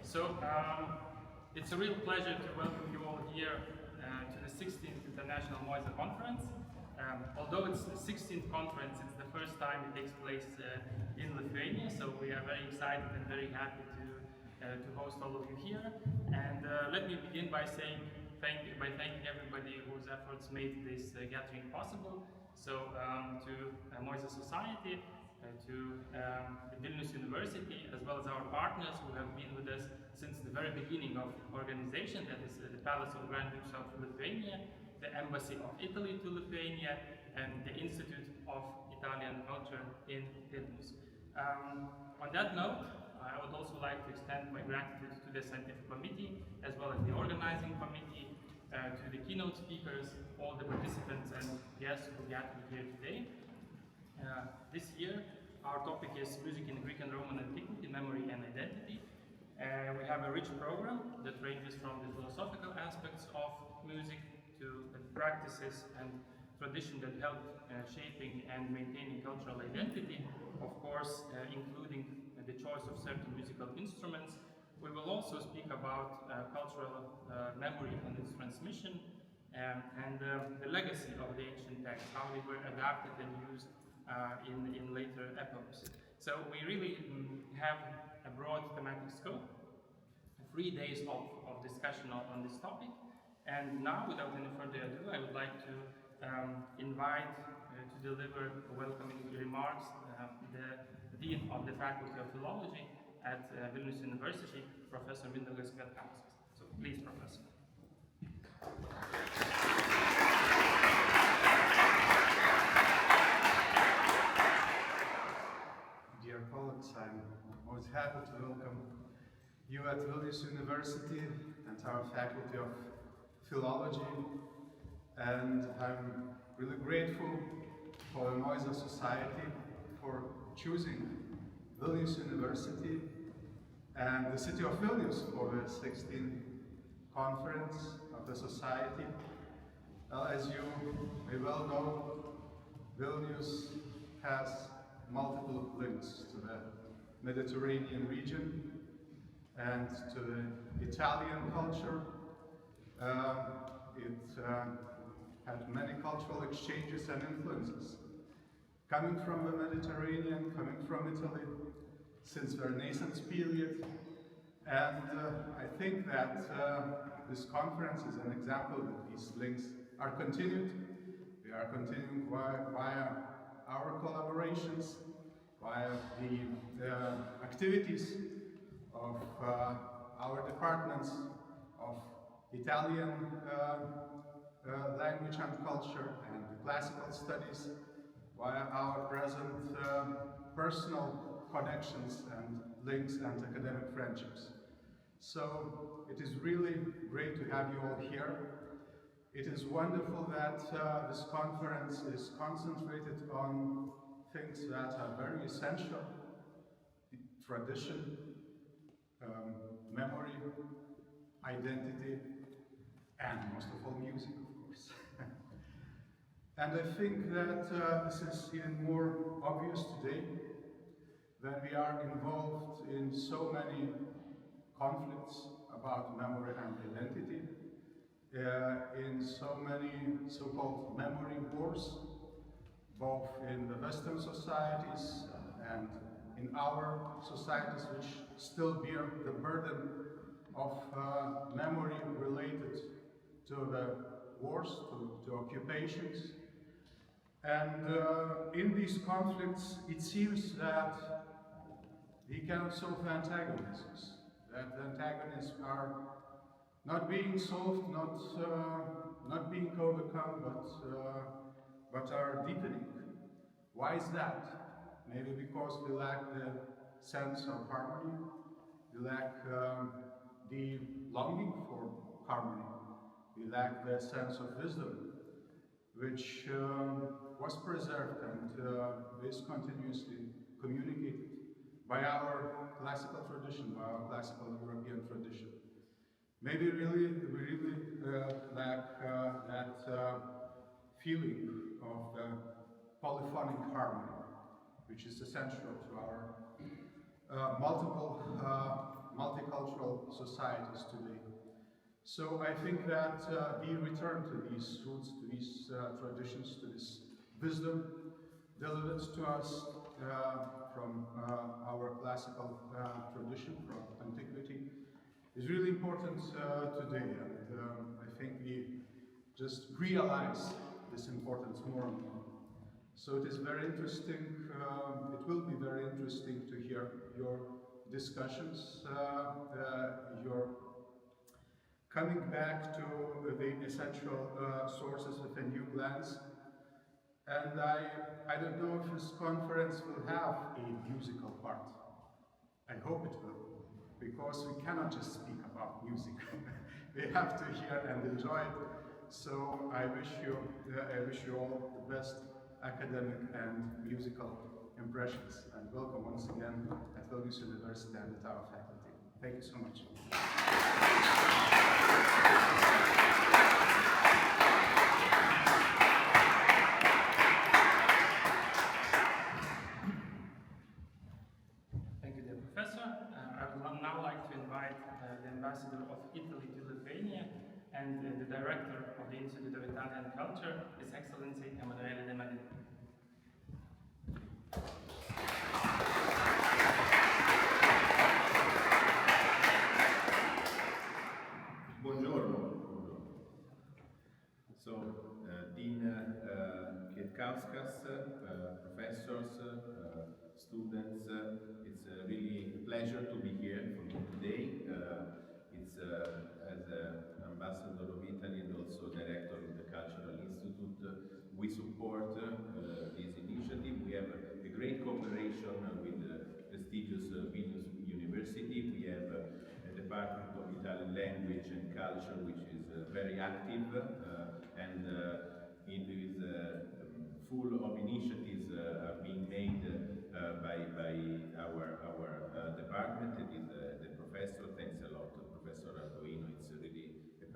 So it's a real pleasure to welcome you all here to the 16th International MOISA conference. Although it's the 16th conference, it's the first time it takes place in Lithuania, so we are very excited and very happy to host all of you here. And let me begin by saying thanking everybody whose efforts made this gathering possible. So to MOISA Society, to the Vilnius University, as well as our partners who have been with us since the very beginning of organization, that is the Palace of Grand Dukes of Lithuania, the Embassy of Italy to Lithuania, and the Institute of Italian Culture in Vilnius. On that note, I would also like to extend my gratitude to the scientific committee, as well as the organizing committee, to the keynote speakers, all the participants and guests who gathered here today. This year, our topic is Music in Greek and Roman Antiquity, Memory and Identity. We have a rich program that ranges from the philosophical aspects of music to the practices and tradition that help shaping and maintaining cultural identity, of course, including the choice of certain musical instruments. We will also speak about cultural memory and its transmission, and the legacy of the ancient texts, how they were adapted and used in later epochs. So we really have a broad thematic scope, 3 days of discussion on this topic. And now, without any further ado, I would like to invite to deliver welcoming remarks the Dean of the Faculty of Philology at Vilnius University, Professor Mindaugas. So please, Professor. Dear colleagues, I'm most happy to welcome you at Vilnius University and our Faculty of Philology, and I'm really grateful for the MOISA Society for choosing Vilnius University and the city of Vilnius for the 16th conference of the Society. Well, as you may well know, Vilnius has multiple links to the Mediterranean region and to the Italian culture. It had many cultural exchanges and influences. Coming from the Mediterranean, coming from Italy, since the Renaissance period. And I think that this conference is an example that these links are continued. They are continuing via our collaborations, via the activities of our departments of Italian language and culture and classical studies, via our present personal connections and links and academic friendships. So it is really great to have you all here. It is wonderful that this conference is concentrated on things that are very essential: tradition, memory, identity, and most of all music, of course. And I think that this is even more obvious today when we are involved in so many conflicts about memory and identity, in so many so-called memory wars, both in the Western societies and in our societies, which still bear the burden of memory related to the wars, to occupations. And in these conflicts, it seems that we cannot solve antagonisms, that the antagonists are not being solved, not being overcome, but are deepening. Why is that? Maybe because we lack the sense of harmony, we lack the longing for harmony, we lack the sense of wisdom, which was preserved and is continuously communicated by our classical tradition, by our classical European tradition. Maybe we really lack that feeling of polyphonic harmony, which is essential to our multiple multicultural societies today. So I think that we return to these roots, to these traditions, to this wisdom delivered to us from our classical tradition, from antiquity, is really important today. And I think we just realize this importance more and more. So it is very interesting, it will be very interesting to hear your discussions, your coming back to the essential sources with a new glance. And I don't know if this conference will have a musical part. I hope it will, because we cannot just speak about music. We have to hear and enjoy it. So I wish you all the best academic and musical impressions. And welcome once again at Vilnius University and at our faculty. Thank you so much. Thank you, dear Professor. I would now like to invite the Ambassador of Italy to Lithuania and the Director of the Institute of Italian Culture, His Excellency Emanuele de Maigret. Buongiorno. So, Dean Kvietkauskas, professors, students, it's really a pleasure to be here for you today. It's as Ambassador of Italy and also Director of the Cultural Institute, we support this initiative. We have a great cooperation with the prestigious Vilnius University. We have a Department of Italian Language and Culture which is very active and it is full of initiatives being made by our department. It is the professor. Thanks a lot, Professor Arduino. It's really a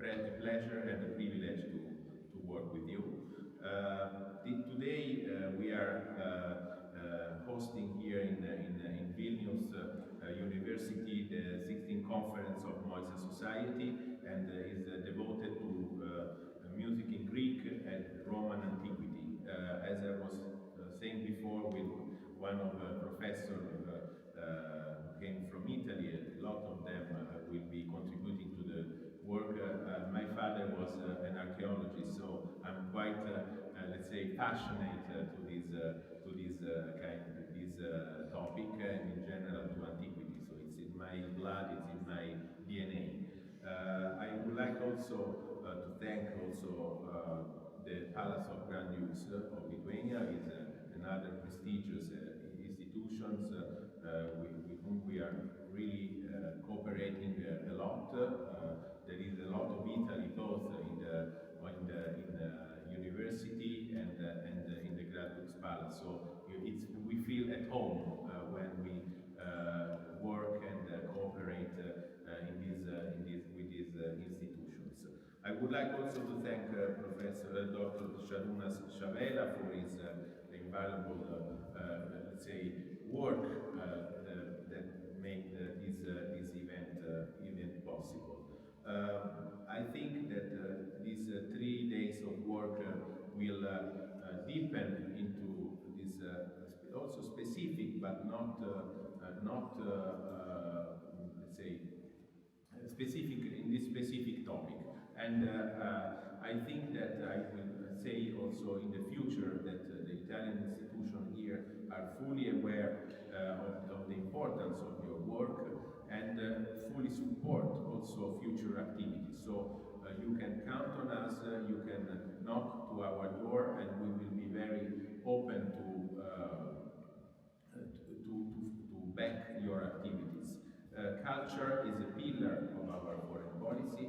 pleasure and a privilege to work with you. Today we are hosting here in Vilnius University the 16th Conference of MOISA Society, and is devoted to music in Greek and Roman antiquity. As I was saying before, with one of the professors who came from Italy, a lot of them will be contributing to the work. My father was an archaeologist, so I'm quite, let's say, passionate to this topic and in general to antiquity. So it's in my blood, it's in my DNA. I would like also to thank also the Palace of Grand Dukes of Lithuania. Is another prestigious institutions with whom we are really cooperating a lot. There is a lot of Italy both in the university and in the Grand Dukes Palace. So we feel at home when we work and cooperate with these institutions. I would like also to thank Professor Dr. Šavėla for his invaluable, let's say, work that made this event possible. I think that these 3 days of work will deepen into this also specific, but not let's say specific in this specific topic. And I think that I will say also in the future that the Italian institutions here are fully aware of the importance of your work and fully support also future activities. So you can count on us, you can knock to our door, and we will be very open to back your activities. Culture is a pillar of our foreign policy.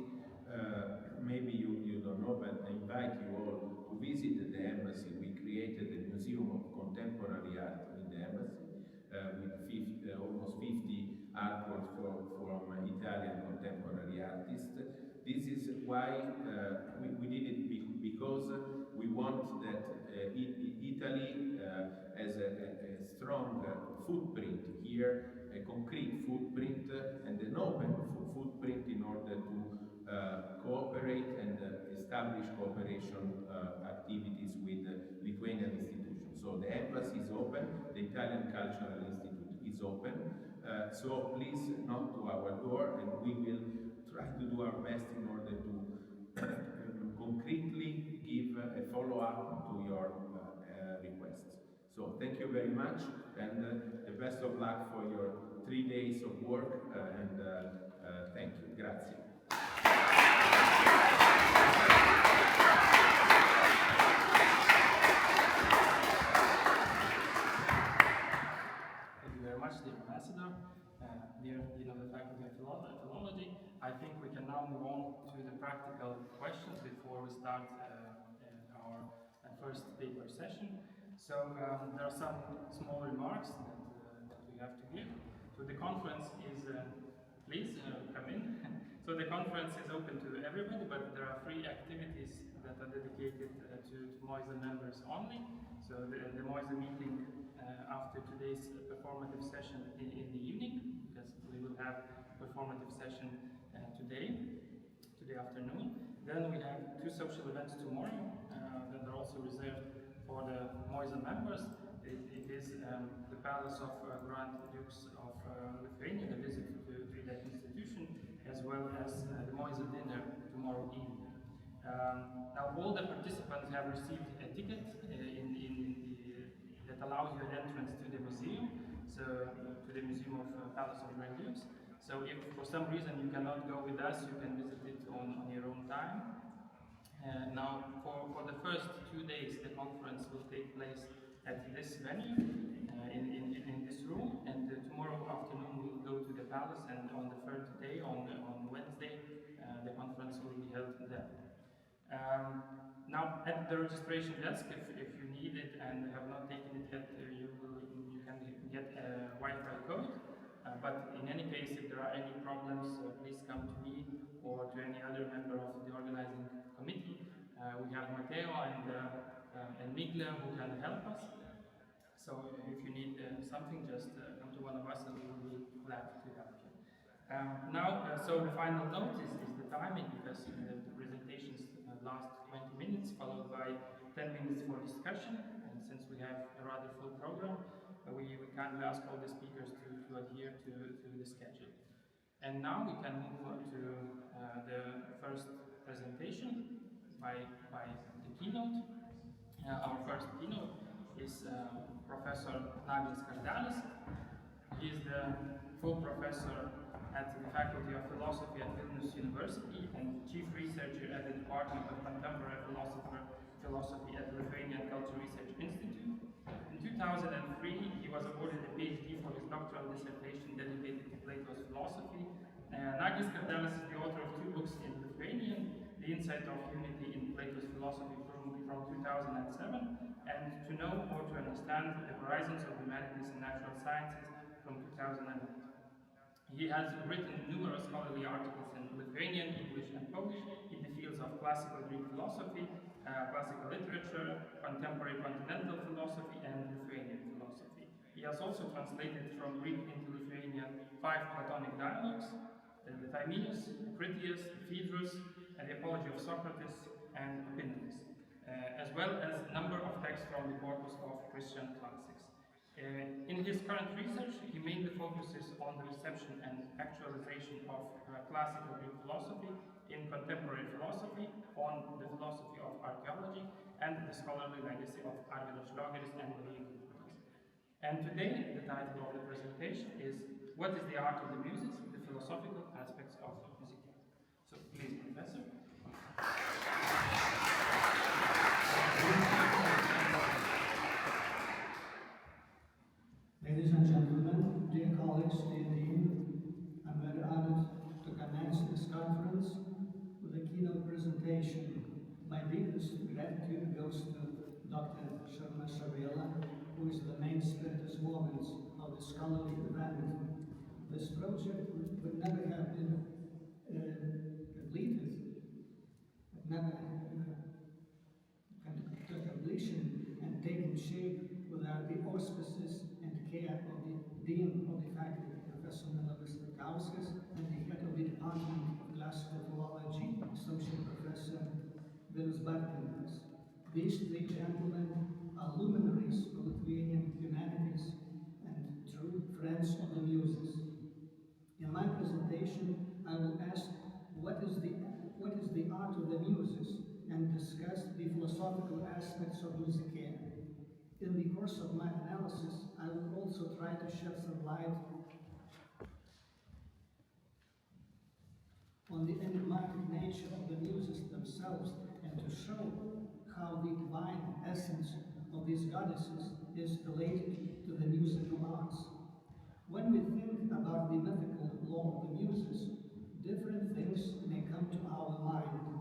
Maybe you don't know, but I invite you all to visit the embassy. We created a museum of contemporary art in the embassy with almost 50 artworks from Italian contemporary artists. This is why we did it, because we want that Italy has a strong footprint here, a concrete footprint, and the know collaboration activities with Lithuanian institutions. So the embassy is open, the Italian Cultural Institute is open, so please knock to our door and we will try to do our best in order to concretely give a follow-up to your requests. So thank you very much, and the best of luck for your 3 days of work, and thank you. Grazie. Thank you very much, dear Ambassador, dear Dean of the Faculty of Philology. I think we can now move on to the practical questions before we start our first paper session. So there are some small remarks that we have to give. So the conference is, please come in. So the conference is open to everybody, but there are 3 activities that are dedicated to MOISA members only. So the MOISA meeting after today's performative session in the evening, because we will have performative session today afternoon. Then we have 2 social events tomorrow that are also reserved for the MOISA members. It is the Palace of Grand Dukes of Lithuania, the visit to that institution, as well as the MOISA dinner tomorrow evening. Now all the participants have received a ticket that allows you an entrance to the museum, so to the Museum of Palace of Grand Dukes. So if for some reason you cannot go with us, you can visit it on your own time. Now for the first 2 days, the conference will take place at this venue, in this room, and tomorrow afternoon we will go to the palace, and on the 3rd day, on Wednesday, the conference will be held there. Now at the registration desk, if you need it and have not taken it yet, you can get a Wi-Fi code. But in any case, if there are any problems, please come to me or to any other member of the organizing committee. We have Matteo and Naglis who can help us. So if you need something, just come to one of us and we will be glad to help you. So the final note is the timing, because the presentations last 20 minutes, followed by 10 minutes for discussion. And since we have a rather full program, we kindly ask all the speakers to adhere to the schedule. And now we can move on to the first presentation by the keynote. Our first keynote is Professor Naglis Kardelis. He is the full professor at the Faculty of Philosophy at Vilnius University and chief researcher at the Department of Contemporary Philosophy at the Lithuanian Cultural Research Institute. In 2003, he was awarded a PhD for his doctoral dissertation dedicated to Plato's philosophy. Naglis Kardelis is the author of 2 books in Lithuanian, The Insight of Unity in Plato's Philosophy from 2007, and To Know or to Understand the Horizons of Humanities and Natural Sciences from 2008. He has written numerous scholarly articles in Lithuanian, English, and Polish in the fields of classical Greek philosophy, classical literature, contemporary continental philosophy, and Lithuanian philosophy. He has also translated from Greek into Lithuanian 5 Platonic dialogues, the Timaeus, the Critias, the Phaedrus, and the Apology of Socrates, and Opinions, as well as a number of texts from the corpus of Christian classics. In his current research, he mainly focuses on the reception and actualization of classical Greek philosophy in contemporary philosophy, on the philosophy of archaeology, and the scholarly legacy of Arvydas Šliogeris and Maigret. And today, the title of the presentation is What is the Art of the Muses? The Philosophical Aspects of Mousikē. So please, Professor. Ladies and gentlemen, dear colleagues, dear Dean, I'm very honored to commence this conference with a keynote presentation. My deepest gratitude goes to Dr. Šavėla, who is the main spiritus movens of the scholarly event. This project would never have been completed, never come to completion and taken shape without the auspices and care of the Dean of the Faculty, Professor Kvietkauskas, and the head of the Department of Classical Philology, Associate Professor Vilnius. These three gentlemen are luminaries of Lithuanian humanities and true friends of the Muses. In my presentation, I will ask what is the art of the Muses and discuss the philosophical aspects of mousikē. In the course of my analysis, I will also try to shed some light on the enigmatic nature of the Muses themselves and to show how the divine essence of these goddesses is related to the musical arts. When we think about the mythical law of the Muses, different things may come to our mind.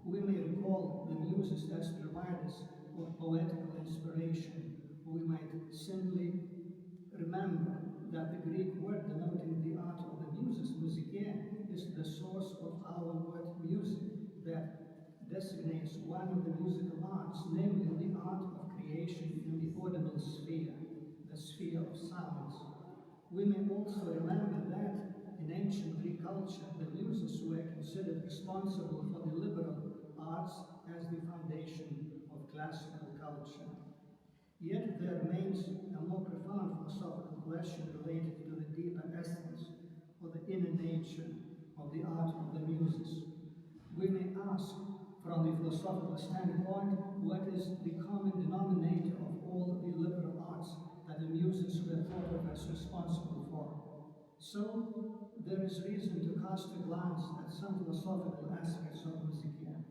We may recall the Muses as providers of poetical inspiration, or we might simply remember that the Greek word denoting the art of the Muses, mousikē, is the source of our word music that designates one of the musical arts, namely the art of creation in the audible sphere, the sphere of sounds. We may also remember that in ancient Greek culture, the Muses were considered responsible for the liberal arts as the foundation of classical culture. Yet there remains a more profound philosophical question related to the deeper essence or the inner nature of the art of the Muses. We may ask, from the philosophical standpoint, what is the common denominator of all the liberal arts that the Muses were thought of as responsible for? So, there is reason to cast a glance at some philosophical aspects of mousikē.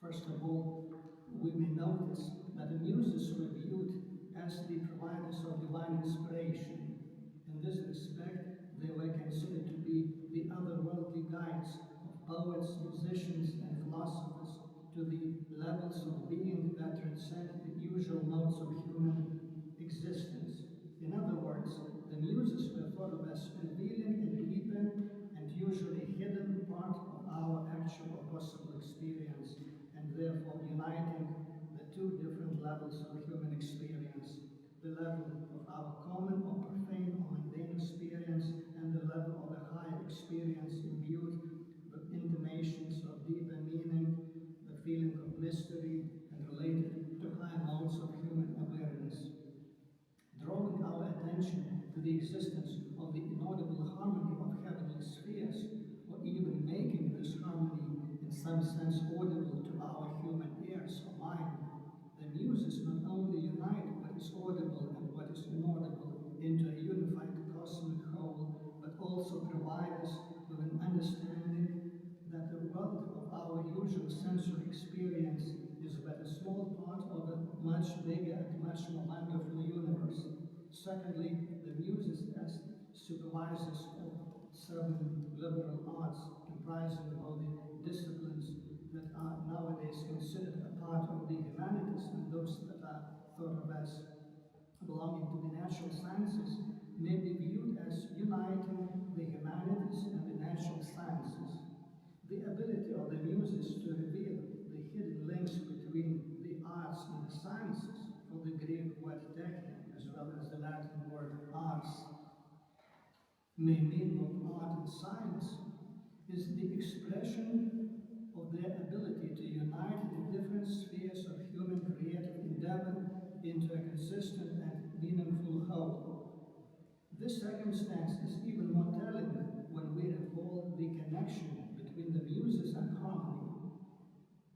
First of all, we may notice that the Muses were viewed as the providers of divine inspiration. In this respect, they were considered to be the otherworldly guides of poets, musicians, and philosophers to the levels of being that transcend the usual modes of human existence. In other words, the Muses were thought of as revealing a deeper and usually hidden part of our actual or possible experience, and therefore uniting the two different levels of human experience, the level of our common or profane or mundane experience, and the level of a higher experience imbued with intimations of deeper meaning, the feeling of mystery, and related to high modes of human awareness. Drawing our attention to the existence of the inaudible harmony of heavenly spheres, or even making this harmony in some sense audible to our human ears or mind, the Muses not only unite what is audible and what is inaudible into a unified cosmic whole, but also provide us with an understanding that the world of our usual sensory experience is but a small part of a much bigger and much more wonderful universe. Secondly, the Muses as supervisors of 7 liberal arts, comprising all the disciplines that are nowadays considered a part of the humanities and those that are thought of as belonging to the natural sciences, may be viewed as uniting the humanities and the natural sciences. The ability of the Muses to reveal the hidden links between the arts and the sciences, for the Greek word techne, as well as the Latin word ars, may mean both art and science, is the expression of their ability to unite the different spheres of human creative endeavor into a consistent and meaningful whole. This circumstance is even more telling when we recall the connection between the Muses and harmony.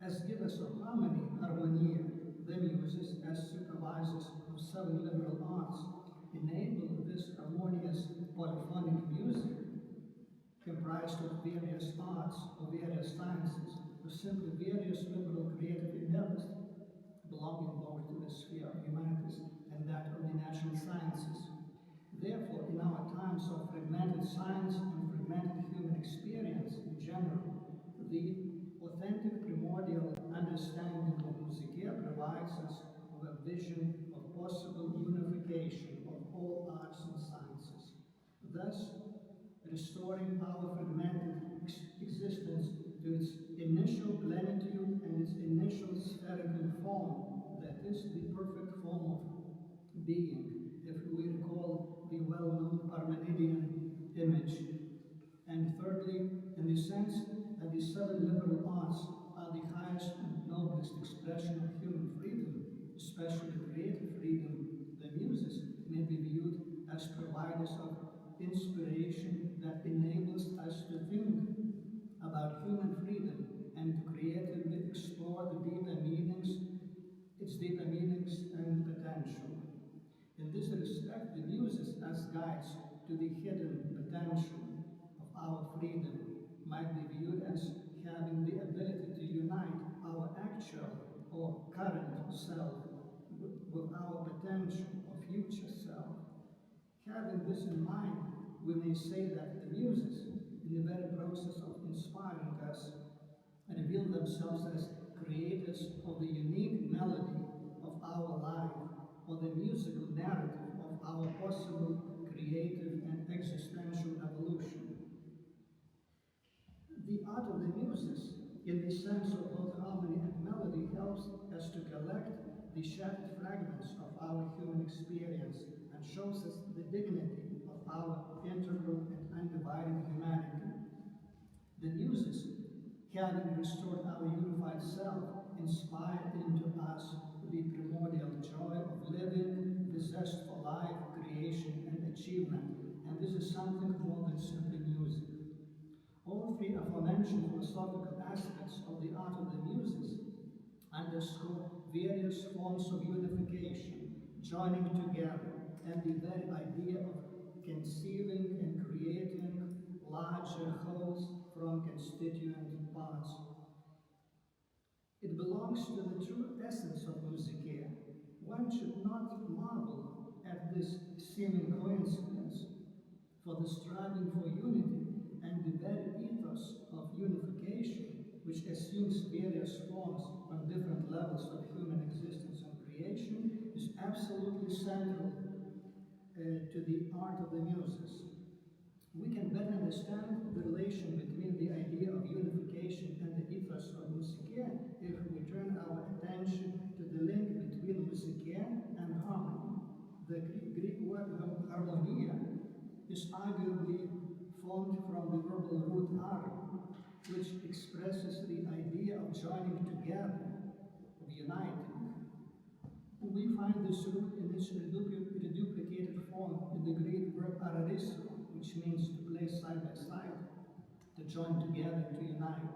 As givers of harmony, harmonia, the Muses, as supervisors of 7 liberal arts, enable this harmonious polyphonic music, comprised of various arts or various sciences, or simply various liberal creative endeavors, belonging both to the sphere of humanities and that of the natural sciences. Therefore, in our times of fragmented science and fragmented human experience in general, the authentic primordial understanding of mousikē provides us with a vision of possible unification of all arts and sciences, thus restoring our fragmented existence to its initial plenitude and its initial spherical form, that is the perfect form of being, if we recall the well-known Parmenidean image. And thirdly, in the sense that the 7 liberal arts are the highest and noblest expression of human especially creative freedom, the Muses may be viewed as providers of inspiration that enables us to think about human freedom and to creatively explore the deeper meanings, its deeper meanings and potential. In this respect, the Muses as guides to the hidden potential of our freedom might be viewed as having the ability to unite our actual or current self with our potential or future self. Having this in mind, we may say that the Muses, in the very process of inspiring us, reveal themselves as creators of the unique melody of our life, or the musical narrative of our possible creative and existential evolution. The art of the Muses, in the sense of both harmony and melody, helps us to collect the shattered fragments of our human experience and shows us the dignity of our integral and undivided humanity. The Muses, having restored our unified self, inspired into us the primordial joy of living, the zest for life, creation, and achievement, and this is something more than simply music. All three aforementioned philosophical aspects of the art of the Muses underscore various forms of unification, joining together, and the very idea of conceiving and creating larger wholes from constituent parts. It belongs to the true essence of mousikē. One should not marvel at this seeming coincidence, for the striving for unity and the very ethos of unification, which assumes various forms on different levels of human existence and creation, is absolutely central to the art of the Muses. We can better understand the relation between the idea of unification and the ethos of mousikē if we turn our attention to the link between mousikē and harmony. The Greek word harmonia is arguably formed from the verbal root ar, which expresses the idea of joining together, of uniting. We find this root in its reduplicated form in the Greek verb ararisso, which means to place side by side, to join together, to unite.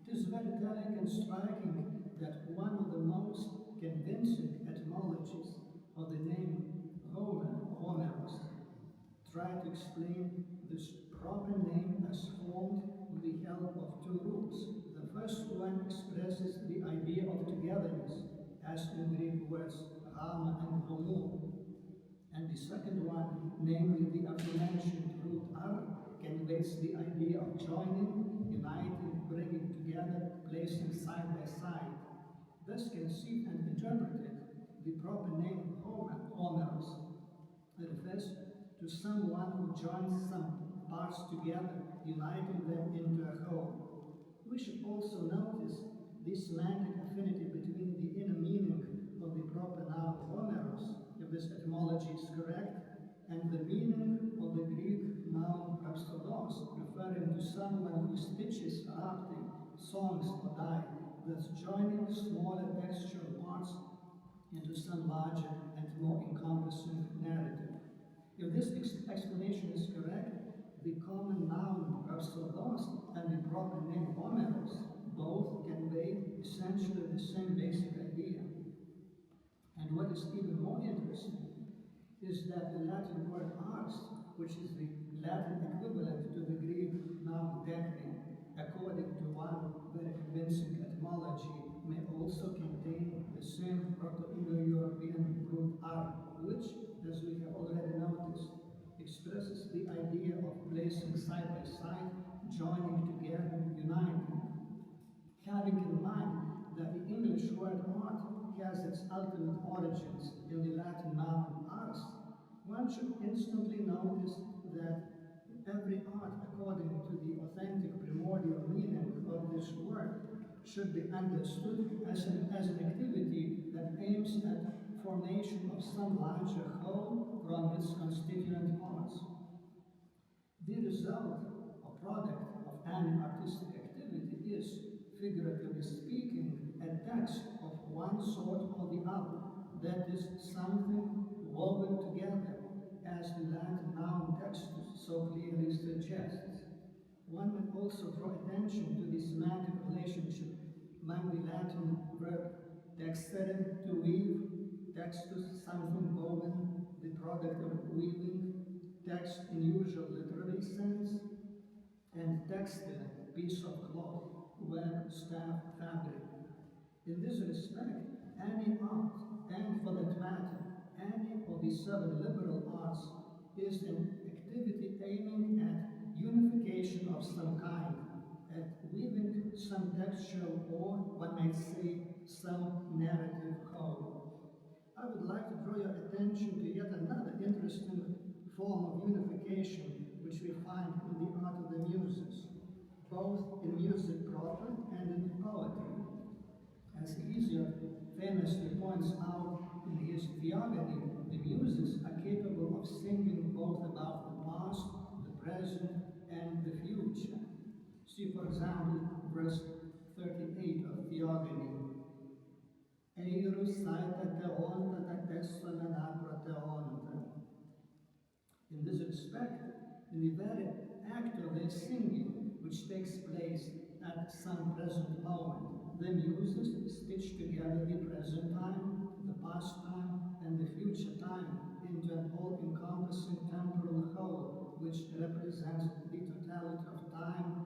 It is very telling and striking that one of the most convincing etymologies of the name Homeros try to explain this proper name as formed with the help of two roots. The first one expresses the idea of togetherness, as in Greek words rama and homo, and the second one, namely the aforementioned root ar, conveys the idea of joining, uniting, bringing together, placing side by side. Thus conceived and interpreted, the proper name Homeros refers to someone who joins some parts together, uniting them into a whole. We should also notice the semantic affinity between the inner meaning of the proper noun Homeros, if this etymology is correct, and the meaning of the Greek noun rhapsodos, referring to someone who stitches rapti, songs or die, thus joining smaller textual parts into some larger and more encompassing narrative. If this explanation is correct, the common noun rhapsodos and the proper name Homeros both convey essentially the same basic idea. And what is even more interesting is that the Latin word ars, which is the Latin equivalent to the Greek noun techne, according to one very convincing etymology, may also contain the same Proto-Indo-European root ar, which, as we have already noticed, expresses the idea of placing side by side, joining together, uniting. Having in mind that the English word art has its ultimate origins in the Latin noun ars, one should instantly notice that every art, according to the authentic primordial meaning of this word, should be understood as an activity that aims at formation of some larger whole from its constituent parts. The result or product of any artistic activity is, figuratively speaking, a text of one sort or the other, that is something woven together, as the Latin noun textus so clearly suggests. One may also draw attention to the semantic relationship among the Latin verb texere, to weave, textus, something woven, the product of weaving, text in usual literary sense, and textile, piece of cloth, web, staff, fabric. In this respect, any art, and for that matter, any of the 7 liberal arts, is an activity aiming at unification of some kind, at weaving some textual or, one might say, some narrative code. I would like to draw your attention to yet another interesting form of unification which we find in the art of the Muses, both in music proper and in poetry. As Hesiod famously points out in his Theogony, the Muses are capable of singing both about the past, the present, and the future. See, for example, verse 38 of Theogony. Eirus saita teonta ta tesonenabra teonta. In this respect, in the very act of their singing, which takes place at some present moment, the Muses stitch together the present time, the past time, and the future time into an all-encompassing temporal whole, which represents the totality of time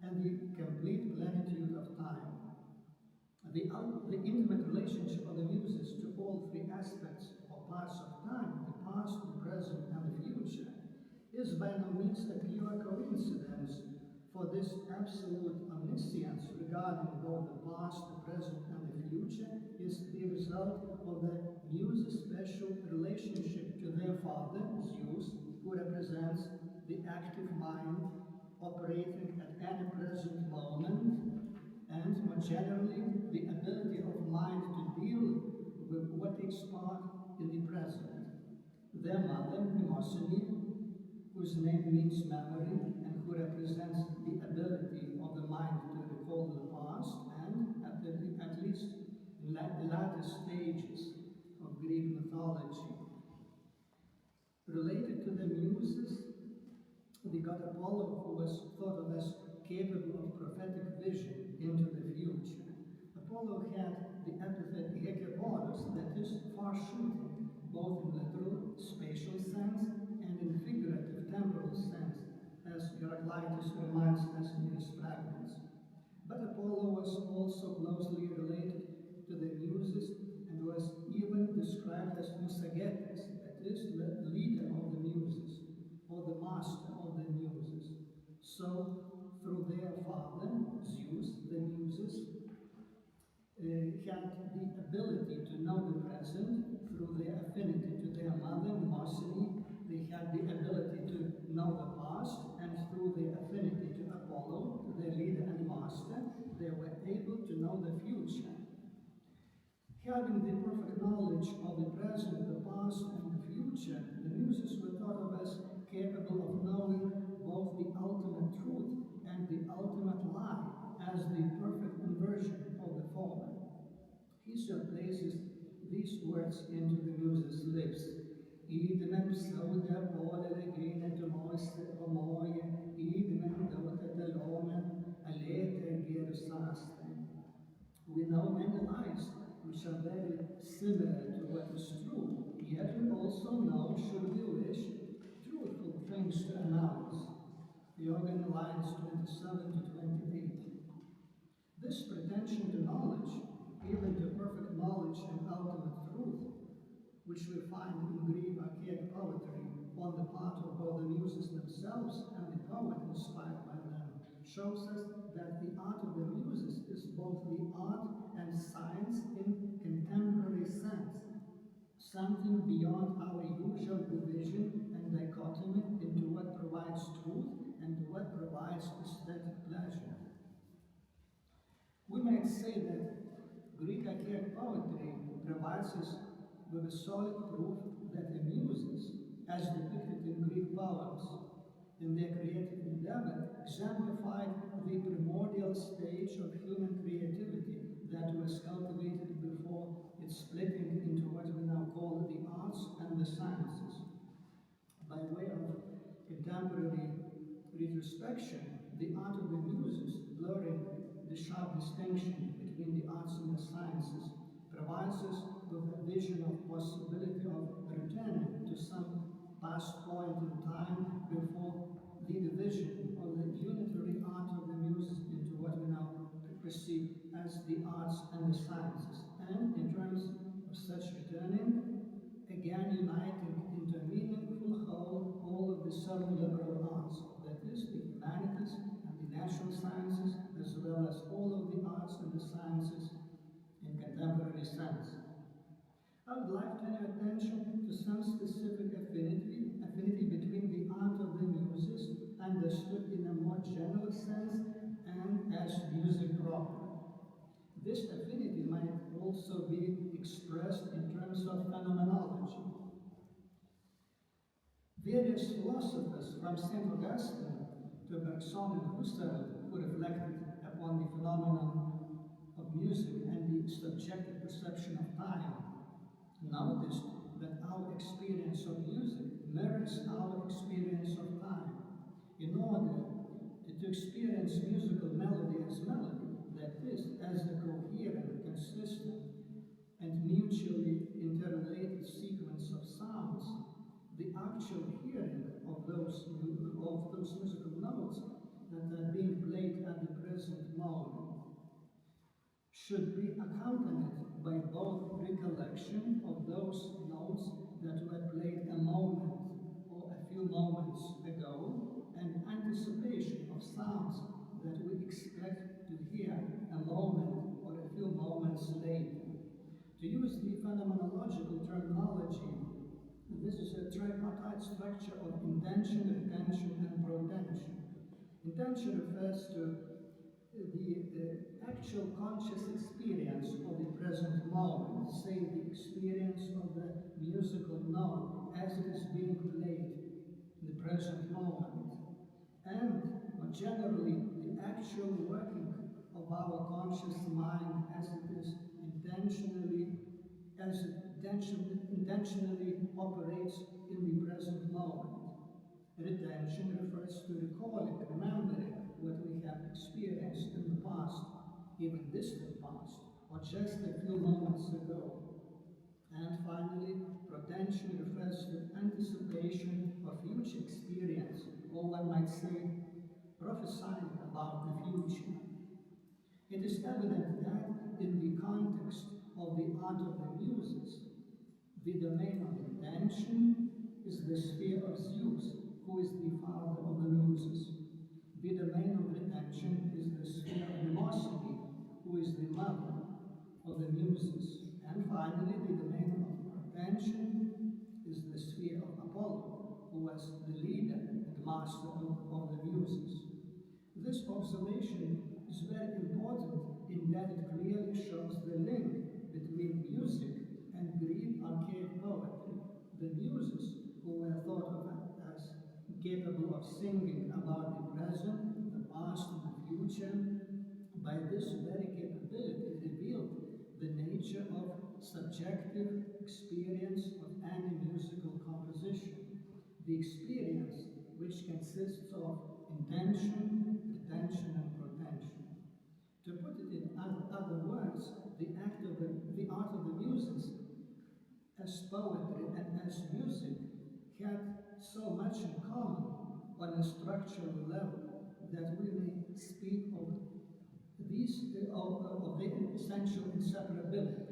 and the complete plenitude of time. The intimate relationship of the Muses to all 3 aspects or parts of time, the past, the present, and the future, is by no means a pure coincidence, for this absolute omniscience regarding both the past, the present, and the future is the result of the Muses' special relationship to their father, Zeus, who represents the active mind operating at any present moment, and more generally, the ability of mind to deal with what takes part in the present. Their mother, Mnemosyne, whose name means memory, and who represents the ability of the mind to recall the past, and at least in the latter stages of Greek mythology. Related to the Muses, the god Apollo, who was thought of as capable of prophetic vision into the future. Apollo had the epithet Hekeborus, that is far-shooting, both in literal, spatial sense and in figurative, temporal sense, as Heraclitus reminds us in his fragments. But Apollo was also closely related to the Muses and was even described as mousikēs, that is, the leader of the Muses, or the master of the Muses. So, through their father, Zeus, the Muses had the ability to know the present. Through their affinity to their mother, Mnemosyne, they had the ability to know the past, and through their affinity to Apollo, their leader and master, they were able to know the future. Having the perfect knowledge of the present, the past, and the future, the Muses were thought of as capable of knowing both the ultimate truth and the ultimate lie as the perfect inversion of the former. Hesiod places these words into the Muses' lips. Idmen pseuda polele genet moiste omoye, idmen dote telomen, alete gerusaste. We know many lies which are very similar to what is true, yet we also know, should we wish, truthful things to announce. Theogony lines 27 to 28. This pretension to knowledge, even to perfect knowledge and ultimate truth, which we find in Greek archaic poetry on the part of both the Muses themselves and the poet inspired by them, shows us that the art of the Muses is both the art and science in contemporary sense, something beyond our usual division and dichotomy into what provides truth and what provides aesthetic pleasure. We might say that Greek archaic poetry provides us with a solid proof that the Muses, as depicted in Greek poems, in their creative endeavor, exemplified the primordial stage of human creativity that was cultivated before its splitting into what we now call the arts and the sciences. By way of contemporary retrospection, the art of the Muses, blurring the sharp distinction between the arts and the sciences, provides us with a vision of possibility of returning to some past point in time before the division of the unitary art of the Muses into what we now perceive as the arts and the sciences, and in terms of such returning, again uniting into a meaningful whole all of the seven liberal arts, that is, the humanities and the natural sciences, as well as all of the arts and the sciences in contemporary sense. I would like to turn your attention to some specific affinity between the art of the Muses, understood in a more general sense, and as music proper. This affinity might also be expressed in terms of phenomenology. Various philosophers, from St. Augustine to Bergson and Husserl, who reflected upon the phenomenon of music and the subjective perception of time, noticed that our experience of music mirrors our experience of time. In order to experience musical melody as melody, that is, as a coherent, consistent, and mutually interrelated sequence of sounds, the actual hearing of those musical notes that are being played at the present moment should be accompanied by both recollection of those notes that were played a moment or a few moments ago, and anticipation of sounds that we expect to hear a moment or a few moments later. To use the phenomenological terminology, this is a tripartite structure of intention, retention, and protension. Intention refers to the actual conscious experience of the present moment, say the experience of the musical note as it is being played in the present moment, and more generally the actual working of our conscious mind as it is intentionally operates in the present moment. Retention refers to recalling, remembering what we have experienced in the past, even distant past, or just a few moments ago. And finally, protension refers to anticipation of future experience, or one might say, prophesying about the future. It is evident that in the context of the art of the Muses, the domain of intention is the sphere of Zeus, who is the father of the Muses. The domain of retention is the sphere of mousikē, who is the mother of the Muses. And finally, the domain of protension is the sphere of Apollo, who was the leader and master of the Muses. This observation is very important in that it clearly shows the link between music and Greek archaic poetry. The Muses, who were thought of as capable of singing about the present, the past, and the future, by this very capability revealed the nature of subjective experience of any musical composition, the experience which consists of intention, retention, and protension. To put it in other words, the art of the Muses, as poetry and as music, had so much in common on a structural level that we may speak of the essential inseparability.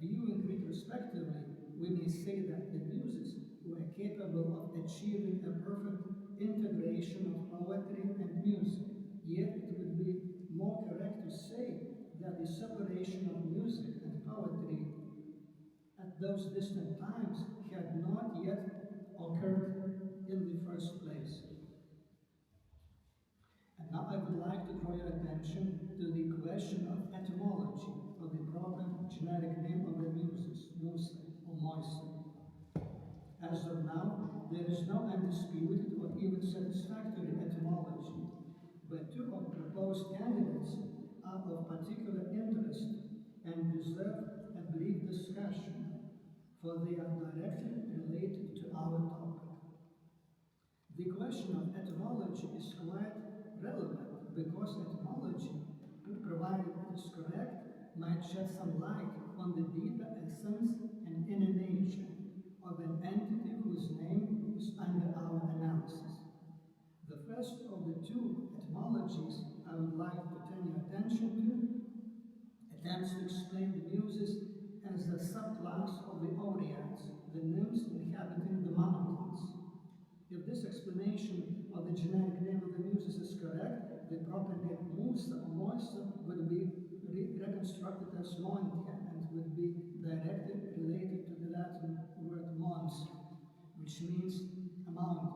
Viewing retrospectively, we may say that the Muses were capable of achieving a perfect integration of poetry and music. Yet it would be more correct to say that the separation of music and poetry at those distant times had not yet occurred in the first place. And now I would like to draw your attention to the question of etymology of the proper generic name of the Muses, Muses or MOISA. As of now, there is no undisputed or even satisfactory etymology, but two of the proposed candidates are of particular interest deserve a brief discussion, for they are directly related to our topic. The question of etymology is quite relevant because etymology, provided it is correct, might shed some light on the deeper essence and inner nature of an entity whose name is under our analysis. The first of the two etymologies I would like to turn your attention to attempts to explain the Muses as a subclass of the Oreads, the nymphs inhabiting the mountains. If this explanation of the generic name of the Muses is correct, the proper name Musa or Moisa would be reconstructed as mousikē and would be directly related to the Latin word mons, which means a mountain.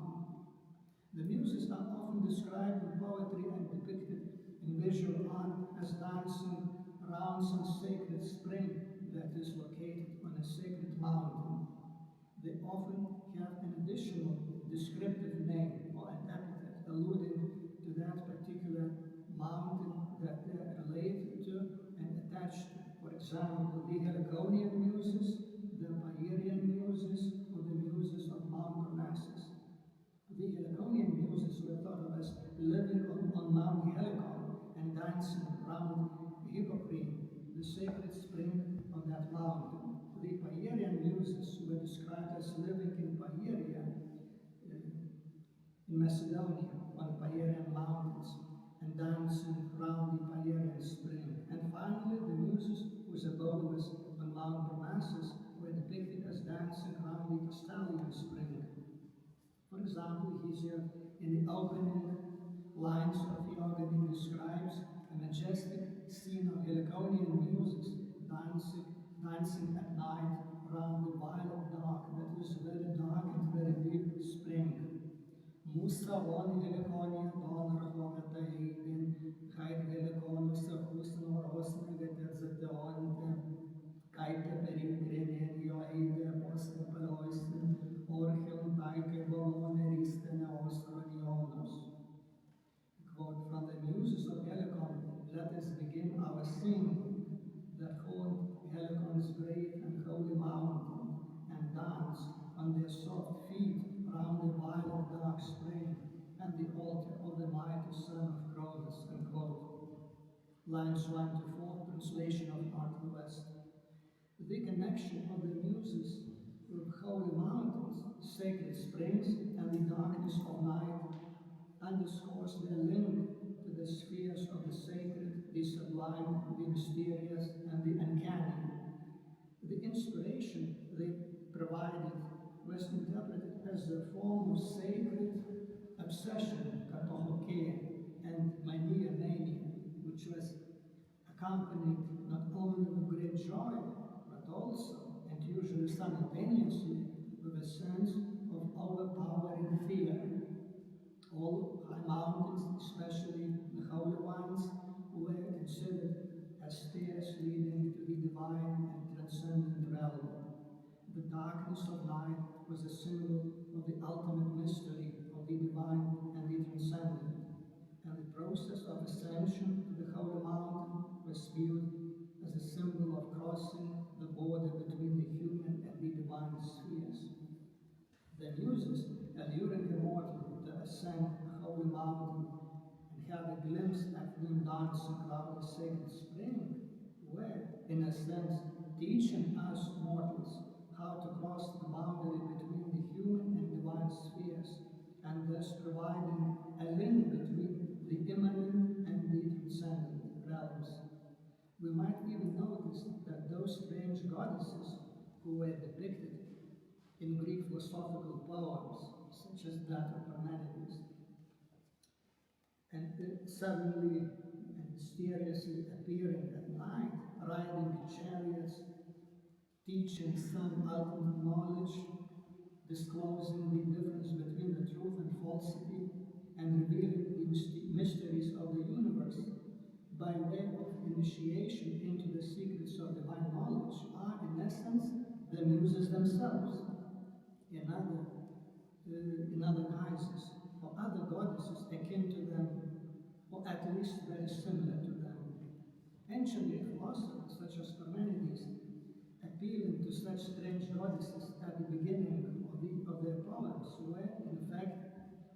The Muses are often described in poetry and depicted in visual art as dancing around some sacred spring that is located on a sacred mountain. They often have an additional descriptive name or an epithet alluding to that particular mountain that they are related to and attached to. For example, the Heliconian Muses, the Pierian Muses, or the Muses of Mount Parnassus. The Heliconian Muses were thought of as living on Mount Helicon and dancing around Hippocrene, the sacred spring of that mountain. The Pierian Muses were described as living in Pieria, in Macedonia, on Pierian mountains, and dancing around the Pierian spring. And finally, the Muses whose abode was on Mount Parnassus were depicted as dancing around the Castalian spring. For example, here in the opening lines of Theogony describes a majestic scene of Heliconian Muses dancing at night around the violet dark, that is very dark and very deep spring. Musa von Heliconia donor hometa heiden, heid Heliconus husno rosne veterzateonte, kaite perinkrenenio heide poste paloisten, orchel taike balone ristene ostronionus. Quote from the Muses of Helicon, let us begin our singing that hold Helicon's great and holy mountain and dance on their soft feet round the violet dark spring and the altar of the mighty son of Cronus. Lines 1 to 4, translation of North to West. The connection of the Muses with holy mountains, sacred springs, and the darkness of night underscores their link to the spheres of the sacred, the sublime, the mysterious, and the uncanny. The inspiration they provided was interpreted as a form of sacred obsession, katohokeia, and mania, which was accompanied not only with great joy, but also, and usually simultaneously, with a sense of overpowering fear. All high mountains, especially the holy ones, were considered as stairs leading to the divine and transcendent realm. The darkness of night was a symbol of the ultimate mystery of the divine and the transcendent, and the process of ascension to the holy mountain was viewed as a symbol of crossing the border between the human and the divine spheres. The Muses, alluring the mortal to ascend the holy mountain and have a glimpse at them dancing around the sacred spring, were, in a sense, teaching us mortals how to cross the boundary between the human and divine spheres, and thus providing a link between the immanent and the transcendent realms. We might even notice that those strange goddesses who were depicted in Greek philosophical poems, such as that of Melodies, and suddenly and mysteriously appearing at night, riding chariots, teaching some ultimate knowledge, disclosing the difference between the truth and falsity, and revealing the mysteries of the universe by way of initiation into the secrets of divine knowledge, are in essence the Muses themselves, in other guises, or other goddesses akin to them, or at least very similar to them. Ancient Greek philosophers such as Parmenides poems were, in fact,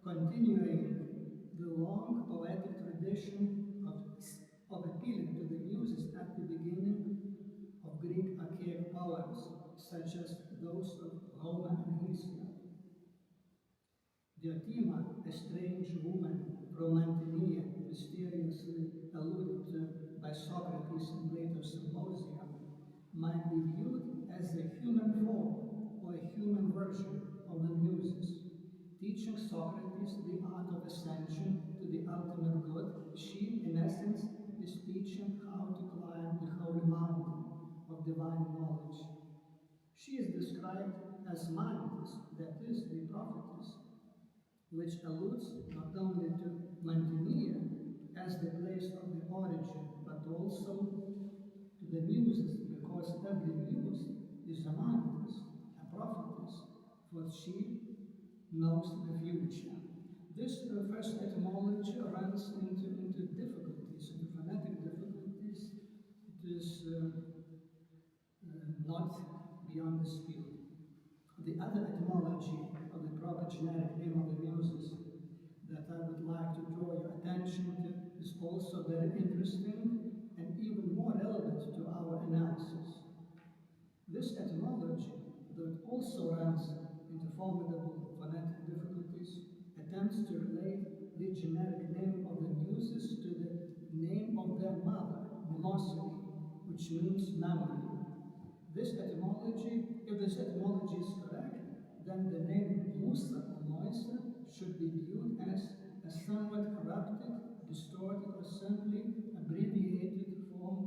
continuing the long poetic tradition of appealing to the muses at the beginning of Greek archaic poems, such as those of Homer and Hesiod. Diotima, a strange woman from Mantinea, mysteriously alluded to by Socrates in Plato's Symposium, might be viewed as a human form or a human version of the Muses. Teaching Socrates the art of ascension to the ultimate good, she, in essence, is teaching how to climb the holy mountain of divine knowledge. She is described as Mindaugas, that is, the prophetess, which alludes not only to Mantinea as the place of the origin, but also to the Muses, because every muse is a Mindaugas, a prophetess, for she knows the future. This first etymology runs into difficulties, into phonetic difficulties. It is not beyond dispute. The other etymology of the proper generic name of the Muses that I would like to draw your attention to is also very interesting and even more relevant to our analysis. This etymology, though it also runs into formidable phonetic difficulties, attempts to relate the generic name of the Muses to the name of their mother, mousikē, which means memory. If this etymology is correct, then the name Musa or Moisa should be viewed as a somewhat corrupted, distorted, or simply abbreviated form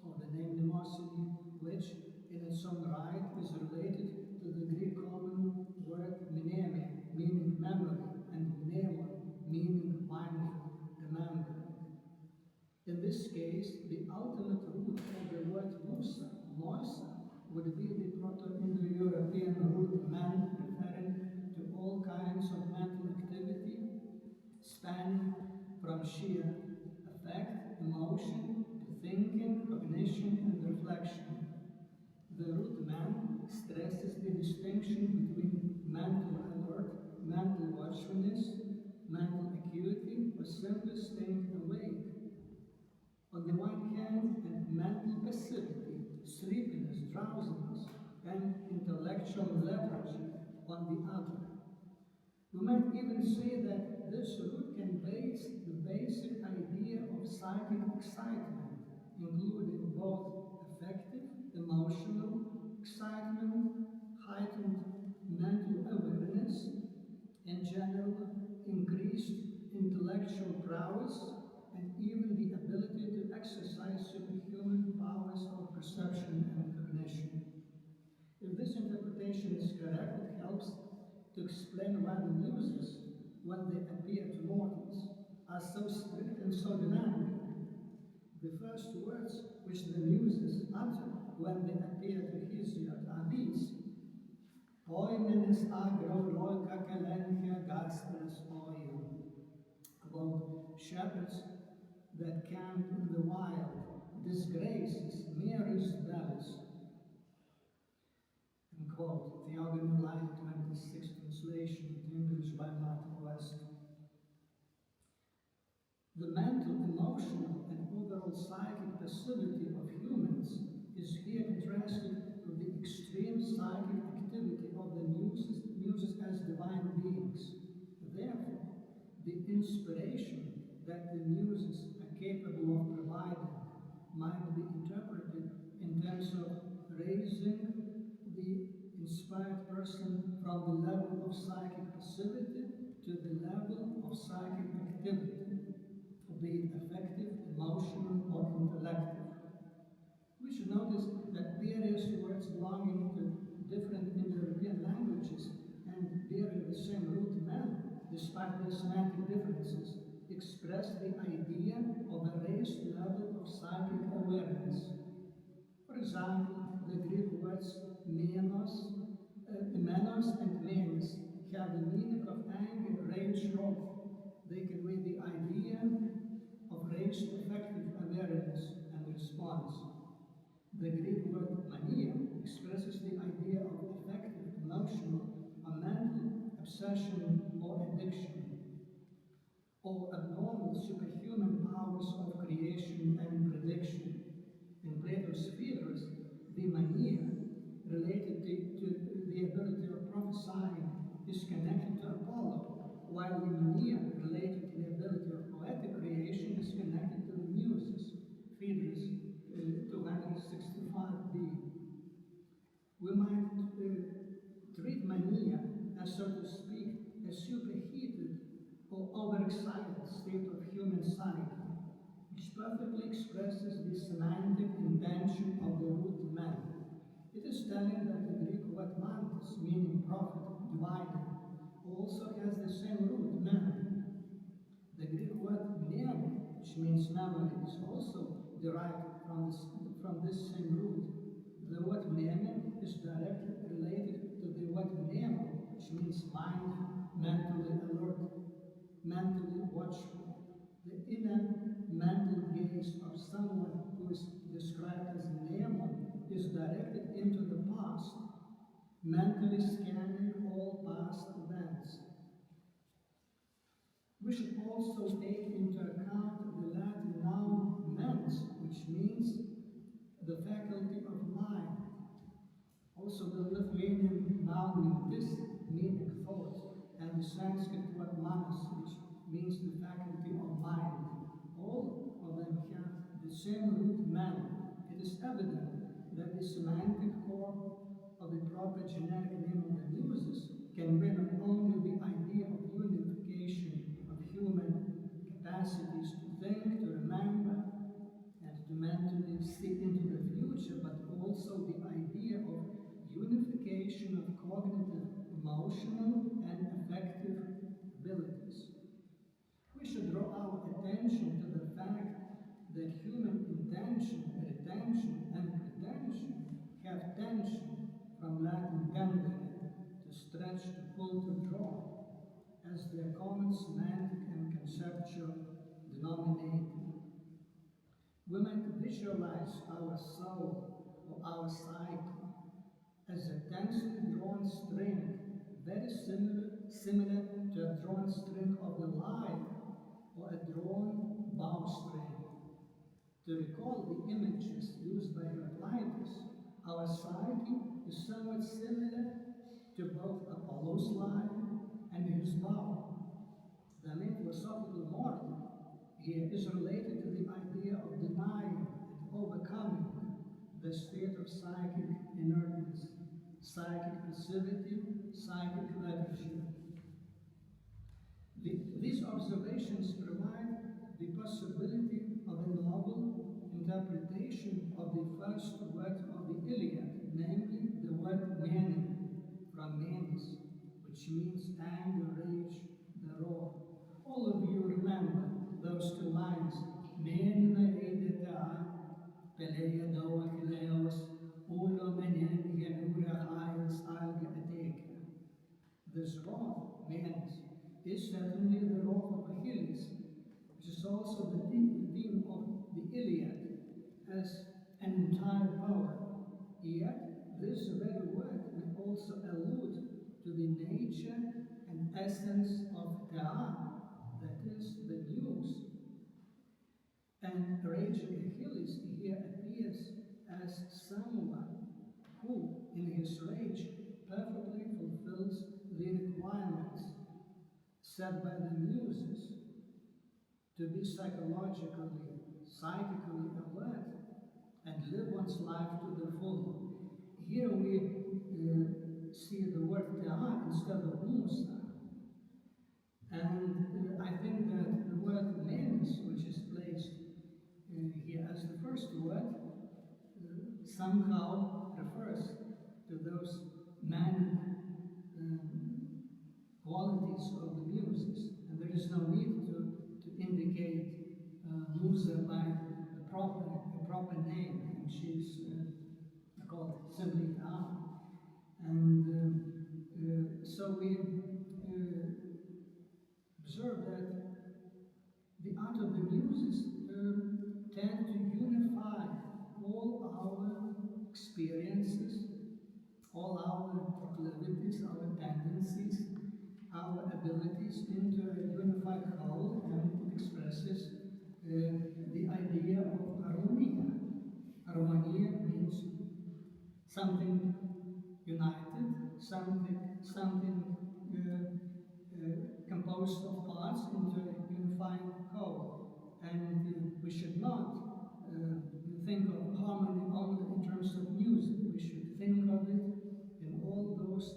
of the name mousikē, which in its own right is related to the Greek common word mneme, meaning memory, and mnemon, meaning mindful, remembering. In this case, the ultimate root of the word Musa, Moisa, would be the Proto-Indo-European root man, referring to all kinds of mental activity, spanning from sheer affect, emotion, to thinking, cognition, and reflection. The root man stresses the distinction between mental alert, mental watchfulness, mental acuity, or simply staying awake on the one hand, and mental passivity, sleepiness, drowsiness, and intellectual lethargy on the other. We might even say that this root conveys the basic idea of psychic excitement, including both affective, emotional excitement, heightened mental awareness, and general increased intellectual prowess, and even the ability to exercise superhuman powers of perception and cognition. If this interpretation is correct, it helps to explain why the Muses, when they appear to mortals, are so strict and so demanding. The first words which the Muses utter when they appear to Hesiod are these: Oimenes agro loika kalenchia gaspres oium. Quote, shepherds that camp in the wild, disgraces, merest bells. And quote, Theogony line 26, translation to English by Martin West. The mental, emotional, and overall psychic passivity of humans is here contrasted with the extreme psychic activity of the Muses as divine beings. Therefore, the inspiration that the Muses are capable of providing might be interpreted in terms of raising the inspired person from the level of psychic passivity to the level of psychic activity, be it affective, emotional, or intellective. We should notice that various words belonging to different Indo-European languages and bearing the same root man, despite their semantic differences, express the idea of a raised level of psychic awareness. For example, the Greek words menos and menes have the meaning of anger, rage, wrath. They convey the idea of raised affective awareness and response. The Greek word mania expresses the idea of affective, emotional, or mental or abnormal superhuman powers of creation and prediction. In Plato's Phaedrus, the mania, related to the ability of prophesying, is connected to Apollo, while the mania, related to the ability of poetic creation, is connected to the Muses. Phaedrus 265b. We might treat mania as, so to speak, a superheated or overexcited state of human psyche, which perfectly expresses the semantic intention of the root man. It is telling that the Greek word mantis, meaning prophet, diviner, also has the same root, man. The Greek word mnemo, which means memory, is also derived from this same root. The word mnemo is directly related to the word mnemo, which means mind, mentally alert, mentally watchful. The inner mental gaze of someone who is described as mnemo is directed into the past, mentally scanning all past events. We should also take into account the Latin noun mens, which means the faculty of mind. Also the Lithuanian noun mentis, meaning thought, and the Sanskrit word manas, which means the faculty of mind. All of them have the same root man. It is evident that the semantic core of the proper generic name of the Muses convey not only the idea of unification of human capacities to think, to remember, and to mentally see into the future, but also the idea of unification of cognitive, emotional, and affective abilities. We should draw our attention to the fact that human intention, retention, and pretension have tension, from Latin tendere, to stretch, to pull, to draw, as their common semantic and conceptual denominator. We might visualize our soul or our psyche as a tensely drawn string, very similar to a drawn string of the lyre or a drawn bowstring. To recall the images used by Heraclitus, our psyche is somewhat similar to both Apollo's lyre and his bow. The main philosophical model here is related to the idea of denying and overcoming the state of psychic inertness, psychic passivity, psychic lethargy. These observations provide the possibility of a novel interpretation of the first word of the Iliad, namely the word mene, from menis, which means anger, rage, the roar. All of you remember those two lines, menina eideta, peleia doa hileos, ulo menen yenura hayas alga ateke. This roar, menis, is certainly the roar of Achilles, which is also the theme of the Iliad as an entire poem. Yet, this very word may also allude to the nature and essence of Thea, that is, the muse. And raging Achilles here appears as someone who, in his rage, perfectly fulfills the requirements set by the Muses to be psychologically, psychically alert and live one's life to the full. Here we see the word Thea instead of Musa. And I think that the word menis, which is placed here as the first word, somehow refers to those manic qualities of the Muses. And there is no need to indicate Musa by a proper name, and she's called simply Thea. And so we observe that the art of the Muses tend to unify all our experiences, all our proclivities, our tendencies, our abilities into a unified whole, and it expresses the idea of harmonia. Harmonia means something united, something composed of parts into a unified whole. And we should not think of harmony only in terms of music. We should think of it in all those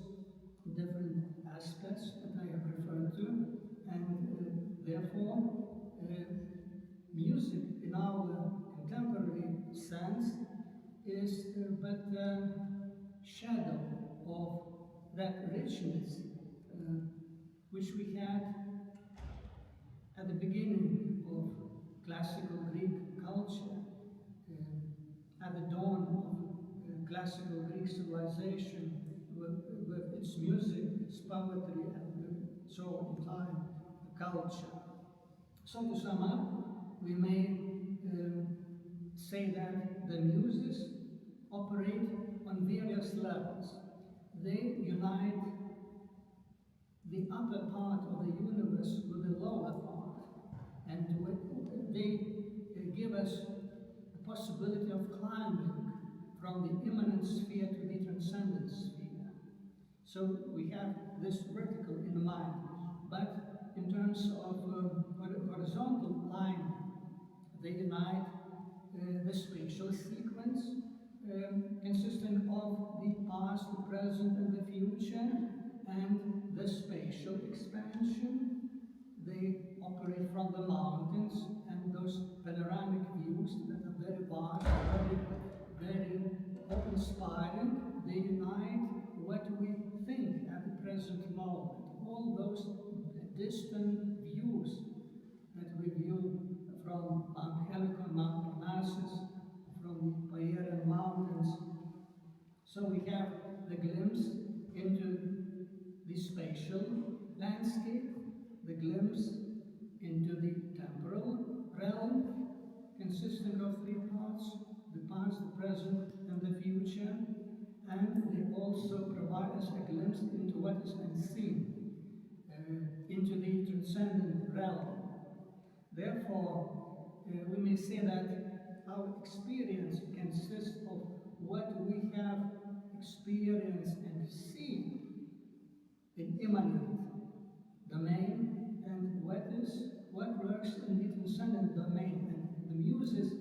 different aspects that I have referred to, and therefore music in our contemporary sense is but a shadow of that richness which we had at the beginning of classical Greek culture, at the dawn of classical Greek civilization, with its music, its poetry, and so in time, the culture. So to sum up, we may say that the Muses operate on various levels. They unite the upper part of the universe with the lower part, and they give us the possibility of climbing from the immanent sphere to the transcendent sphere. So we have this vertical in mind, but in terms of horizontal line, they unite the spatial sequence consisting of the past, the present, and the future, and the spatial expansion. They operate from the mountains and those panoramic views that are very vast, very awe-inspiring. They unite what we think at the present moment. All those distant views that we view from Mount Helicon, Mount Parnassus, from the Palermo Mountains. So we have the glimpse into the spatial landscape, the glimpse into the temporal realm, consisting of three parts: the past, the present, and the future. And they also provide us a glimpse into what is unseen, into the transcendent realm. Therefore, we may say that our experience consists of what we have experienced and seen in immanent domain, and what works in the transcendent domain. And the Muses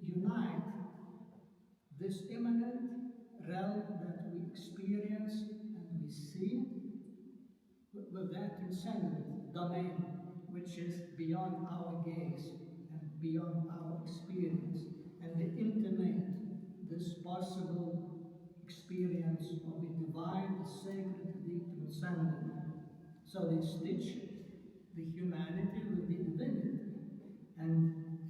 unite this immanent realm that we experience and we see with that transcendent domain, which is beyond our gaze and beyond our experience, and they intimate this possible experience of the divine, the sacred, the transcendent. So they stitch the humanity with the divinity. And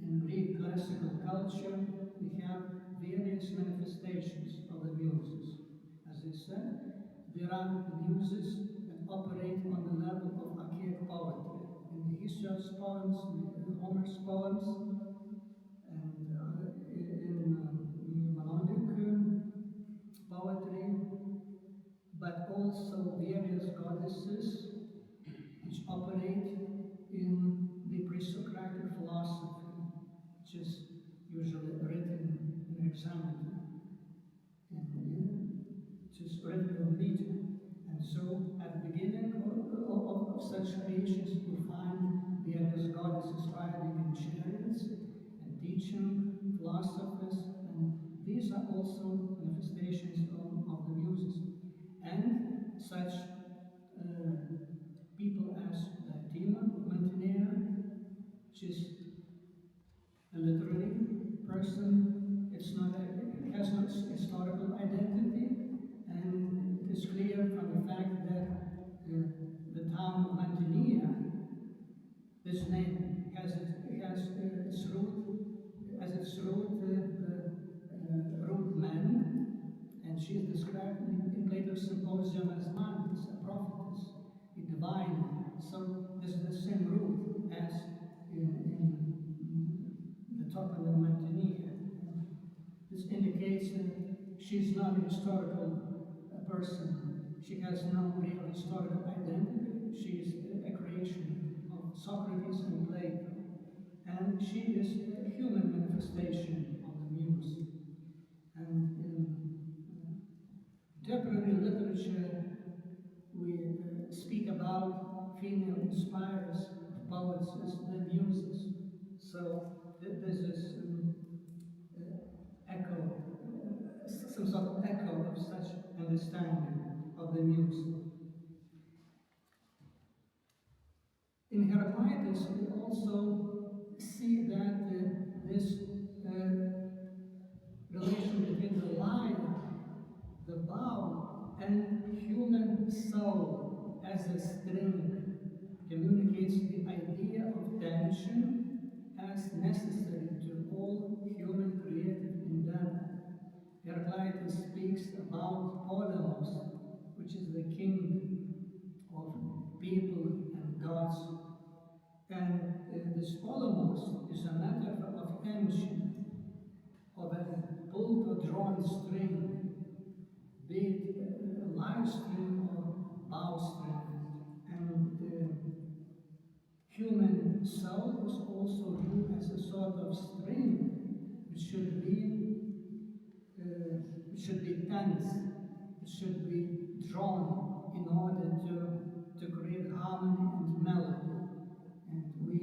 in Greek classical culture, we have various manifestations of the Muses. As I said, there are the Muses that operate on the level of archaic poetry. In the Hesiod's poems, in Homer's poems, and in melodic poetry, but also various goddesses which operate in the pre-Socratic philosophy, which is usually written in hexametry, and which is written in meter. And so, at the beginning of such creations, we find various goddesses riding in chariots and teaching philosophers, and these are also manifestations of the Muses. And such people as Tima of Mantinea, which is a literary person. It has no historical identity, and it is clear from the fact that the town of Mantinea, this name has its root root man, and she is described in Plato's Symposium as Naglis, a prophetess, a divine. So this is the same root as in the toponym Mantinea. This indicates that she's not a historical person. She has no real historical identity, she is a creation of Socrates and Plato, and she is a human manifestation of the muse. And in contemporary literature, we speak about female inspirers of poets as the muses. So there's this echo, some sort of echo of such understanding of the muse. In Heraclitus, we also see that this relation between the lyre, the bow, and human soul as a string communicates the idea of tension as necessary to all human creative endeavor. Heraclitus speaks about Polemos, which is the king of people and gods. And this Polemos is a metaphor of tension, of a pulled or drawn string, be it a lyre string or bow string. And human soul is also viewed as a sort of string which should be tense, it should be drawn in order to create harmony and melody. And we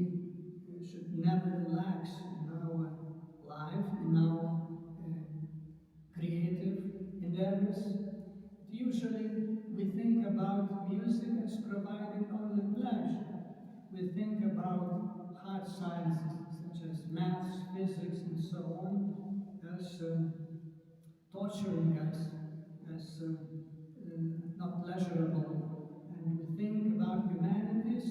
should never relax in our life, in our creative endeavors. Usually we think about music as providing only pleasure. We think about hard sciences such as maths, physics, and so on as torturing us, as not pleasurable. And we think about humanities,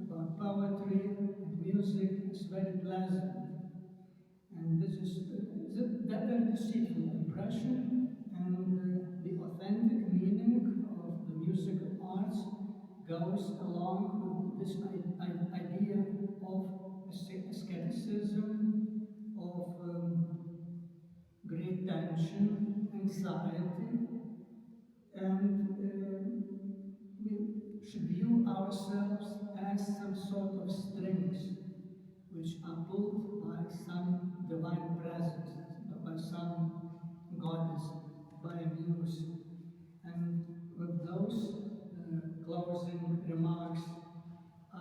about poetry and music as very pleasant. And this is that very deceitful impression, and the authentic meaning of the musical arts goes along with this idea of asceticism, of great tension, anxiety, and we should view ourselves as some sort of strings which are pulled by some divine presence, by some goddess, by a muse. And with those closing remarks, I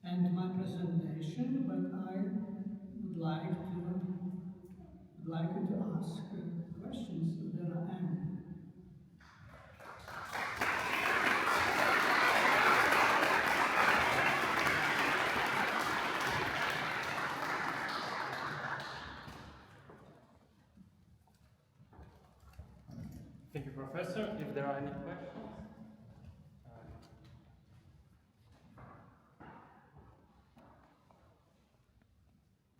end my presentation, but I would like you to ask questions if there are any. Thank you, Professor. If there are any questions.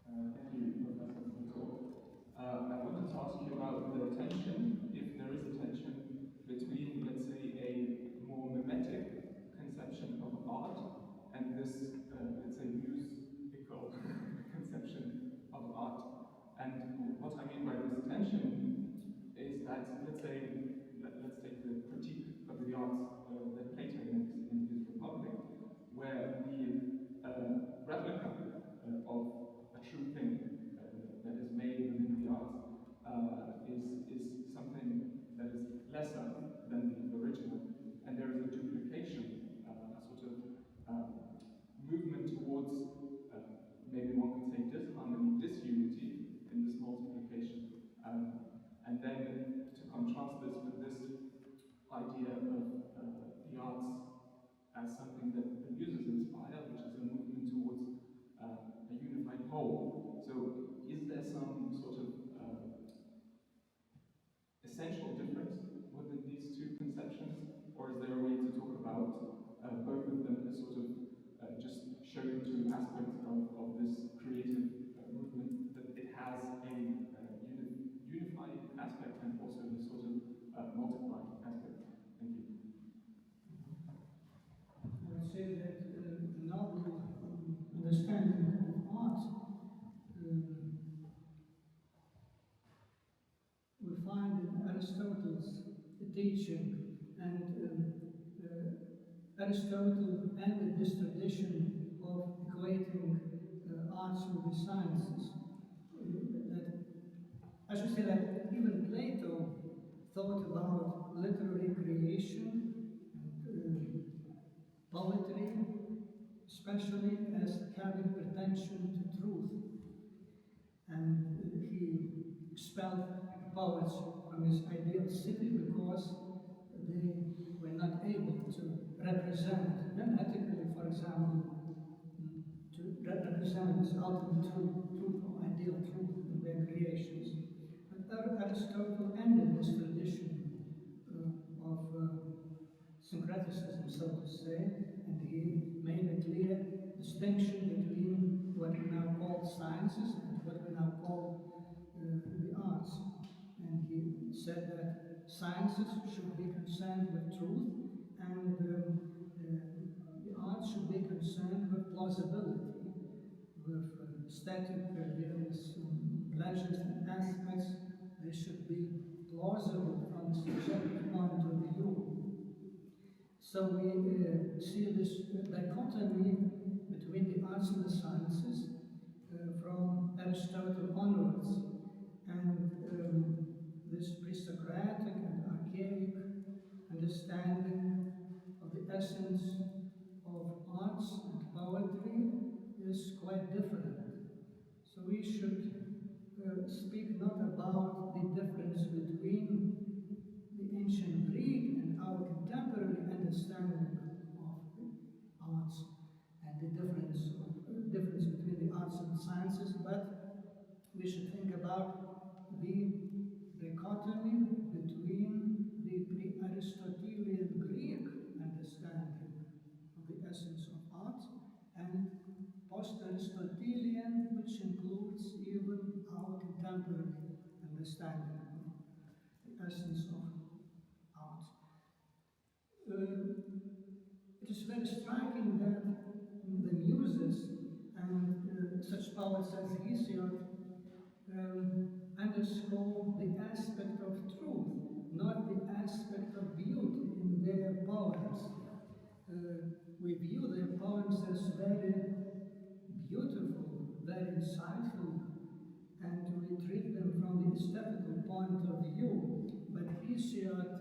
Thank you, Professor, for the talk. I wanted to ask you about the tension, if there is a tension, between, let's say, a more mimetic conception of art and this, let's say, musical conception of art. And what I mean by this tension is that, let's say, let's take the critique of the arts that Plato makes in his Republic, where the replica of a true thing that is made within the arts is something that is lesser than the original, and there is a duplication, a sort of movement towards maybe one could say disharmony, disunity in this multiplication. And then to contrast this with this idea of the arts as something that the muses inspire, which is a movement towards a unified whole. So is there some sort of essential difference within these two conceptions, or is there a way to talk about both of them as sort of just showing two aspects of this creative movement, that it has a unified aspect and also the sort of multiplied aspect? Thank you. I would say that the novel understanding of art we find in Aristotle's teaching, and Aristotle ended this tradition of equating arts with the sciences. I should say that even Plato thought about literary creation and poetry, especially as having pretension to truth. And he expelled poets from his ideal city because they were not able to represent, ethically, for example, to represent this ultimate truth or ideal truth in their creations. But Aristotle ended this tradition of syncretism, so to say, and he made a clear distinction between what we now call sciences and what we now call the arts. And he said that sciences should be concerned with truth, and the arts should be concerned with plausibility, with static various pleasures and aspects. They should be plausible from the subjective point of view. So we see this dichotomy between the arts and the sciences from Aristotle onwards, and this pre-Socratic and archaic understanding of the essence of arts and poetry is quite different. So we should speak not about the difference between the ancient Greek and our contemporary understanding of arts, and the difference between the arts and the sciences, but we should think about the dichotomy between the pre-Aristotelian Greek understanding of the essence of art and post-Aristotelian, which includes even our contemporary understanding of the essence of art. It is very striking that the Muses and such poets as Hesiod underscore the aspect of truth, not the aspect of beauty in their poems. We view their poems as very beautiful, very insightful, and we treat them from the aesthetical point of view. But Hesiod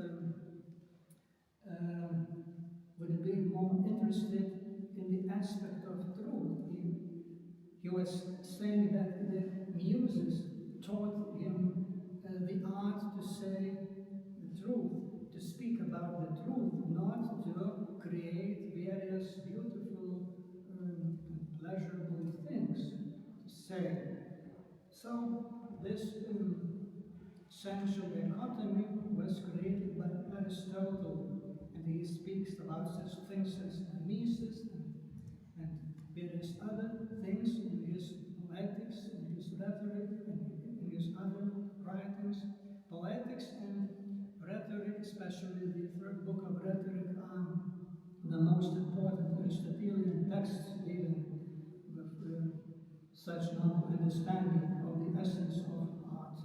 would be more interested in the aspect of truth. He was saying that the Muses taught him the art to say the truth, to speak about the truth, not to create various beautiful and pleasurable things to say. So this essential dichotomy was created by Aristotle, and he speaks about such things as mimesis and various other things in his poetics, in his rhetoric, and in his other writings. Poetics and rhetoric, especially the third book of rhetoric, are the most important Aristotelian texts dealing with such novel understanding of the essence of art.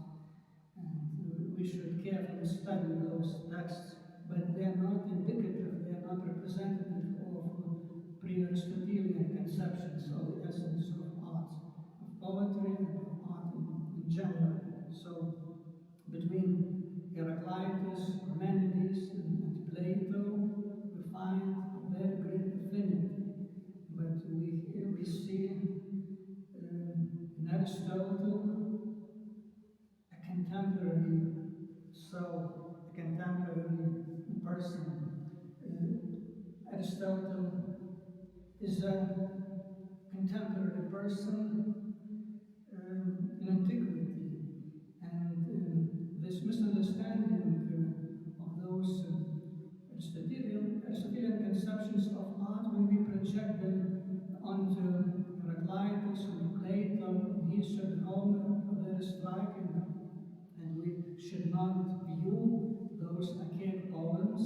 And we should carefully study those texts, but they are not indicative, they are not representative of pre-Aristotelian conceptions of the essence of art, of poetry and of art in general. So between Heraclitus, Melodies, and Plato, we find a very great affinity. But we see in Aristotle a contemporary soul, a contemporary person. Aristotle is a contemporary person in antiquity, and this misunderstanding of those Aristotelian conceptions of art, when we project them onto Heraclitus, onto Plato, Hesiod, Homer, are very striking, and we should not view those archaic poems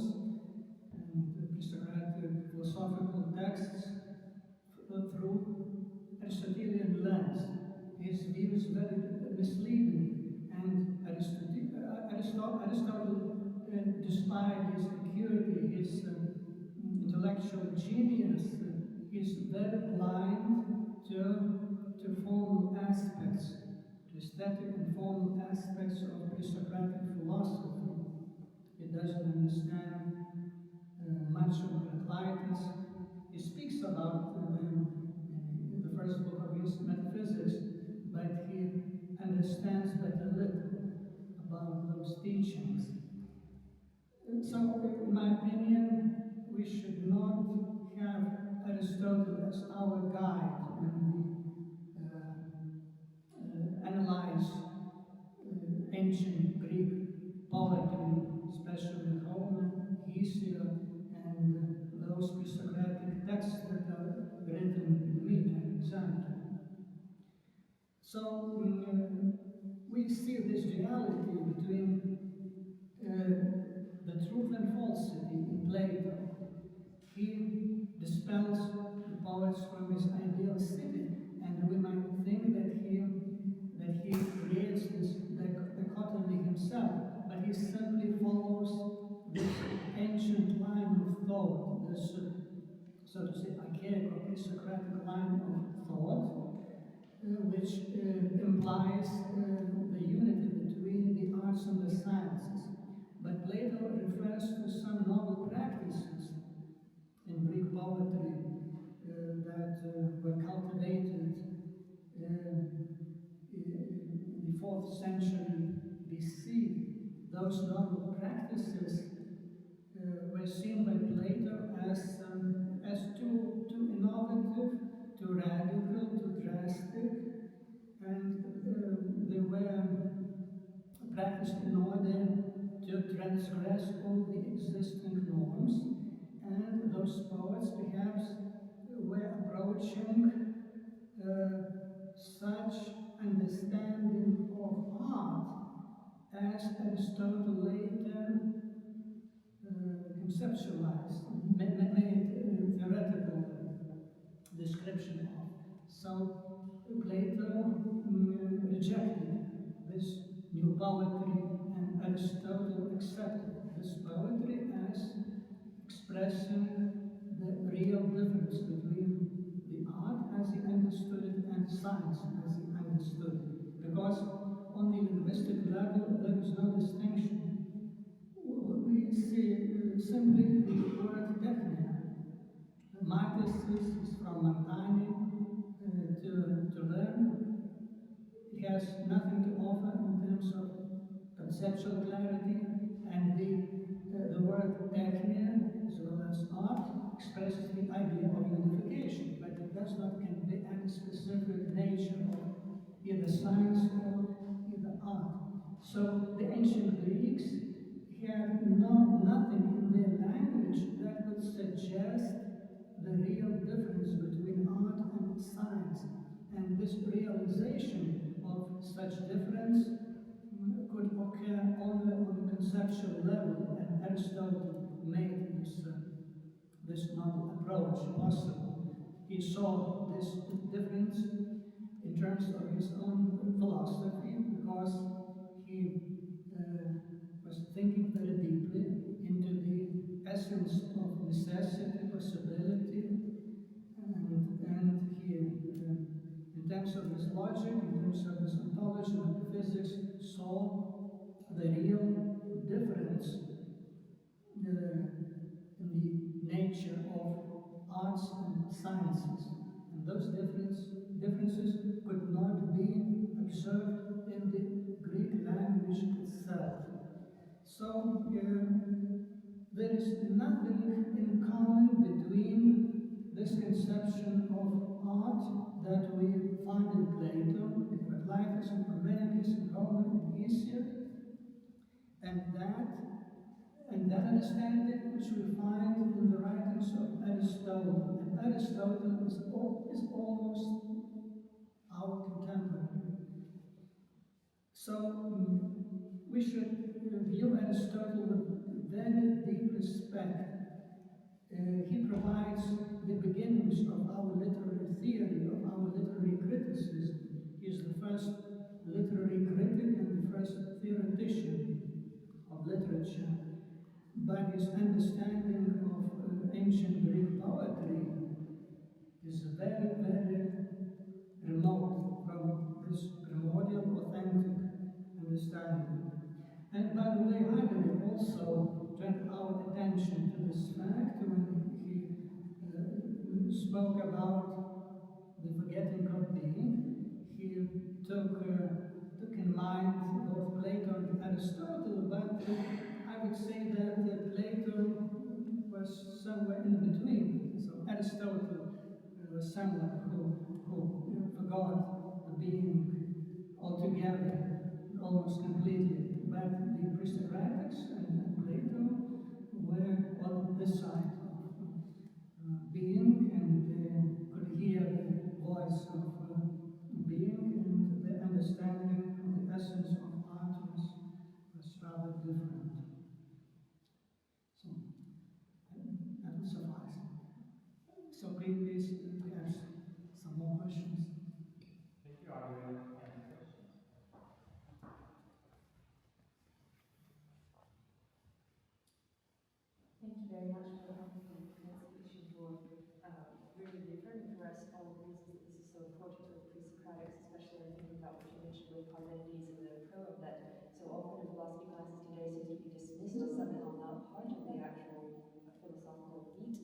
and pre-Socratic philosophical texts through Aristotelian lens. His view is very misleading, and Aristotle, despite his acuity, his intellectual genius is very blind to formal aspects, to aesthetic and formal aspects of pre-Socratic philosophy. He doesn't understand much of Heraclitus. He speaks about them in the first book of his Metaphysics, but he understands but a little about those teachings. So, in my opinion, we should not have Aristotle as our guide when we analyze ancient Greek poetry, especially Homer, Hesiod, and those pre-Socratic texts that are written in Meter, Xanthar. So we see this duality between the truth and falsity in Plato. He dispels the poets from his ideal city, and we might think that he creates this dichotomy himself, but he simply follows this ancient line of thought, this, so to say, archaic or pre-Socratic line of thought, which implies the unity between the arts and the sciences. But Plato refers to some novel practices in Greek poetry that were cultivated in the 4th century BC. Those novel practices were seen by Plato as too innovative, too radical, too drastic, and they were practiced in order to transgress all the existing norms, and those poets perhaps were approaching such understanding of art as Aristotle later conceptualized, made theoretical description of. So Plato rejected this new poetry, and Aristotle accepted this poetry as expressing the real difference between the art as he understood it and science as he understood it. Because on the linguistic level, there is no distinction. We see simply the word technia. Marcus is from Martani to learn. It has nothing to offer in terms of conceptual clarity, and the word technia, as well as art, expresses the idea of unification, but it does not convey any specific nature of either science or either art. So the ancient Greeks had nothing in their language that would suggest the real difference between art and science. And this realization of such difference could occur only on a conceptual level, and Aristotle made this novel approach possible. He saw this difference in terms of his own philosophy, because he was thinking very deeply into the essence of necessity, possibility, and he, in terms of his logic, in terms of his ontology and physics, saw the real difference in the nature of arts and sciences. And those differences could not be observed in the Greek language itself. So there is nothing in common between this conception of art that we find in Plato, in Heraclitus, in Parmenides, in Homer, in Hesiod, and that understanding which we find in the writings of Aristotle. And Aristotle is almost our contemporary. So we should view Aristotle with very deep respect. He provides the beginnings of our literary theory, of our literary criticism. He is the first literary critic and the first theoretician of literature. But his understanding of ancient very, very remote from this primordial, authentic understanding. And by the way, Heilman also drew our attention to this fact when he spoke about the forgetting of being. He took in mind both Plato and Aristotle, but I would say that Plato was somewhere in between. So Aristotle was someone who forgot the being altogether, almost completely. But the Christocratics and Plato were on this side of being, and could hear the voice of being, and the understanding of the essence of art was rather different. So that will suffice. So please, perhaps some more questions. Thank you. Are there any questions? Thank you very much for the presentation, for really reaffirming for us all the reasons that this is so important with pre-Socratics, especially in thinking about what you mentioned with Parmenides and the proem, that so often in philosophy classes today seems to be dismissed as somehow not part of the actual philosophical meat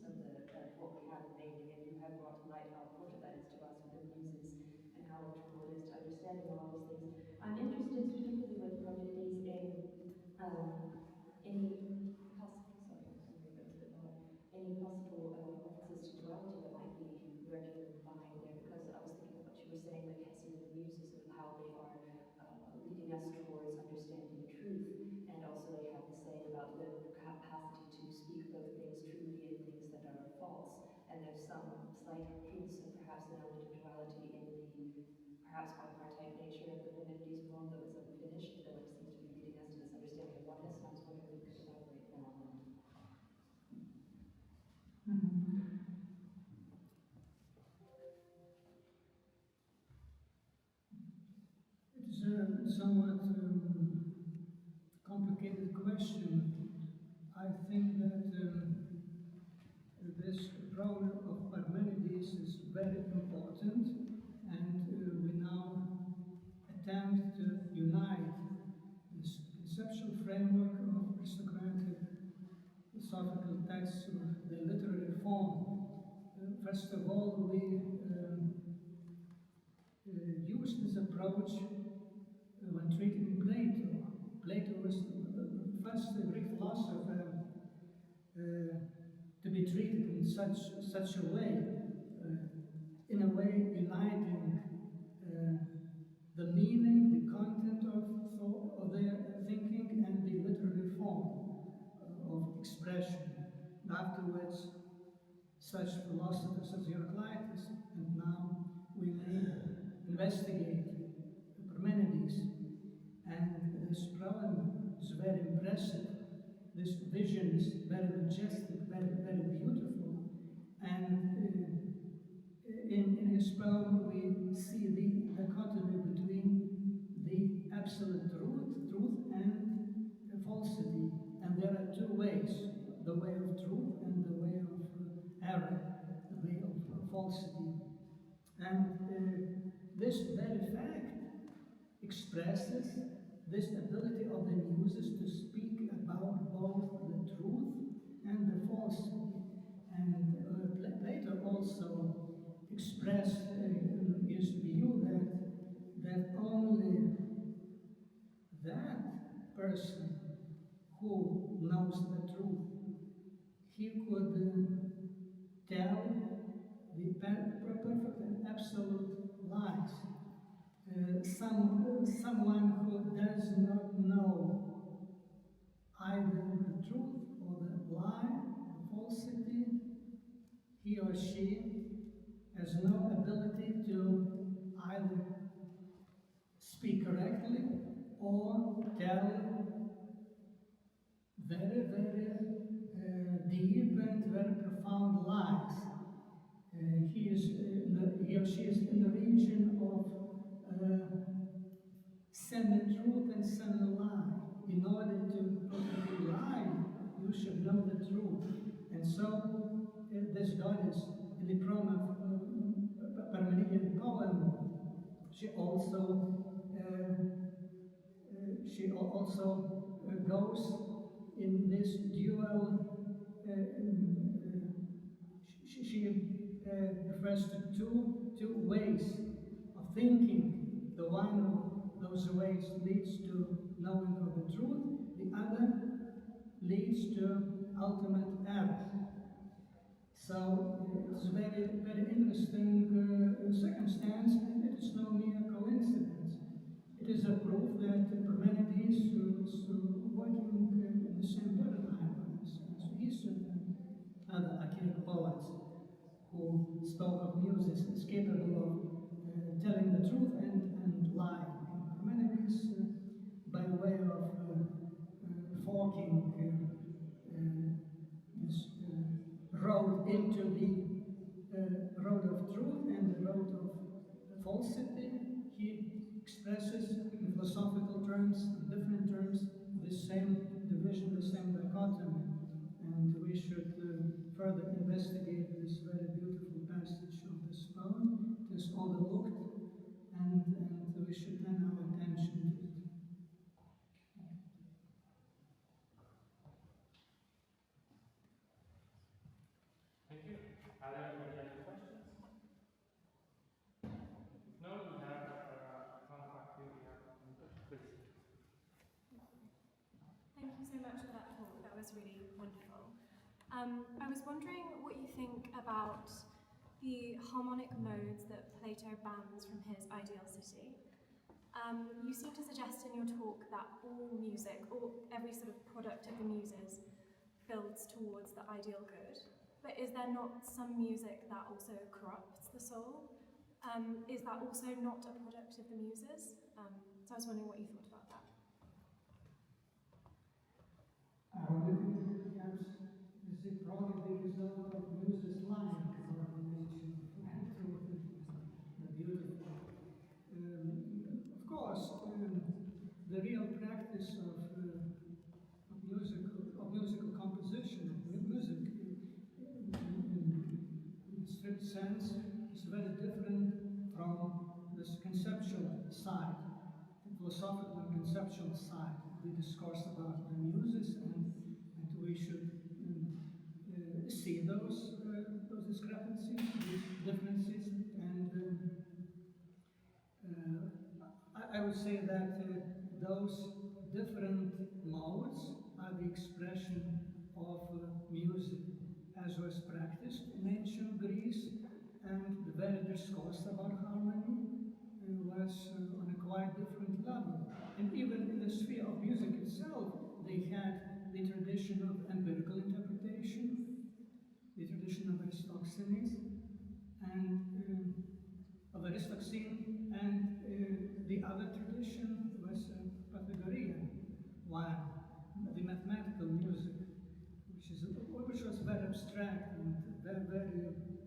of what we have in English, and you have brought to light how important that is to us with the Muses and how integral it is to understanding all these things. I'm interested, particularly with Parmenides, in any possible references to duality that might be lurking behind there, because I was thinking of what you were saying with Hesiod and the Muses and how they are leading us towards understanding the truth, and also they have the saying about the capacity to speak both things truly and things that are false, and there's some slight hints of perhaps an element of duality in the perhaps bipartite nature of the Parmenides poem that was unfinished, though it seems to be leading us to this understanding of oneness, and I was wondering if you could elaborate more on that. It's a somewhat complicated question. I think that this problem of Parmenides is very important, and we now attempt to unite this conceptual framework of Christocratic philosophical texts with the literary form. First of all, we used this approach when treating Plato. Plato was the first Greek philosopher to be treated in such a way, in a way uniting the meaning, the content of their thinking, and the literary form of expression. Afterwards, such philosophers as Heraclitus, and now we may investigate Parmenides. And this problem is very impressive. This vision is very majestic, very, very beautiful. And in his poem, we see the dichotomy between the absolute truth and falsity. And there are two ways, the way of truth and the way of error, the way of falsity. And this very fact expresses this ability of the Muses to speak about both the truth and the falsity. And Plato also expressed his view that only that person who knows the truth, he could tell the perfect and absolute lies. Someone who does not know either the truth or the lie, the falsity, he or she has no ability to either speak correctly or tell very, very deep and very profound lies. He or she is in the region of semi-truth and semi-lie. In order to perfectly lie, you should know the truth. And so this goddess in the poem of goes in this dual. She refers to two ways of thinking. The one of those ways leads to knowing of the truth, the other leads to ultimate error. So it's a very, very interesting circumstance, and it is no mere coincidence. It is a proof that Parmenides was working in the same paradigm as his other archaic poets, who spoke of Muses as capable of telling the truth and lying. Parmenides, by way of forking this road into the road of truth and the road of falsity, he expresses in philosophical terms, in different terms, the same division, the same dichotomy. And we should further investigate this very beautiful passage of this poem. It is overlooked, and we should turn our attention to it. Thank you. Are there any other questions? If no, we have contact here. Please. Thank you so much for that talk. That was really wonderful. I was wondering what you think about the harmonic modes that Plato bans from his ideal city. You seem to suggest in your talk that all music, or every sort of product of the Muses, builds towards the ideal good. But is there not some music that also corrupts the soul? Is that also not a product of the Muses? So I was wondering what you thought about that. Perhaps is a product the result of Muses' lying about the nature and truth and the beautiful. Of course, the real practice of musical composition, of music in a strict sense, is very different from this conceptual side, the philosophical and conceptual side. We discourse about the Muses, and we should see those discrepancies, these differences, and I would say that those different modes are the expression of music as was practiced in ancient Greece, and the very discourse about harmony was on a quite different level. And even in the sphere of music itself, they had the tradition of empirical interpretation, the tradition of Aristophanes, and of Aristoxene, and the other tradition was Pythagorean one, the mathematical music, which was very abstract and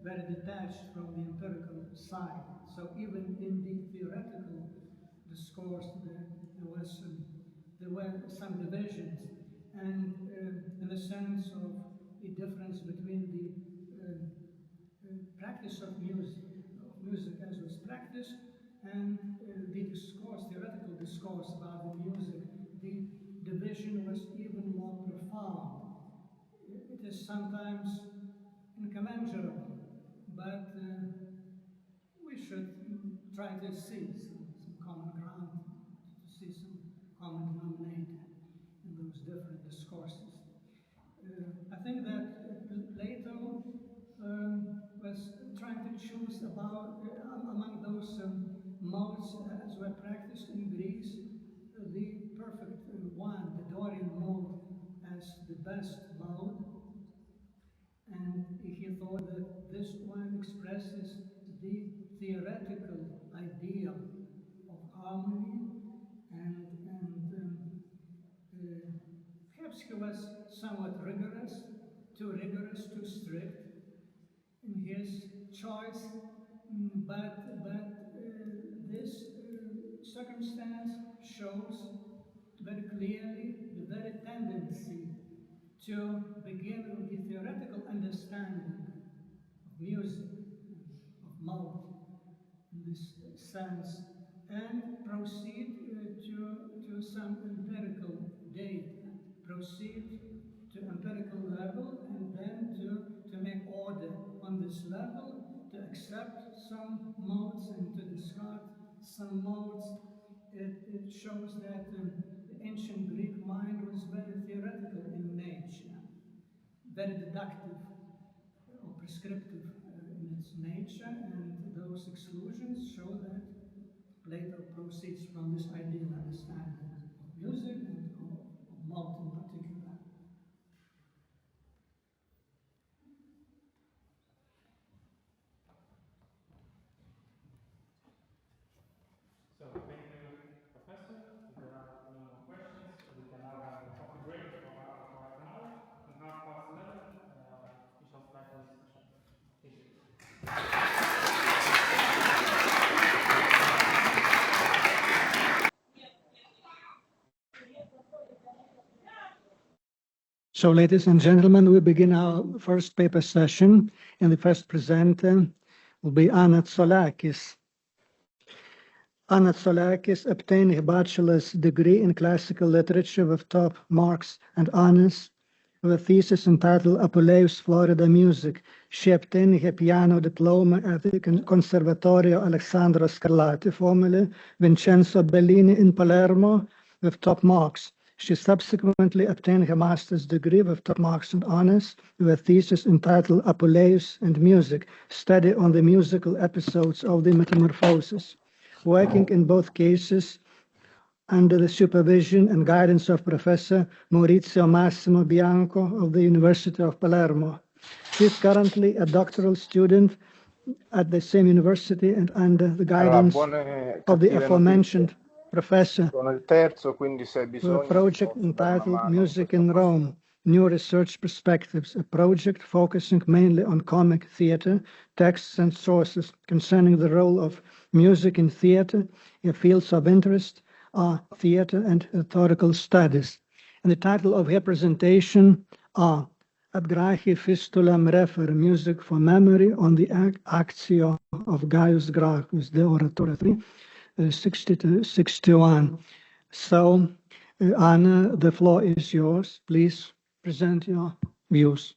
very detached from the empirical side. So even in the theoretical discourse, there were some divisions, and in the sense of a difference between the practice of music as was practiced, and the discourse, theoretical discourse about the music. The division was even more profound. It is sometimes incommensurable, but we should try to see some common ground, to see some common denominator in those different discourses. I think that Plato was trying to choose among those modes as were practiced in Greece, the perfect one, the Dorian mode, as the best mode. And he thought that this one expresses the theoretical idea of harmony, and perhaps he was somewhat rigorous, too strict in his choice, but this circumstance shows very clearly the very tendency to begin with the theoretical understanding of music, of mode, in this sense and proceed to some empirical data, proceed to empirical level, and then to make order on this level, to accept some modes and to discard some modes. It shows that the ancient Greek mind was very theoretical in nature, very deductive or prescriptive in its nature, and those exclusions show that Plato proceeds from this ideal understanding of music and of mode in particular. So thank you, Professor. If there are no more questions, we can now have a coffee break for half an hour. And 11:30, we shall start the discussion. Thank you. So, ladies and gentlemen, we begin our first paper session, and the first presenter will be Anna Tsolakis. Anna Tsolakis obtained her bachelor's degree in classical literature with top marks and honors, with a thesis entitled Apuleius Florida Music. She obtained her piano diploma at the Conservatorio Alessandro Scarlatti, formerly Vincenzo Bellini in Palermo, with top marks. She subsequently obtained her master's degree with top marks and honors, with a thesis entitled Apuleius and Music, study on the musical episodes of the Metamorphosis. Working in both cases under the supervision and guidance of Professor Maurizio Massimo Bianco of the University of Palermo. She is currently a doctoral student at the same university and under the guidance of the aforementioned Professor for a project entitled Music in Rome, New Research Perspectives, a project focusing mainly on comic theater, texts and sources concerning the role of music in theater. Her fields of interest are theater and rhetorical studies. And the title of her presentation are Ad Gracchi Fistulam Refer, Music for Memory on the Actio of Gaius Gracchus, the Oratore III, 60 to 61. So, Anna, the floor is yours. Please present your views.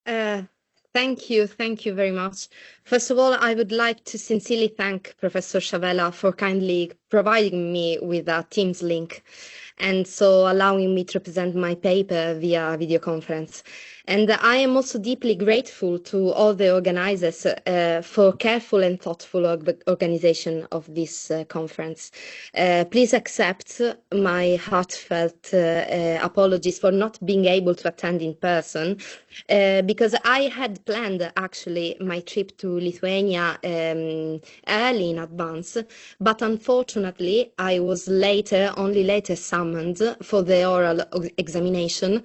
Thank you very much. First of all, I would like to sincerely thank Professor Šavėla for kindly providing me with a Teams link and so allowing me to present my paper via video conference. And I am also deeply grateful to all the organizers for careful and thoughtful organization of this conference. Please accept my heartfelt apologies for not being able to attend in person, because I had planned actually my trip to Lithuania early in advance, but unfortunately I was only later summoned for the oral examination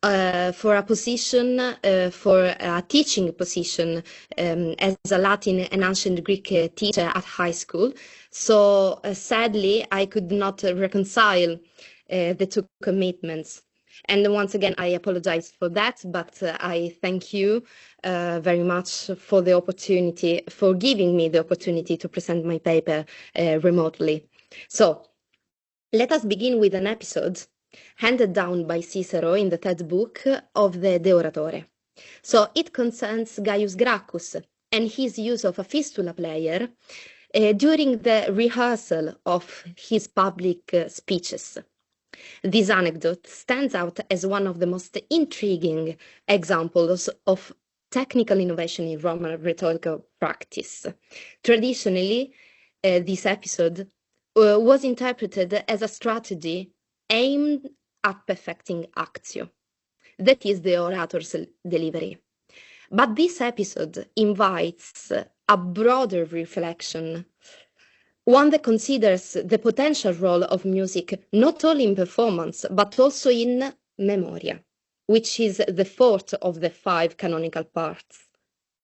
for a position, for a teaching position as a Latin and ancient Greek teacher at high school. So sadly, I could not reconcile the two commitments. And once again, I apologize for that, but I thank you very much for the opportunity, for giving me the opportunity to present my paper remotely. So let us begin with an episode handed down by Cicero in the third book of the De Oratore. So it concerns Gaius Gracchus and his use of a fistula player during the rehearsal of his public speeches. This anecdote stands out as one of the most intriguing examples of technical innovation in Roman rhetorical practice. Traditionally, this episode was interpreted as a strategy aimed at perfecting actio, that is the orator's delivery. But this episode invites a broader reflection, one that considers the potential role of music not only in performance, but also in memoria, which is the fourth of the 5 canonical parts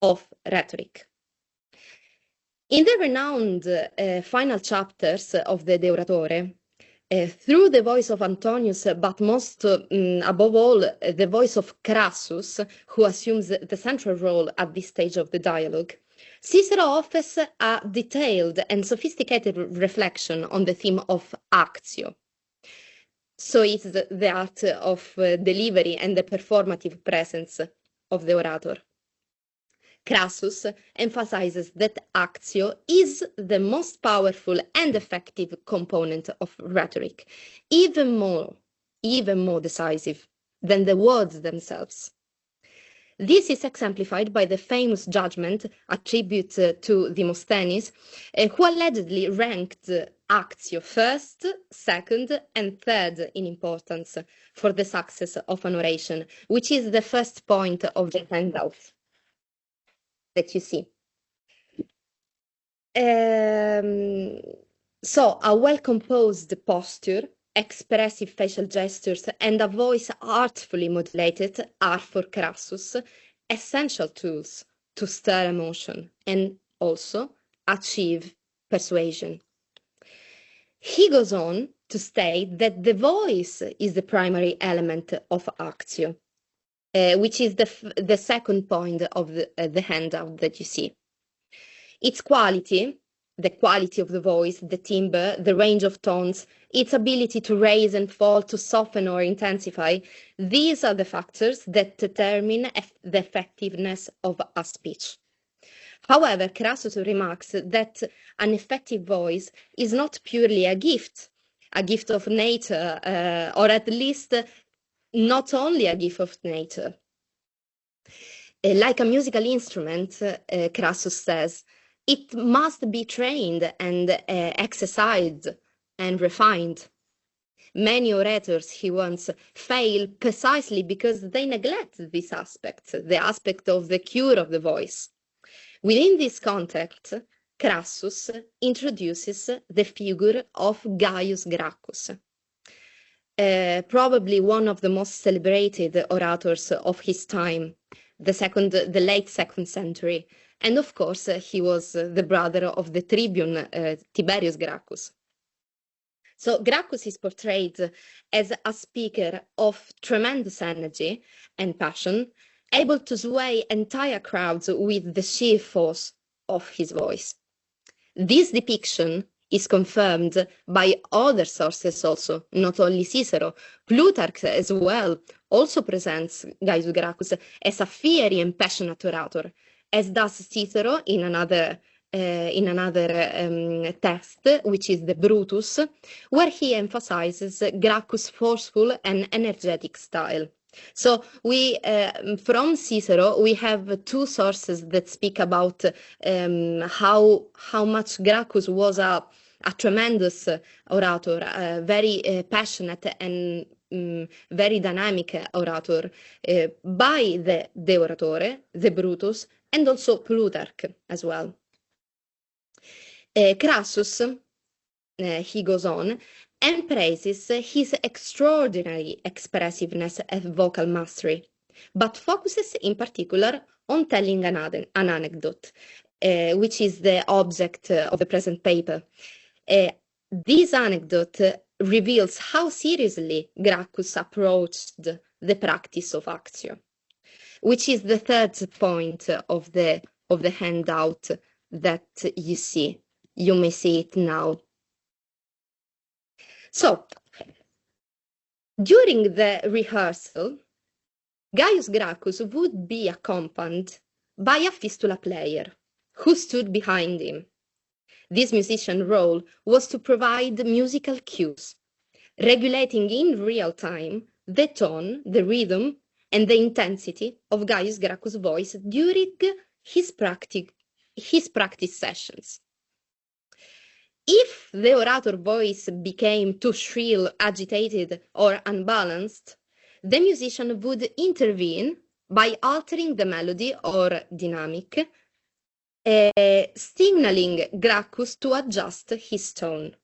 of rhetoric. In the renowned final chapters of the De Oratore, through the voice of Antonius, but most above all, the voice of Crassus, who assumes the central role at this stage of the dialogue, Cicero offers a detailed and sophisticated reflection on the theme of actio. So it's the art of delivery and the performative presence of the orator. Crassus emphasizes that actio is the most powerful and effective component of rhetoric, even more decisive than the words themselves. This is exemplified by the famous judgment attributed to Demosthenes, who allegedly ranked actio first, second, and third in importance for the success of an oration, which is the first point of the handout that you see. So a well-composed posture, expressive facial gestures, and a voice artfully modulated are for Crassus essential tools to stir emotion and also achieve persuasion. He goes on to state that the voice is the primary element of actio, which is the second point of the handout that you see. Its quality, the quality of the voice, the timbre, the range of tones, its ability to raise and fall, to soften or intensify, these are the factors that determine the effectiveness of a speech. However, Crassus remarks that an effective voice is not purely a gift of nature, or at least not only a gift of nature. Like a musical instrument, Crassus says, it must be trained and exercised and refined. Many orators, he wants, fail precisely because they neglect this aspect, the aspect of the cure of the voice. Within this context, Crassus introduces the figure of Gaius Gracchus, probably one of the most celebrated orators of his time, the late 2nd century. And of course, he was the brother of the tribune Tiberius Gracchus. So Gracchus is portrayed as a speaker of tremendous energy and passion, able to sway entire crowds with the sheer force of his voice. This depiction is confirmed by other sources also, not only Cicero. Plutarch as well also presents Gaius Gracchus as a fiery and passionate orator, as does Cicero in another text, which is the Brutus, where he emphasizes Gracchus' forceful and energetic style. So from Cicero, we have two sources that speak about how much Gracchus was a tremendous orator, a very passionate and very dynamic orator, by the Oratore, the Brutus, and also Plutarch as well. Crassus, he goes on, and praises his extraordinary expressiveness and vocal mastery, but focuses in particular on telling an anecdote, which is the object of the present paper. This anecdote reveals how seriously Gracchus approached the practice of actio, which is the third point of the handout that you see. You may see it now. So, during the rehearsal, Gaius Gracchus would be accompanied by a fistula player who stood behind him. This musician's role was to provide musical cues, regulating in real time the tone, the rhythm, and the intensity of Gaius Gracchus' voice during his practice sessions. If the orator's voice became too shrill, agitated, or unbalanced, the musician would intervene by altering the melody or dynamic, signaling Gracchus to adjust his tone.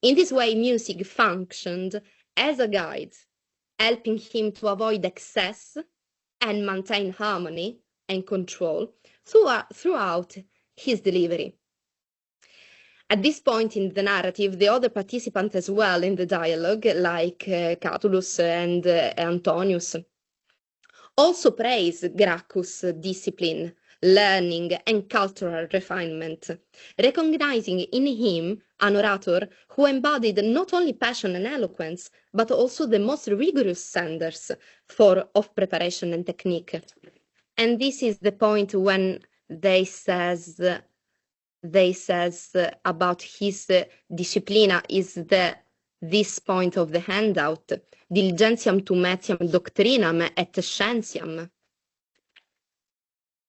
In this way, music functioned as a guide, helping him to avoid excess and maintain harmony and control throughout his delivery. At this point in the narrative, the other participants as well in the dialogue, like Catulus and Antonius, also praise Gracchus' discipline, learning, and cultural refinement, recognizing in him an orator who embodied not only passion and eloquence, but also the most rigorous standards of preparation and technique. And this is the point when they says about his disciplina is this point of the handout, diligentiam tum etiam doctrinam et scientiam.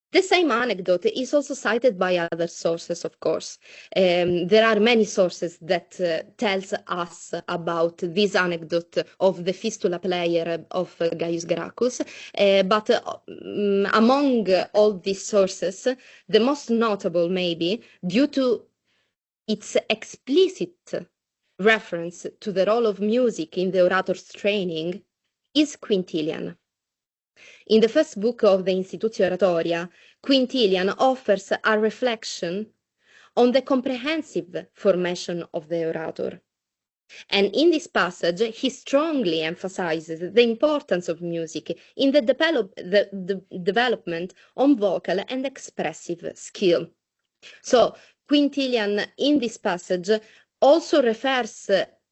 The same anecdote is also cited by other sources, of course. There are many sources that tells us about this anecdote of the fistula player of Gaius Gracchus, but among all these sources, the most notable maybe, due to its explicit reference to the role of music in the orator's training, is Quintilian. In the first book of the Institutio Oratoria, Quintilian offers a reflection on the comprehensive formation of the orator. And in this passage, he strongly emphasizes the importance of music in the development on vocal and expressive skill. So Quintilian in this passage also refers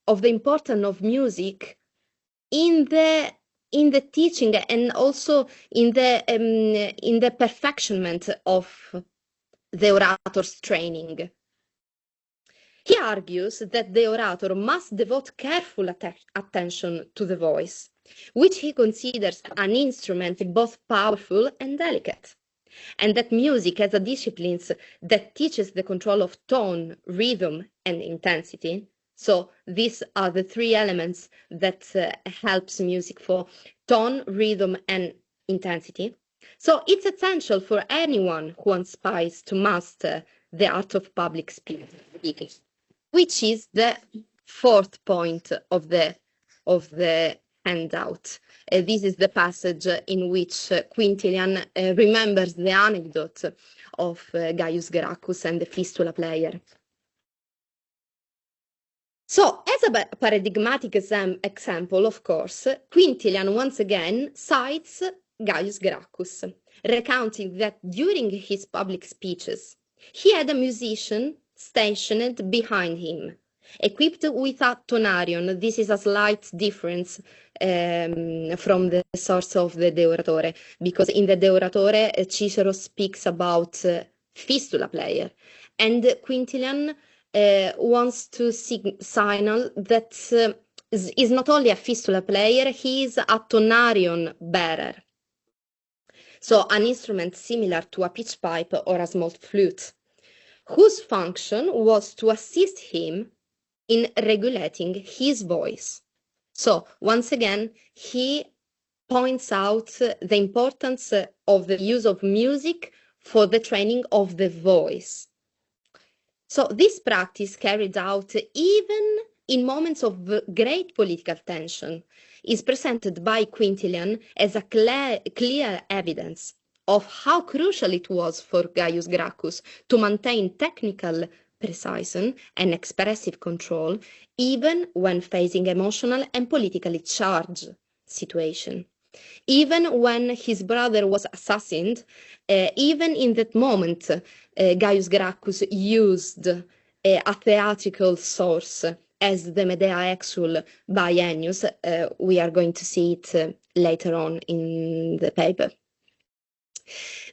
of the importance of music in the teaching and also in the perfectionment of the orator's training. He argues that the orator must devote careful attention to the voice, which he considers an instrument both powerful and delicate, and that music as a discipline that teaches the control of tone, rhythm, and intensity. So these are the three elements that helps music for tone, rhythm, and intensity. So it's essential for anyone who aspires to master the art of public speaking, which is the fourth point of the handout. This is the passage in which Quintilian remembers the anecdote of Gaius Gracchus and the fistula player. So, as a paradigmatic example, of course, Quintilian once again cites Gaius Gracchus, recounting that during his public speeches, he had a musician stationed behind him, equipped with a tonarion. This is a slight difference from the source of the De Oratore, because in the De Oratore, Cicero speaks about fistula player, and Quintilian wants to signal that is not only a fistula player, he is a tonarion bearer. So an instrument similar to a pitch pipe or a small flute, whose function was to assist him in regulating his voice. So once again, he points out the importance of the use of music for the training of the voice. So this practice, carried out even in moments of great political tension, is presented by Quintilian as a clear evidence of how crucial it was for Gaius Gracchus to maintain technical precision and expressive control, even when facing emotional and politically charged situation. Even when his brother was assassinated, even in that moment, Gaius Gracchus used a theatrical source as the Medea Exul by Ennius. We are going to see it later on in the paper.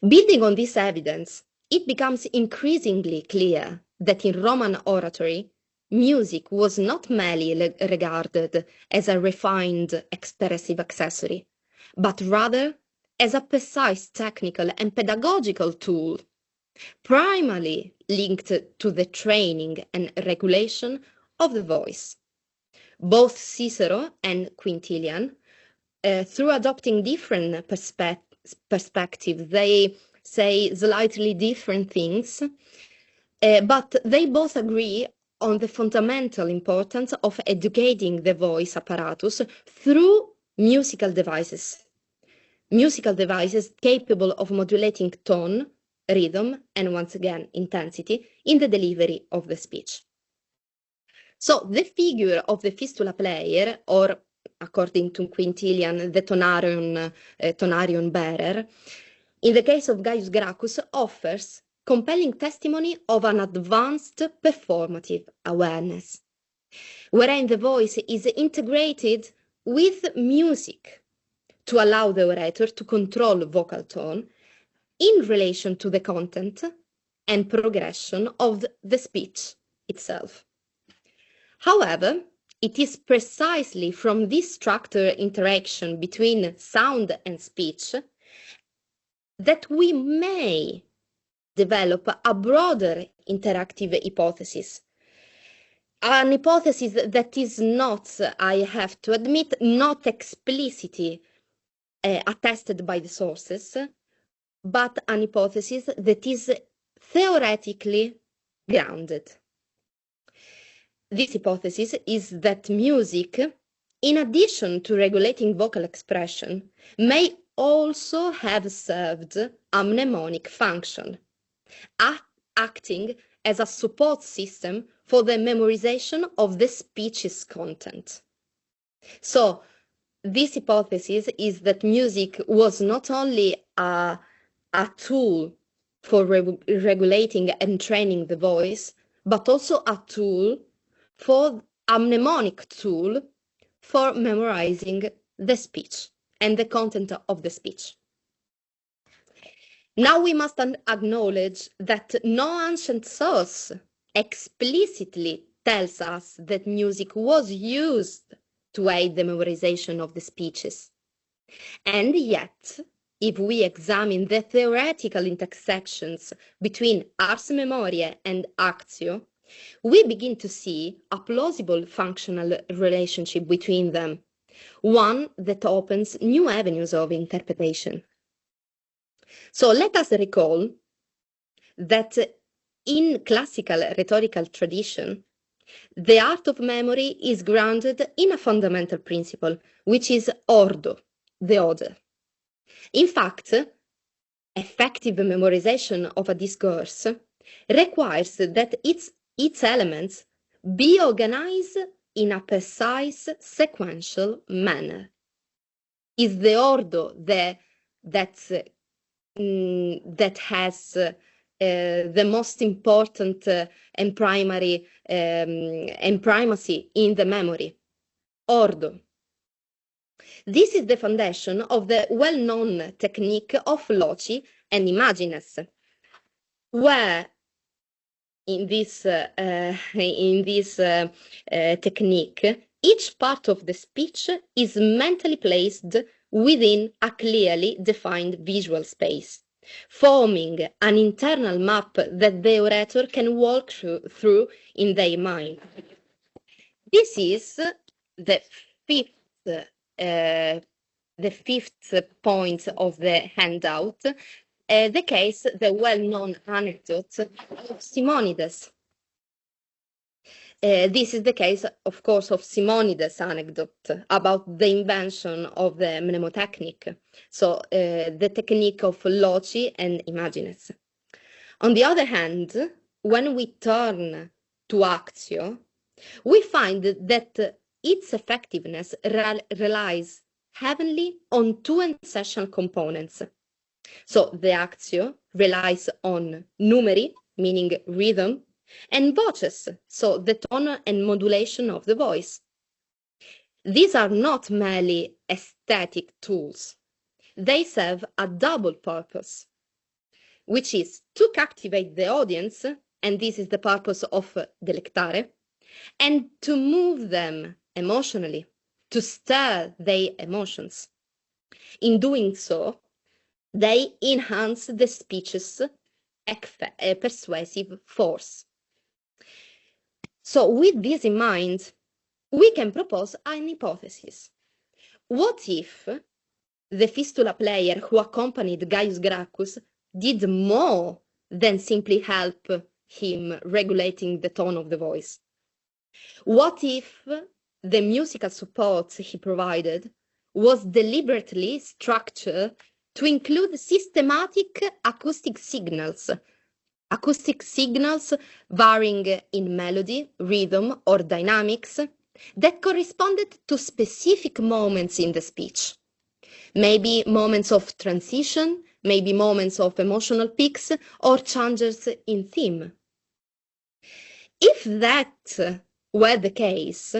Building on this evidence, it becomes increasingly clear that in Roman oratory, music was not merely regarded as a refined expressive accessory, but rather as a precise technical and pedagogical tool, primarily linked to the training and regulation of the voice. Both Cicero and Quintilian, through adopting different perspectives, they say slightly different things, but they both agree on the fundamental importance of educating the voice apparatus through musical devices capable of modulating tone, rhythm, and once again, intensity in the delivery of the speech. So the figure of the fistula player, or according to Quintilian, the tonarion bearer, in the case of Gaius Gracchus, offers compelling testimony of an advanced performative awareness, wherein the voice is integrated with music to allow the orator to control vocal tone in relation to the content and progression of the speech itself. However, it is precisely from this structured interaction between sound and speech that we may develop a broader interactive hypothesis. An hypothesis that is not, I have to admit, not explicitly attested by the sources, but an hypothesis that is theoretically grounded. This hypothesis is that music, in addition to regulating vocal expression, may also have served a mnemonic function, acting as a support system for the memorization of the speech's content. So, this hypothesis is that music was not only a tool for regulating and training the voice, but also a tool for a mnemonic tool for memorizing the speech and the content of the speech. Now we must acknowledge that no ancient source explicitly tells us that music was used to aid the memorization of the speeches. And yet, if we examine the theoretical intersections between ars memoriae and actio, we begin to see a plausible functional relationship between them, one that opens new avenues of interpretation. So let us recall that in classical rhetorical tradition, the art of memory is grounded in a fundamental principle, which is ordo, the order. In fact, effective memorization of a discourse requires that its elements be organized in a precise sequential manner. Is the ordo that has the most important and primary and primacy in the memory? Ordo. This is the foundation of the well-known technique of loci and imagines, where in this technique, each part of the speech is mentally placed within a clearly defined visual space, forming an internal map that the orator can walk through in their mind. This is the fifth point of the handout, the case, the well-known anecdote of Simonides. This is the case, of course, of Simonides' anecdote about the invention of the mnemotechnic, so the technique of loci and imagines. On the other hand, when we turn to actio, we find that its effectiveness relies heavily on two essential components. So the actio relies on numeri, meaning rhythm, and voces, so the tone and modulation of the voice. These are not merely aesthetic tools. They serve a double purpose, which is to captivate the audience, and this is the purpose of delectare, and to move them emotionally, to stir their emotions. In doing so, they enhance the speech's persuasive force. So with this in mind, we can propose an hypothesis. What if the fistula player who accompanied Gaius Gracchus did more than simply help him regulating the tone of the voice? What if the musical support he provided was deliberately structured to include systematic acoustic signals varying in melody, rhythm, or dynamics that corresponded to specific moments in the speech? Maybe moments of transition maybe moments of emotional peaks or changes in theme. If that were the case,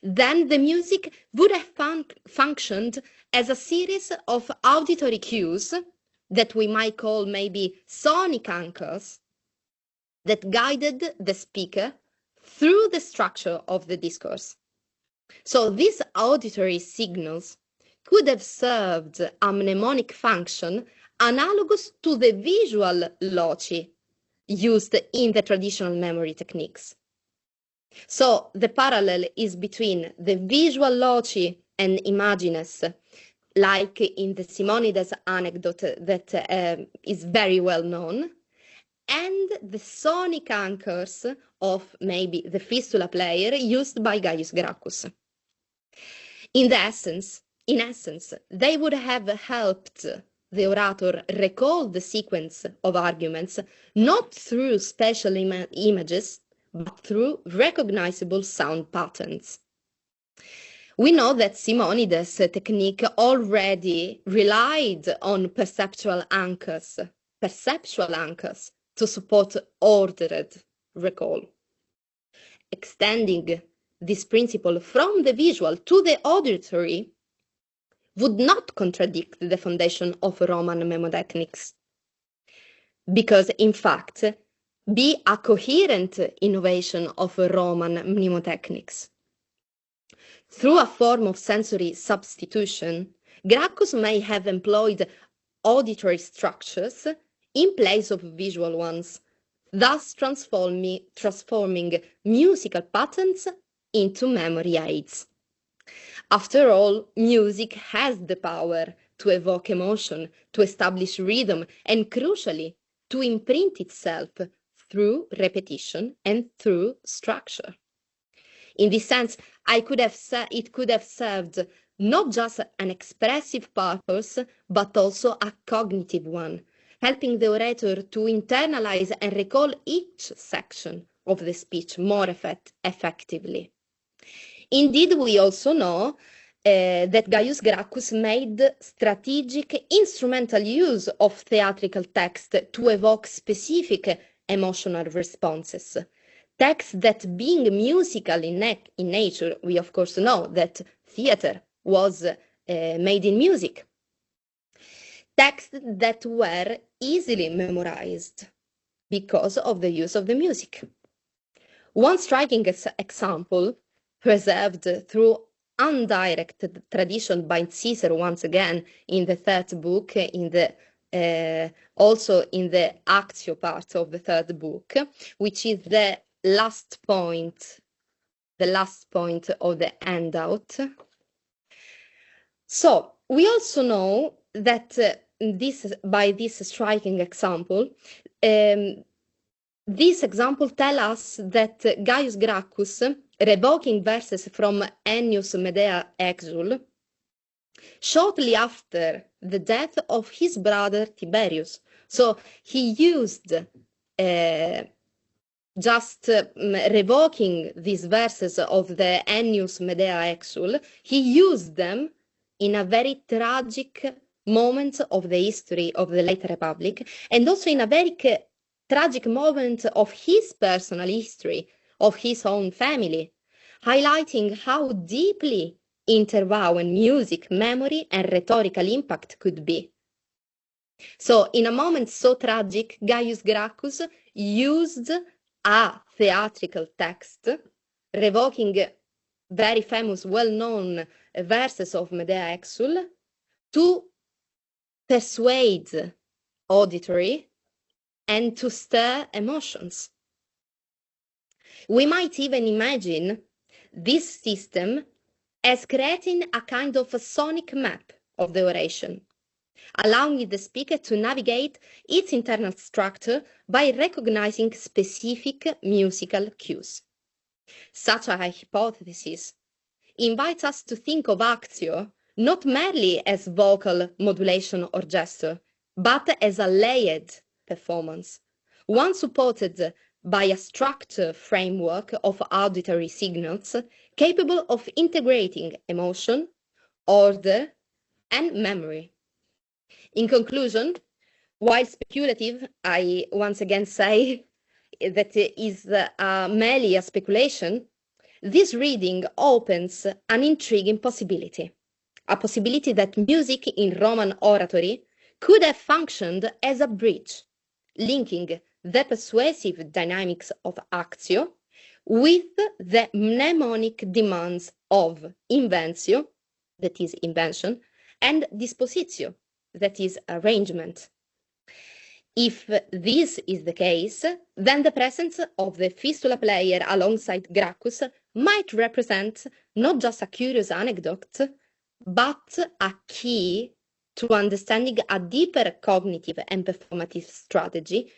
then the music would have functioned as a series of auditory cues that we might call maybe sonic anchors that guided the speaker through the structure of the discourse. So these auditory signals could have served a mnemonic function analogous to the visual loci used in the traditional memory techniques. So the parallel is between the visual loci and imagines, like in the Simonides anecdote that is very well known, and the sonic anchors of maybe the fistula player used by Gaius Gracchus. In essence, they would have helped the orator recall the sequence of arguments not through special images, but through recognizable sound patterns. We know that Simonides' technique already relied on perceptual anchors to support ordered recall. Extending this principle from the visual to the auditory would not contradict the foundation of Roman mnemotechnics, because in fact, be a coherent innovation of Roman mnemotechnics. Through a form of sensory substitution, Gracchus may have employed auditory structures in place of visual ones, thus transforming musical patterns into memory aids. After all, music has the power to evoke emotion, to establish rhythm, and crucially, to imprint itself through repetition and through structure. In this sense, it could have served not just an expressive purpose, but also a cognitive one, helping the orator to internalize and recall each section of the speech more effectively. Indeed, we also know that Gaius Gracchus made strategic instrumental use of theatrical text to evoke specific emotional responses. Text that, being musical in nature, we of course know that theater was made in music. Texts that were easily memorized because of the use of the music. One striking example, preserved through undirected tradition by Cicero once again in the third book, also in the actio part of the third book, which is the last point of the handout. So we also know that by this striking example, this example tells us that Gaius Gracchus, revoking verses from Ennius Medea Exul, shortly after the death of his brother Tiberius. So he used revoking these verses of the Ennius Medea Exul, he used them in a very tragic moment of the history of the late Republic, and also in a very tragic moment of his personal history, of his own family, highlighting how deeply interwoven music, memory, and rhetorical impact could be. So, in a moment so tragic, Gaius Gracchus used a theatrical text, revoking very famous, well-known verses of Medea Exul, to persuade auditory and to stir emotions. We might even imagine this system as creating a kind of a sonic map of the oration, allowing the speaker to navigate its internal structure by recognizing specific musical cues. Such a hypothesis invites us to think of actio not merely as vocal modulation or gesture, but as a layered performance, one supported by a structured framework of auditory signals capable of integrating emotion, order, and memory. In conclusion, while speculative, I once again say that it is merely a speculation, this reading opens an intriguing possibility, a possibility that music in Roman oratory could have functioned as a bridge, linking the persuasive dynamics of actio with the mnemonic demands of inventio, that is invention, and dispositio, that is arrangement. If this is the case, then the presence of the fistula player alongside Gracchus might represent not just a curious anecdote, but a key to understanding a deeper cognitive and performative strategy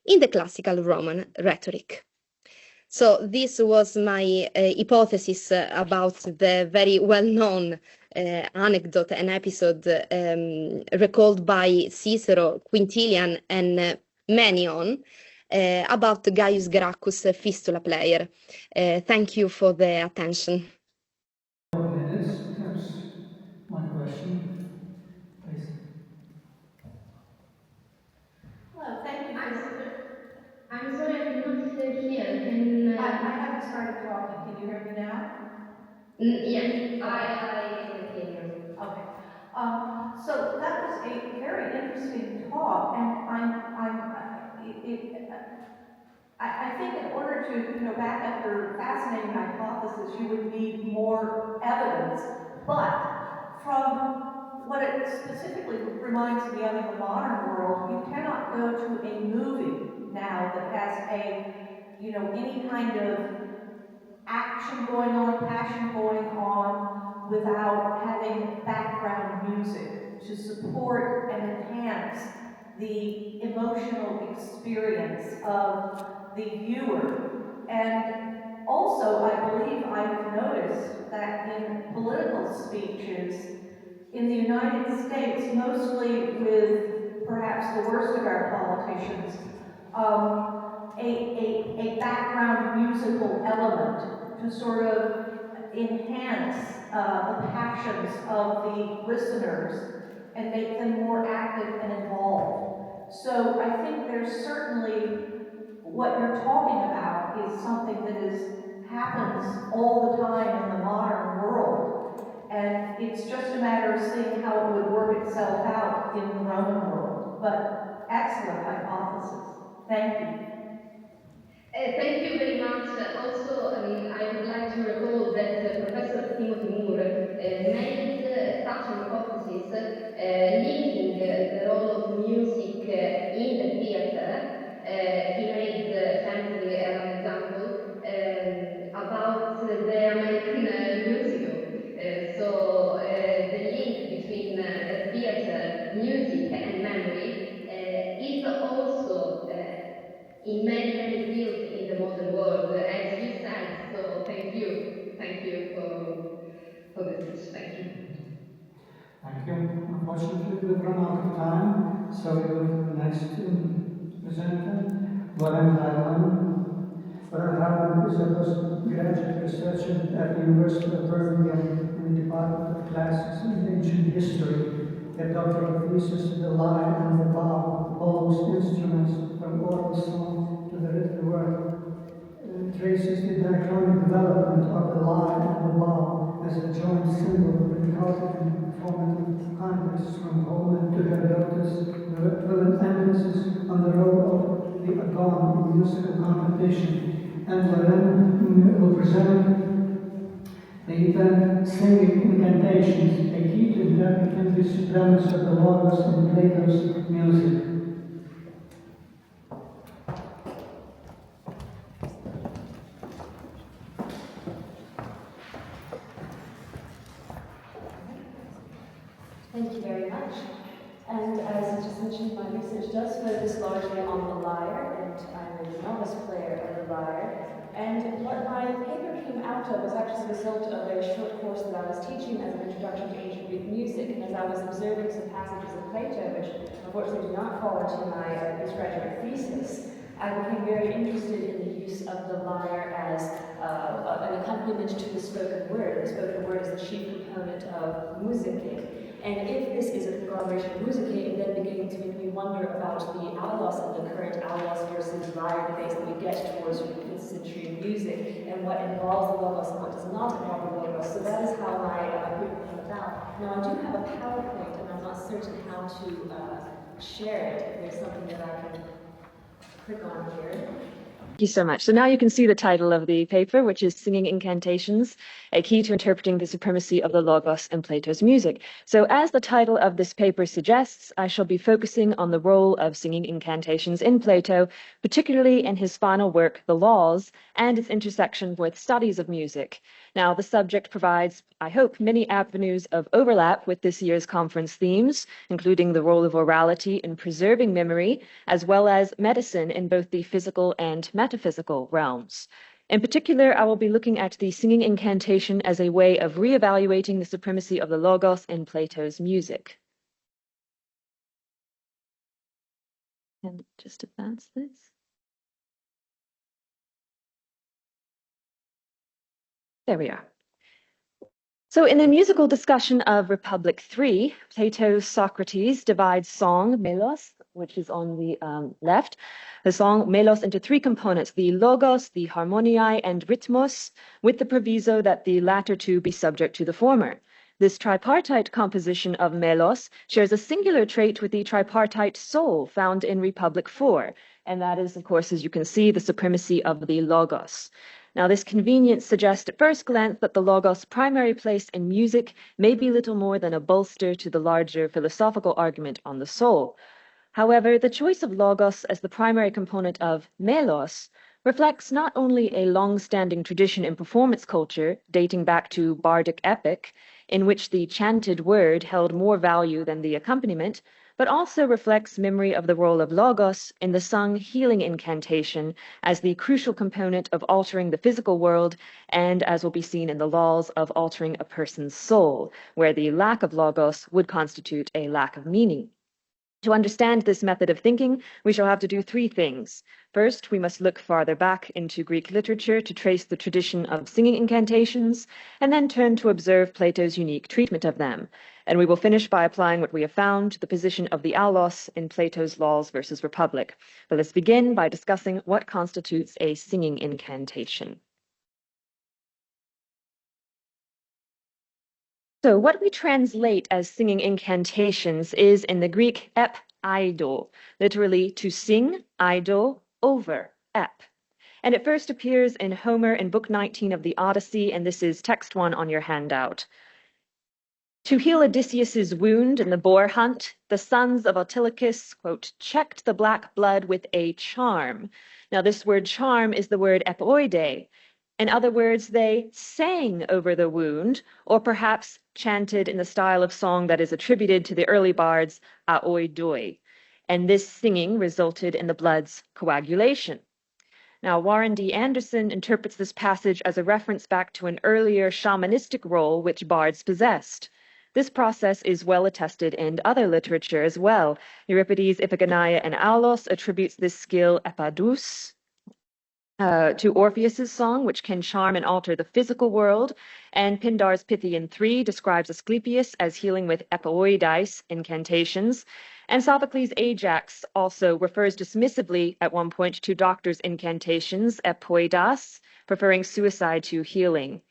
in the classical Roman rhetoric. So this was my hypothesis about the very well-known anecdote and episode recalled by Cicero, Quintilian, and many on about Gaius Gracchus, fistula player. Thank you for the attention. Minutes, perhaps one question, please. Well, thank you for I'm sorry, I cannot hear. Can I haven't started talking. Can you hear me now? Yes, I can hear you. Okay. So that was a very interesting talk, and I think in order to back up your fascinating hypothesis, you would need more evidence. But from what it specifically reminds me of in the modern world, you cannot go to a movie now that has any kind of action going on, passion going on, without having background music to support and enhance the emotional experience of the viewer. And also, I believe I have noticed that in political speeches in the United States, mostly with perhaps the worst of our politicians, a background musical element to sort of enhance the passions of the listeners and make them more active and involved. So I think there's certainly what you're talking about is something that happens all the time in the modern world. And it's just a matter of seeing how it would work itself out in the Roman world. But excellent hypothesis. Thank you. Thank you very much. Also, I would like to recall that Professor Timothy Moore made such an hypothesis linking the role of music in the theater. He made famously an example about the American musical. So the link between theater, music, and memory is also in many fields in the modern world, as you said. So thank you for the speech. Thank you. Thank you. Unfortunately, we've run out of time, so we go to the next presenter, Heilman. Heilman is a postgraduate researcher at the University of Birmingham in the Department of Classics and Ancient History. Her doctoral thesis, The Lyre and the Bow, Bow's Instruments from Oral Song to the Written Word, traces the diachronic development of the lyre and the bow as a joint symbol with cultivating performative context from Homer to Herodotus, with an emphasis on the role of the agon in musical competition. And Loren will present the event Singing Incantations, a key to interpreting the supremacy of the Logos in Plato's music. Thank you very much. And as I just mentioned, my research does focus largely on the lyre, and I'm a novice player of the lyre. And what my paper came out of was actually the result of a short course that I was teaching as an introduction to ancient Greek music. And as I was observing some passages of Plato, which unfortunately do not fall into my postgraduate thesis, I became very interested in the use of the lyre as an accompaniment to the spoken word. The spoken word is the chief component of mousikē. And if this is a conglomeration of mousikē, it then beginning to make me wonder about the aulos and the current aulos versus lyre debates that we get towards the 5th century music, and what involves the logos and what does not involve the logos. So that is how my group came about. Now I do have a PowerPoint, and I'm not certain how to share it. There's something that I can click on here. Thank you so much. So now you can see the title of the paper, which is Singing Incantations, a key to interpreting the supremacy of the Logos in Plato's music. So as the title of this paper suggests, I shall be focusing on the role of singing incantations in Plato, particularly in his final work, The Laws, and its intersection with studies of music. Now, the subject provides, I hope, many avenues of overlap with this year's conference themes, including the role of orality in preserving memory, as well as medicine in both the physical and metaphysical realms. In particular, I will be looking at the singing incantation as a way of reevaluating the supremacy of the Logos in Plato's music. And just advance this. There we are. So in the musical discussion of Republic III, Plato's Socrates divides song, melos, which is on the left, the song melos into 3 components, the logos, the harmoniae, and rhythmos, with the proviso that the latter 2 be subject to the former. This tripartite composition of melos shares a singular trait with the tripartite soul found in Republic IV, and that is, of course, as you can see, the supremacy of the logos. Now, this convenience suggests at first glance that the Logos' primary place in music may be little more than a bolster to the larger philosophical argument on the soul. However, the choice of Logos as the primary component of melos reflects not only a long-standing tradition in performance culture dating back to bardic epic, in which the chanted word held more value than the accompaniment, but also reflects memory of the role of Logos in the sung healing incantation as the crucial component of altering the physical world, and as will be seen in the laws, of altering a person's soul, where the lack of Logos would constitute a lack of meaning. To understand this method of thinking, we shall have to do 3 things. First, we must look farther back into Greek literature to trace the tradition of singing incantations, and then turn to observe Plato's unique treatment of them. And we will finish by applying what we have found to the position of the aulos in Plato's Laws versus Republic. But let's begin by discussing what constitutes a singing incantation. So what we translate as singing incantations is in the Greek ep eido, literally to sing, eido, over, ep. And it first appears in Homer in Book 19 of the Odyssey, and this is text 1 on your handout. To heal Odysseus's wound in the boar hunt, the sons of Tsolakis, quote, checked the black blood with a charm. Now this word charm is the word epoide. In other words, they sang over the wound, or perhaps chanted in the style of song that is attributed to the early bards, aoidoi. And this singing resulted in the blood's coagulation. Now, Warren D. Anderson interprets this passage as a reference back to an earlier shamanistic role which bards possessed. This process is well attested in other literature as well. Euripides' Iphigenia and Aulos attributes this skill epadous to Orpheus's song, which can charm and alter the physical world, and Pindar's Pythian 3 describes Asclepius as healing with epoides incantations, and Sophocles' Ajax also refers dismissively at one point to doctors' incantations, epoidas, preferring suicide to healing.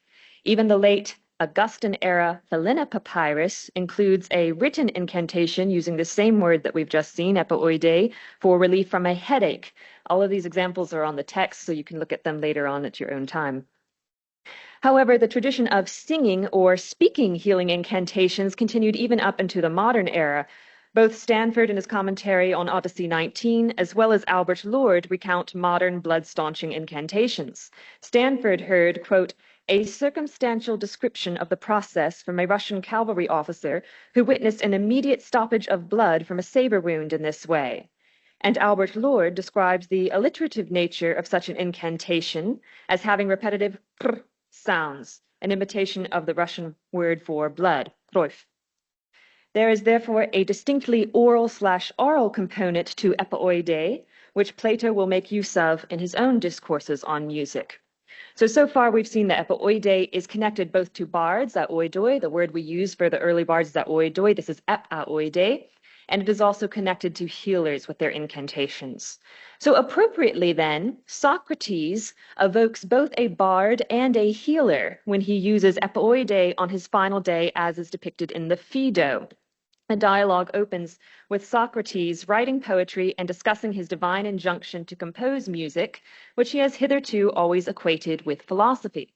Even the late Augustan-era Thelina papyrus includes a written incantation using the same word that we've just seen, epoide, for relief from a headache. All of these examples are on the text, so you can look at them later on at your own time. However, the tradition of singing or speaking healing incantations continued even up into the modern era. Both Stanford in his commentary on Odyssey 19, as well as Albert Lord, recount modern blood-staunching incantations. Stanford heard, quote, a circumstantial description of the process from a Russian cavalry officer who witnessed an immediate stoppage of blood from a saber wound in this way. And Albert Lord describes the alliterative nature of such an incantation as having repetitive pr sounds, an imitation of the Russian word for blood, krov. There is therefore a distinctly oral/oral component to epoide, which Plato will make use of in his own discourses on music. So far we've seen that epoidē is connected both to bards, aoidoi, the word we use for the early bards is aoidoi, this is ep-aoidē, and it is also connected to healers with their incantations. So appropriately then, Socrates evokes both a bard and a healer when he uses epoidē on his final day as is depicted in the Phaedo. The dialogue opens with Socrates writing poetry and discussing his divine injunction to compose music, which he has hitherto always equated with philosophy.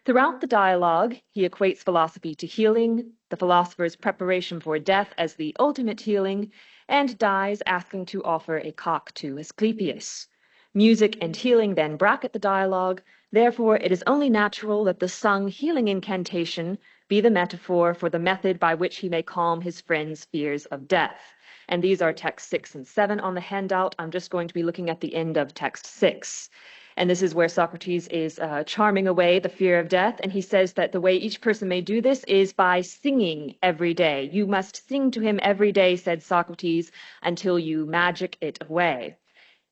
Throughout the dialogue, he equates philosophy to healing, the philosopher's preparation for death as the ultimate healing, and dies asking to offer a cock to Asclepius. Music and healing then bracket the dialogue, therefore it is only natural that the sung healing incantation be the metaphor for the method by which he may calm his friend's fears of death. And these are texts 6 and 7 on the handout. I'm just going to be looking at the end of text 6. And this is where Socrates is charming away the fear of death. And he says that the way each person may do this is by singing every day. You must sing to him every day, said Socrates, until you magic it away.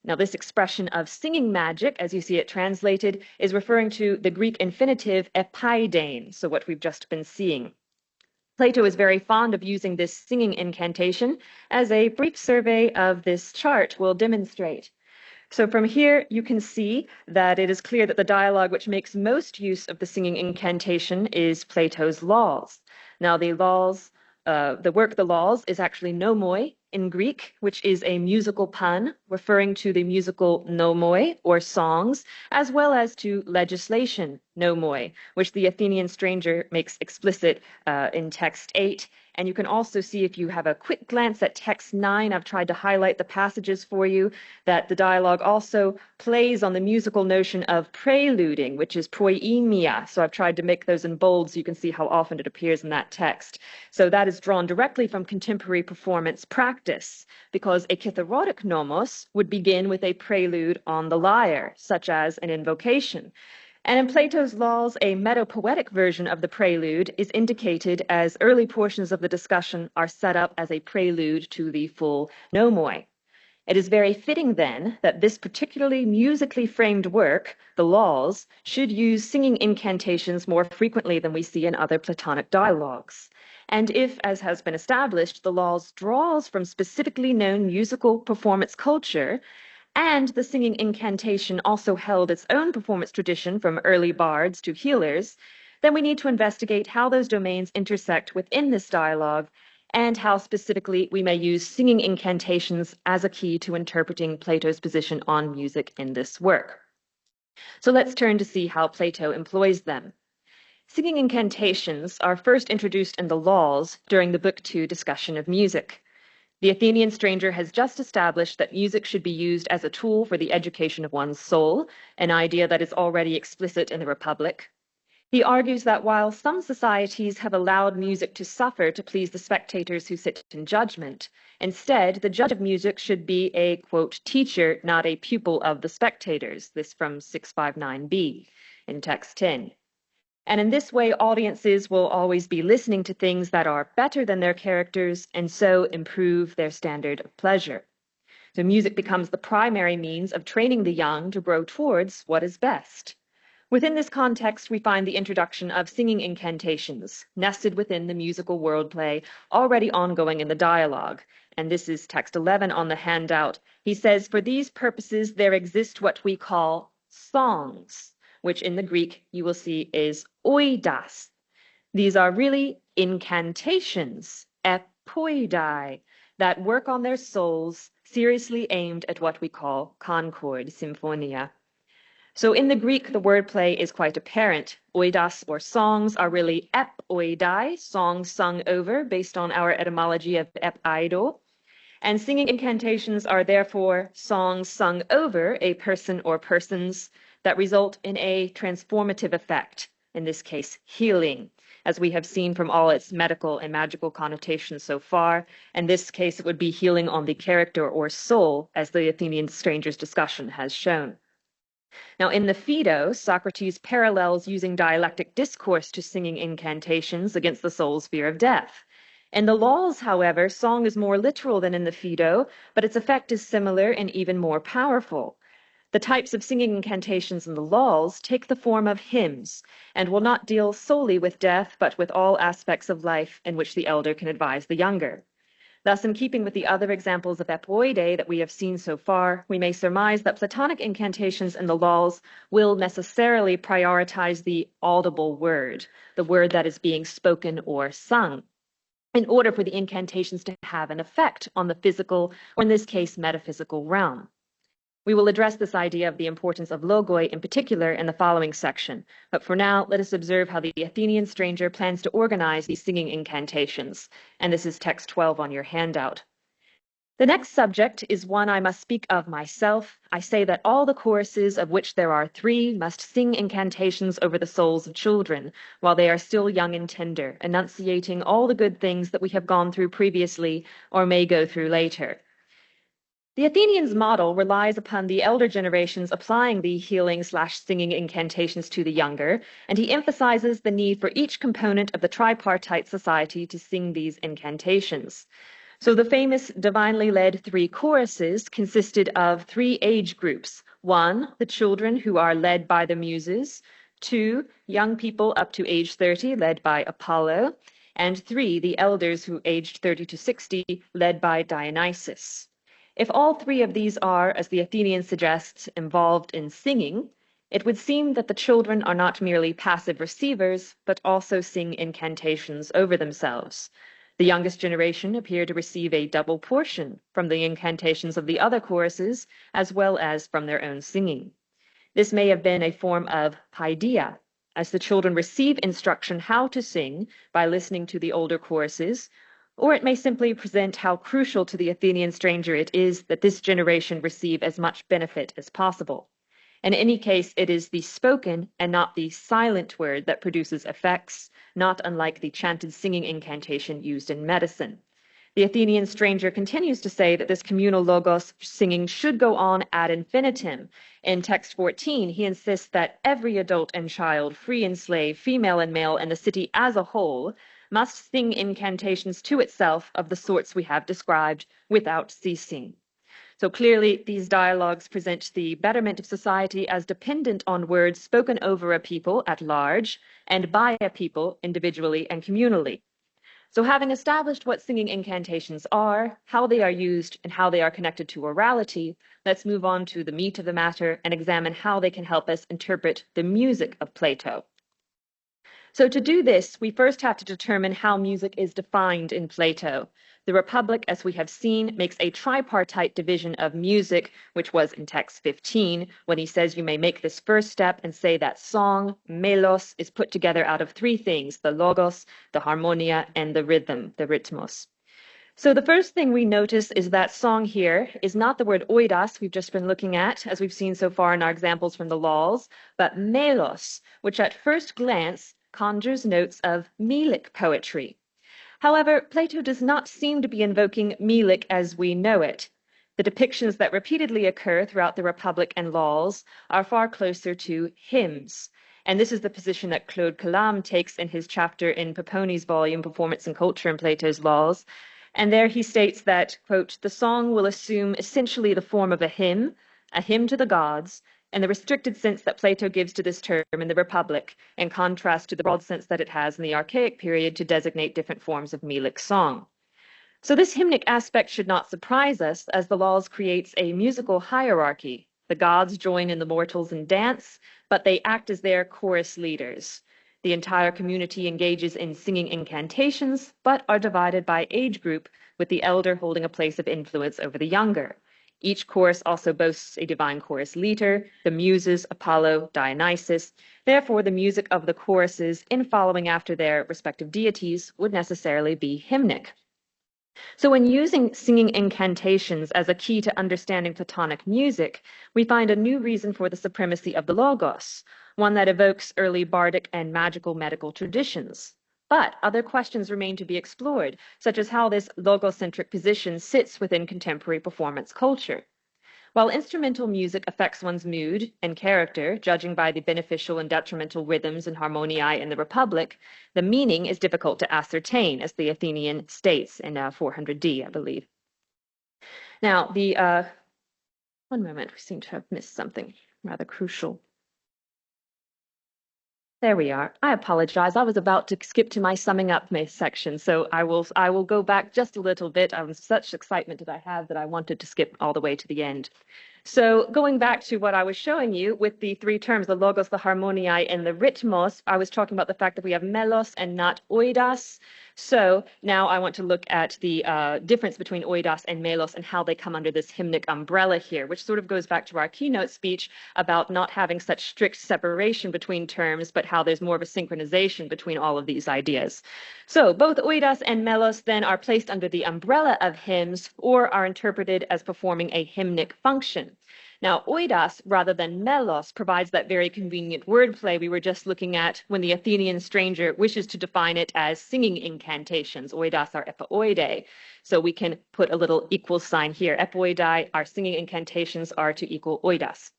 Now, this expression of singing magic, as you see it translated, is referring to the Greek infinitive epaidein, so what we've just been seeing. Plato is very fond of using this singing incantation, as a brief survey of this chart will demonstrate. So from here, you can see that it is clear that the dialogue which makes most use of the singing incantation is Plato's Laws. Now, the work The Laws is actually nomoi in Greek, which is a musical pun referring to the musical nomoi, or songs, as well as to legislation, nomoi, which the Athenian stranger makes explicit in text 8. And you can also see, if you have a quick glance at text 9, I've tried to highlight the passages for you, that the dialogue also plays on the musical notion of preluding, which is proimia. So I've tried to make those in bold so you can see how often it appears in that text. So that is drawn directly from contemporary performance practice, because a kitharodic nomos would begin with a prelude on the lyre, such as an invocation. And in Plato's Laws, a metapoetic version of the prelude is indicated as early portions of the discussion are set up as a prelude to the full nomoi. It is very fitting, then, that this particularly musically framed work, The Laws, should use singing incantations more frequently than we see in other Platonic dialogues. And if, as has been established, The Laws draws from specifically known musical performance culture, and the singing incantation also held its own performance tradition from early bards to healers, then we need to investigate how those domains intersect within this dialogue, and how specifically we may use singing incantations as a key to interpreting Plato's position on music in this work. So let's turn to see how Plato employs them. Singing incantations are first introduced in the Laws during the Book 2 discussion of music. The Athenian stranger has just established that music should be used as a tool for the education of one's soul, an idea that is already explicit in the Republic. He argues that while some societies have allowed music to suffer to please the spectators who sit in judgment, instead, the judge of music should be a, quote, teacher, not a pupil of the spectators. This from 659b in text 10. And in this way, audiences will always be listening to things that are better than their characters and so improve their standard of pleasure. So music becomes the primary means of training the young to grow towards what is best. Within this context, we find the introduction of singing incantations, nested within the musical wordplay already ongoing in the dialogue. And this is text 11 on the handout. He says, for these purposes, there exist what we call songs, which in the Greek you will see is oidas. These are really incantations, epoidai, that work on their souls, seriously aimed at what we call concord, symphonia. So in the Greek, the wordplay is quite apparent. Oidas, or songs, are really epoidai, songs sung over, based on our etymology of epaido. And singing incantations are therefore songs sung over a person or persons that result in a transformative effect, in this case, healing, as we have seen from all its medical and magical connotations so far. In this case, it would be healing on the character or soul, as the Athenian stranger's discussion has shown. Now, in the Phaedo, Socrates parallels using dialectic discourse to singing incantations against the soul's fear of death. In the Laws, however, song is more literal than in the Phaedo, but its effect is similar and even more powerful. The types of singing incantations in the laws take the form of hymns and will not deal solely with death, but with all aspects of life in which the elder can advise the younger. Thus, in keeping with the other examples of epoide that we have seen so far, we may surmise that Platonic incantations in the laws will necessarily prioritize the audible word, the word that is being spoken or sung, in order for the incantations to have an effect on the physical, or in this case, metaphysical realm. We will address this idea of the importance of logoi in particular in the following section, but for now, let us observe how the Athenian stranger plans to organize these singing incantations, and this is text 12 on your handout. The next subject is one I must speak of myself. I say that all the choruses, of which there are 3, must sing incantations over the souls of children, while they are still young and tender, enunciating all the good things that we have gone through previously or may go through later. The Athenians' model relies upon the elder generations applying the healing/singing incantations to the younger, and he emphasizes the need for each component of the tripartite society to sing these incantations. So the famous divinely led 3 choruses consisted of 3 age groups. 1, the children who are led by the Muses. 2, young people up to age 30 led by Apollo. And 3, the elders who aged 30 to 60 led by Dionysus. If all 3 of these are, as the Athenian suggests, involved in singing, it would seem that the children are not merely passive receivers, but also sing incantations over themselves. The youngest generation appear to receive a double portion from the incantations of the other choruses, as well as from their own singing. This may have been a form of paideia, as the children receive instruction how to sing by listening to the older choruses, or it may simply present how crucial to the Athenian stranger it is that this generation receive as much benefit as possible. In any case, it is the spoken and not the silent word that produces effects, not unlike the chanted singing incantation used in medicine. The Athenian stranger continues to say that this communal logos singing should go on ad infinitum. In text 14, he insists that every adult and child, free and slave, female and male, and the city as a whole must sing incantations to itself of the sorts we have described without ceasing. So clearly, these dialogues present the betterment of society as dependent on words spoken over a people at large and by a people individually and communally. So having established what singing incantations are, how they are used, and how they are connected to orality, let's move on to the meat of the matter and examine how they can help us interpret the music of Plato. So to do this, we first have to determine how music is defined in Plato. The Republic, as we have seen, makes a tripartite division of music, which was in text 15, when he says you may make this first step and say that song, melos, is put together out of 3 things, the logos, the harmonia, and the rhythm, the rhythmos. So the first thing we notice is that song here is not the word oidas we've just been looking at, as we've seen so far in our examples from the laws, but melos, which at first glance conjures notes of melic poetry. However, Plato does not seem to be invoking melic as we know it. The depictions that repeatedly occur throughout the Republic and laws are far closer to hymns. And this is the position that Claude Calam takes in his chapter in Paponi's volume, Performance and Culture in Plato's Laws. And there he states that, quote, the song will assume essentially the form of a hymn to the gods, and the restricted sense that Plato gives to this term in the Republic, in contrast to the broad sense that it has in the Archaic period to designate different forms of melic song. So this hymnic aspect should not surprise us, as the laws creates a musical hierarchy. The gods join in the mortals in dance, but they act as their chorus leaders. The entire community engages in singing incantations, but are divided by age group, with the elder holding a place of influence over the younger. Each chorus also boasts a divine chorus leader, the Muses, Apollo, Dionysus. Therefore, the music of the choruses, in following after their respective deities, would necessarily be hymnic. So when using singing incantations as a key to understanding Platonic music, we find a new reason for the supremacy of the logos, one that evokes early bardic and magical medical traditions. But other questions remain to be explored, such as how this logocentric position sits within contemporary performance culture. While instrumental music affects one's mood and character, judging by the beneficial and detrimental rhythms and harmoniae in the Republic, the meaning is difficult to ascertain, as the Athenian states in 400D, I believe. Now, the One moment, we seem to have missed something rather crucial. There we are. I apologize. I was about to skip to my summing up section, so I will go back just a little bit. Such excitement did I have that I wanted to skip all the way to the end. So going back to what I was showing you with the three terms, the logos, the harmoniai, and the rhythmos, I was talking about the fact that we have melos and not oidas. So now I want to look at the difference between oidas and melos and how they come under this hymnic umbrella here, which sort of goes back to our keynote speech about not having such strict separation between terms, but how there's more of a synchronization between all of these ideas. So both oidas and melos then are placed under the umbrella of hymns or are interpreted as performing a hymnic function. Now, oidas, rather than melos, provides that very convenient wordplay we were just looking at when the Athenian stranger wishes to define it as singing incantations. Oidas are epoidai. So we can put a little equal sign here. Epoidai, our singing incantations, are to equal oidas.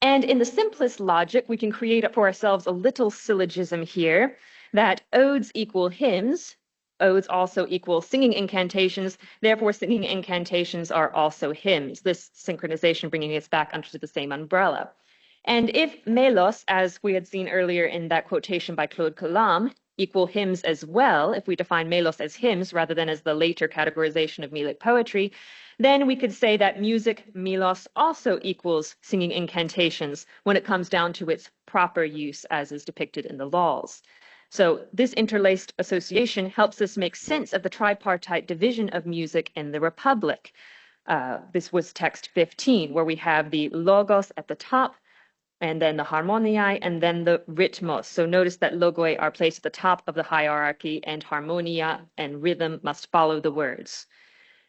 And in the simplest logic, we can create for ourselves a little syllogism here that odes equal hymns. Odes also equal singing incantations, therefore singing incantations are also hymns, this synchronization bringing us back under the same umbrella. And if melos, as we had seen earlier in that quotation by Claude Colomb, equal hymns as well, if we define melos as hymns rather than as the later categorization of melic poetry, then we could say that music, melos, also equals singing incantations when it comes down to its proper use as is depicted in the laws. So this interlaced association helps us make sense of the tripartite division of music in the Republic. This was text 15, where we have the logos at the top, and then the harmoniai, and then the rhythmos. So notice that logoi are placed at the top of the hierarchy, and harmonia and rhythm must follow the words.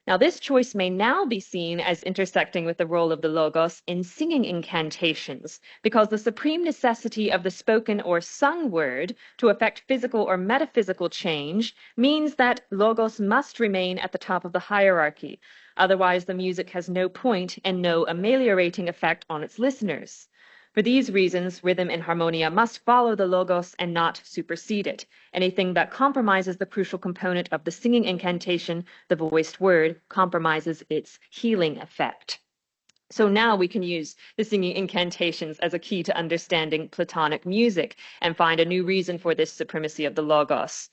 Now, this choice may now be seen as intersecting with the role of the logos in singing incantations, because the supreme necessity of the spoken or sung word to effect physical or metaphysical change means that logos must remain at the top of the hierarchy. Otherwise, the music has no point and no ameliorating effect on its listeners. For these reasons, rhythm and harmonia must follow the logos and not supersede it. Anything that compromises the crucial component of the singing incantation, the voiced word, compromises its healing effect. So now we can use the singing incantations as a key to understanding Platonic music and find a new reason for this supremacy of the logos.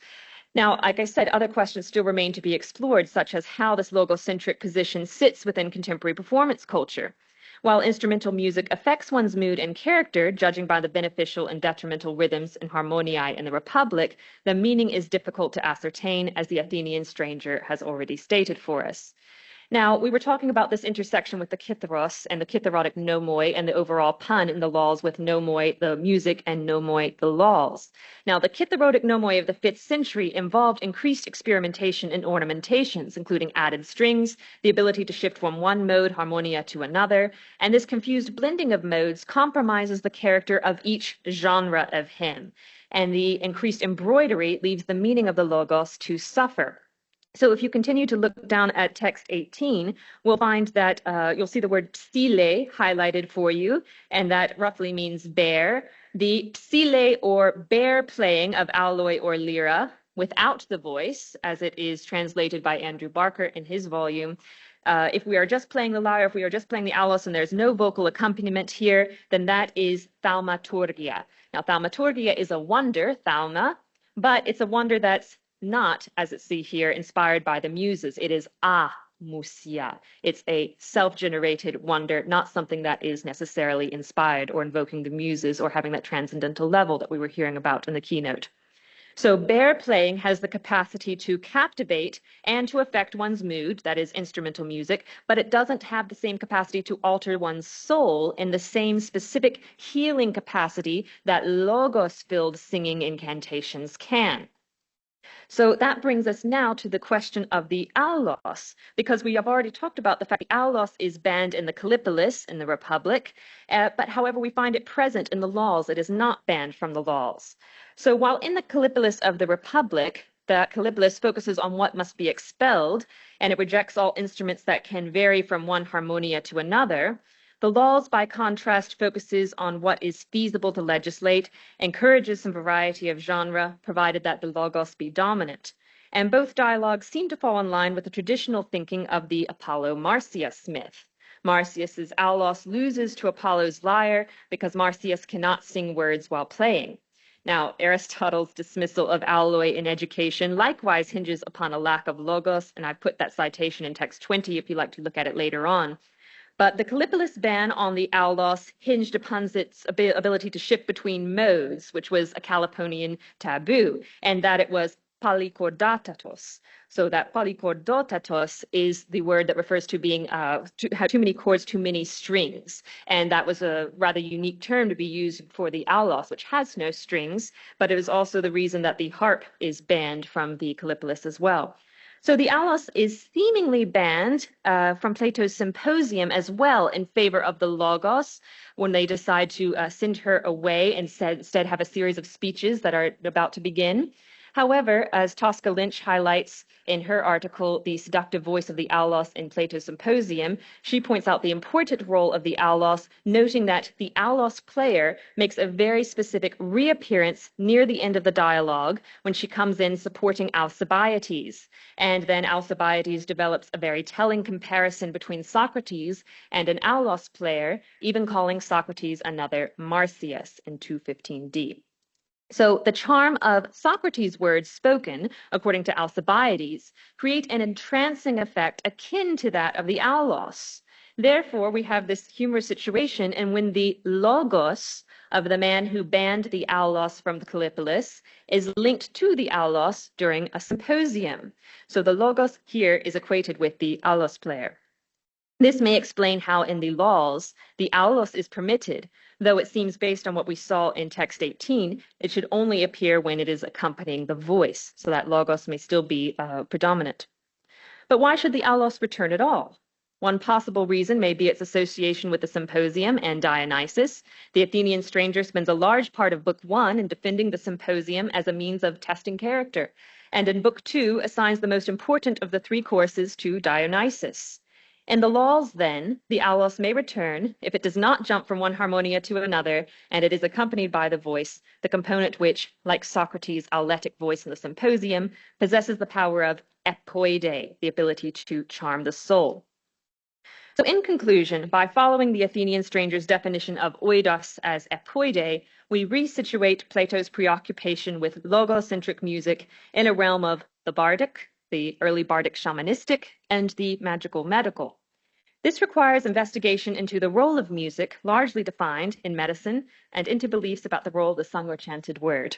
Now, like I said, other questions still remain to be explored, such as how this logocentric position sits within contemporary performance culture. While instrumental music affects one's mood and character, judging by the beneficial and detrimental rhythms and harmoniae in the Republic, the meaning is difficult to ascertain, as the Athenian stranger has already stated for us. Now, we were talking about this intersection with the kitharos and the kitharotic nomoi and the overall pun in the laws with nomoi, the music, and nomoi, the laws. Now, the kitharotic nomoi of the 5th century involved increased experimentation in ornamentations, including added strings, the ability to shift from one mode, harmonia, to another, and this confused blending of modes compromises the character of each genre of hymn, and the increased embroidery leaves the meaning of the logos to suffer. So if you continue to look down at text 18, we'll find that you'll see the word psile highlighted for you, and that roughly means bear. The psile, or bear playing of alloy or lyra without the voice, as it is translated by Andrew Barker in his volume. If we are just playing the lyre, if we are just playing the allos and there's no vocal accompaniment here, then that is thaumaturgia. Now, thaumaturgia is a wonder, thauma, but it's a wonder that's not, as it see here, inspired by the Muses. It is mousikē. It's a self-generated wonder, not something that is necessarily inspired or invoking the Muses or having that transcendental level that we were hearing about in the keynote. So bear playing has the capacity to captivate and to affect one's mood, that is instrumental music, but it doesn't have the same capacity to alter one's soul in the same specific healing capacity that logos-filled singing incantations can. So that brings us now to the question of the aulos, because we have already talked about the fact the aulos is banned in the Kallipolis in the Republic, but however we find it present in the laws, it is not banned from the laws. So while in the Kallipolis of the Republic, the Kallipolis focuses on what must be expelled, and it rejects all instruments that can vary from one harmonia to another, the laws, by contrast, focuses on what is feasible to legislate, encourages some variety of genre, provided that the logos be dominant. And both dialogues seem to fall in line with the traditional thinking of the Apollo Marcia Smith. Marsyas's aulos loses to Apollo's lyre because Marsyas cannot sing words while playing. Now, Aristotle's dismissal of alloy in education likewise hinges upon a lack of logos, and I've put that citation in text 20 if you'd like to look at it later on. But the Callipolis ban on the aulos hinged upon its ability to shift between modes, which was a Caliponian taboo, and that it was polychordatos. So that polychordatos is the word that refers to being to have too many chords, too many strings. And that was a rather unique term to be used for the aulos, which has no strings, but it is also the reason that the harp is banned from the Callipolis as well. So the aulos is seemingly banned from Plato's Symposium as well in favor of the logos when they decide to send her away and instead have a series of speeches that are about to begin. However, as Tosca Lynch highlights in her article, The Seductive Voice of the Aulos in Plato's Symposium, she points out the important role of the aulos, noting that the aulos player makes a very specific reappearance near the end of the dialogue when she comes in supporting Alcibiades. And then Alcibiades develops a very telling comparison between Socrates and an aulos player, even calling Socrates another Marsyas in 215d. So the charm of Socrates' words spoken, according to Alcibiades, create an entrancing effect akin to that of the aulos. Therefore, we have this humorous situation, and when the logos of the man who banned the aulos from the Callipolis is linked to the aulos during a symposium. So the logos here is equated with the aulos player. This may explain how in the laws the aulos is permitted, though it seems based on what we saw in text 18, it should only appear when it is accompanying the voice, so that logos may still be predominant. But why should the aulos return at all? One possible reason may be its association with the Symposium and Dionysus. The Athenian stranger spends a large part of Book 1 in defending the Symposium as a means of testing character, and in Book 2 assigns the most important of the 3 courses to Dionysus. In the laws, then, the aulos may return if it does not jump from one harmonia to another, and it is accompanied by the voice, the component which, like Socrates' auletic voice in the Symposium, possesses the power of epoide, the ability to charm the soul. So in conclusion, by following the Athenian stranger's definition of oidos as epoide, we resituate Plato's preoccupation with logocentric music in a realm of the bardic, the early bardic shamanistic, and the magical medical. This requires investigation into the role of music, largely defined in medicine, and into beliefs about the role of the sung or chanted word,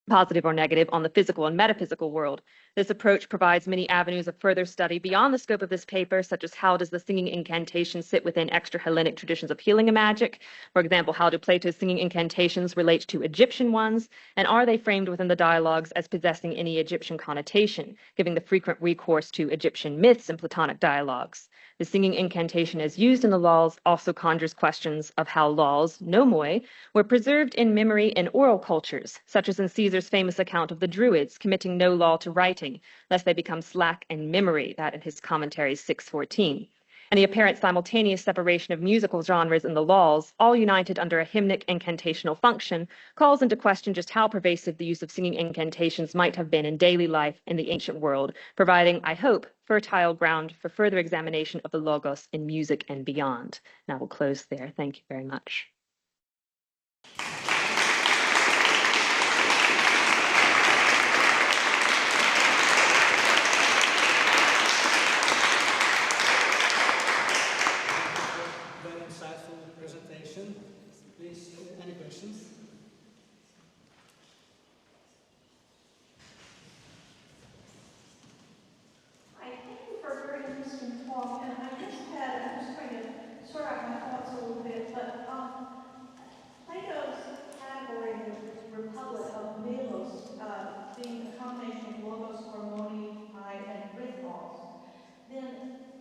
positive or negative, on the physical and metaphysical world. This approach provides many avenues of further study beyond the scope of this paper, such as how does the singing incantation sit within extra-Hellenic traditions of healing and magic? For example, how do Plato's singing incantations relate to Egyptian ones? And are they framed within the dialogues as possessing any Egyptian connotation, giving the frequent recourse to Egyptian myths in Platonic dialogues? The singing incantation as used in the laws also conjures questions of how laws, nomoi, were preserved in memory in oral cultures, such as in Caesar's famous account of the Druids committing no law to writing, lest they become slack in memory, that in his commentary 614. And the apparent simultaneous separation of musical genres in the laws, all united under a hymnic incantational function, calls into question just how pervasive the use of singing incantations might have been in daily life in the ancient world, providing, I hope, fertile ground for further examination of the logos in music and beyond. Now we'll close there. Thank you very much.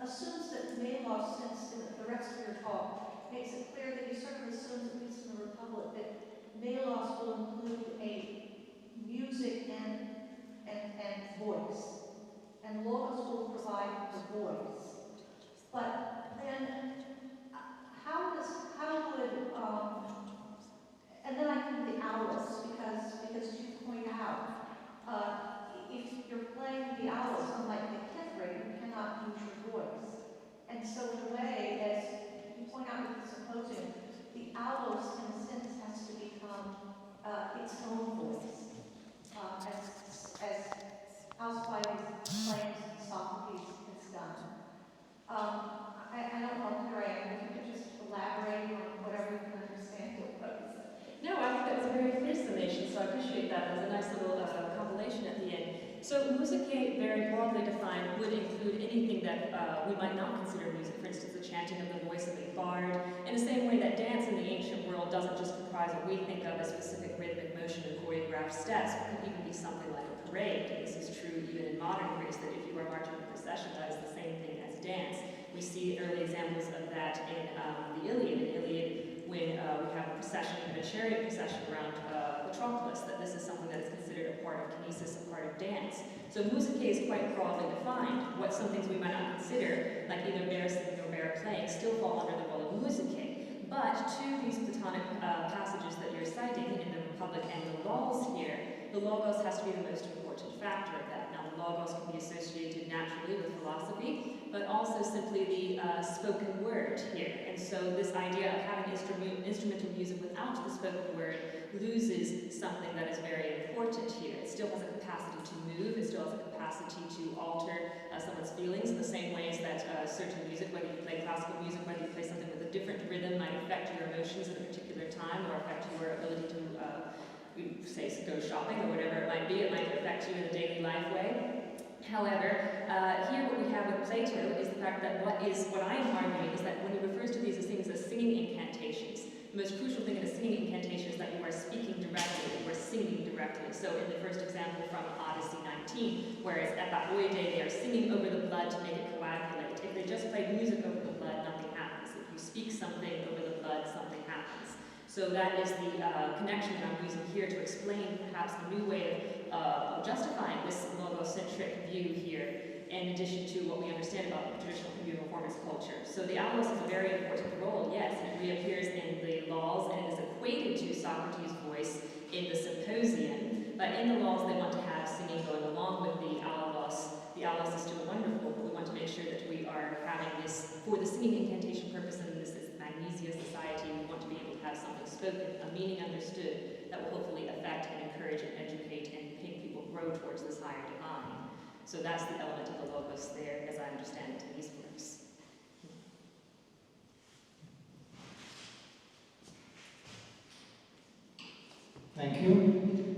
Assumes that melos, since in the rest of your talk, makes it clear that he sort of assumes, at least in the Republic, that melos will include a music and voice, and logos will provide the voice. But then, how would and then I come to the aulos, because as you point out, if you're playing the aulos, unlike the kithra, you cannot use your voice. And so in a way, as allos, in a sense, has to become its own voice, as Alcibiades claims Socrates has done. I don't know, Andrea, if you could just elaborate on whatever you can understand it was. No, I think that was a very clear summation, so I appreciate that. There's a nice little compilation at the end. So mousikē, very broadly defined, would include anything that we might not consider music, for instance, the chanting of the voice of a bard, in the same way that dance in the ancient world doesn't just comprise what we think of as specific rhythmic motion and choreographed steps, it could even be something like a parade. And this is true even in modern Greece, that if you are marching a procession, that is the same thing as dance. We see early examples of that in the Iliad. In Iliad, when we have a procession, a chariot procession around Patroclus, that this is something that is considered a part of kinesis, a part of dance. So mousikē is quite broadly defined. What some things we might not consider, like either bear singing or bear playing, still fall under the role of mousikē. But to these Platonic passages that you're citing in the Republic and the laws here, the logos has to be the most important factor of that. Now, the logos can be associated naturally with philosophy, but also simply the spoken word here. And so this idea of having instrumental music without the spoken word loses something that is very important here. It still has a capacity to move, it still has a capacity to alter someone's feelings in the same ways that certain music, whether you play classical music, whether you play something with a different rhythm, might affect your emotions at a particular time or affect your ability to say go shopping or whatever it might be. It might affect you in a daily life way. However, here what we have with Plato is the fact that what I am arguing is that when he refers to these things as singing incantations, the most crucial thing in a singing incantation is that you are speaking directly, you are singing directly. So in the first example from Odyssey 19, whereas at the Oide they are singing over the blood to make it coagulate. If they just play music over the blood, nothing happens. If you speak something over the blood, something happens. So that is the connection that I'm using here to explain perhaps a new way of justifying this logocentric view here, in addition to what we understand about the traditional Hebrew performance culture. So the allos is a very important role, yes, and it reappears in the laws and it is equated to Socrates' voice in the Symposium, but in the laws they want to have singing going along with the allos. The allos is still wonderful, but we want to make sure that we are having this for the singing incantation purpose, and this is Magnesia society. We want to be able to have something spoken, a meaning understood, that will hopefully affect and encourage and educate and make people grow towards this higher divine. So that's the element of the logos there, as I understand it in these works. Thank you.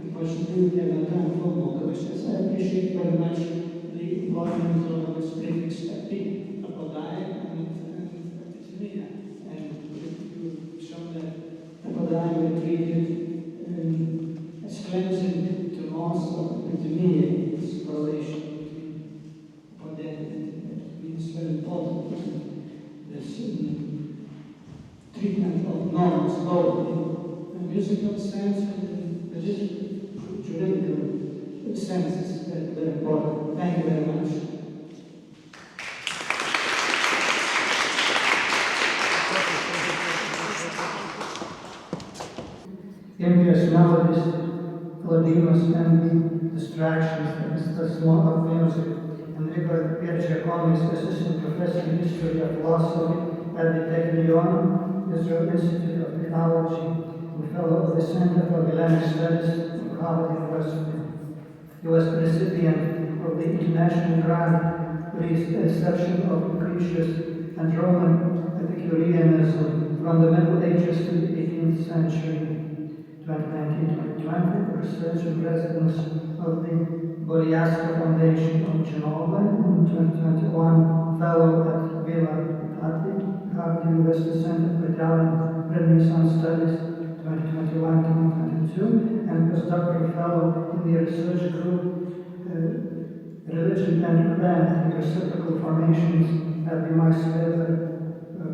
Unfortunately, we have no time for more questions. I appreciate very much the employment of this prefix epi, apodai, and epithemia. And you've shown that apodai were treated as cleansing to most of epithemia, this correlation between apodai that means very important. This treatment of norms both in musical sense and in juridical sense is very important. Thank you very much. Impious, Melodies, Philodemus, and Distractions, is the small of music. Enrico Piergiacomi is assistant professor in history of philosophy at the Technion, Israel Institute of Philology, and fellow of the Center for Hellenic Studies at Harvard University. He was the recipient of the International grant for his reception of Gracchus and Roman Epicureanism from the Middle Ages to the 18th century. 2019-2020, research and residence of the Borjasco Foundation of Genova, and 2021, fellow at Villa Harvard University Center for Italian Renaissance Studies, 2021-2022, and postdoctoral fellow in the research group Religion and Reciprocal Formations at the Max Weber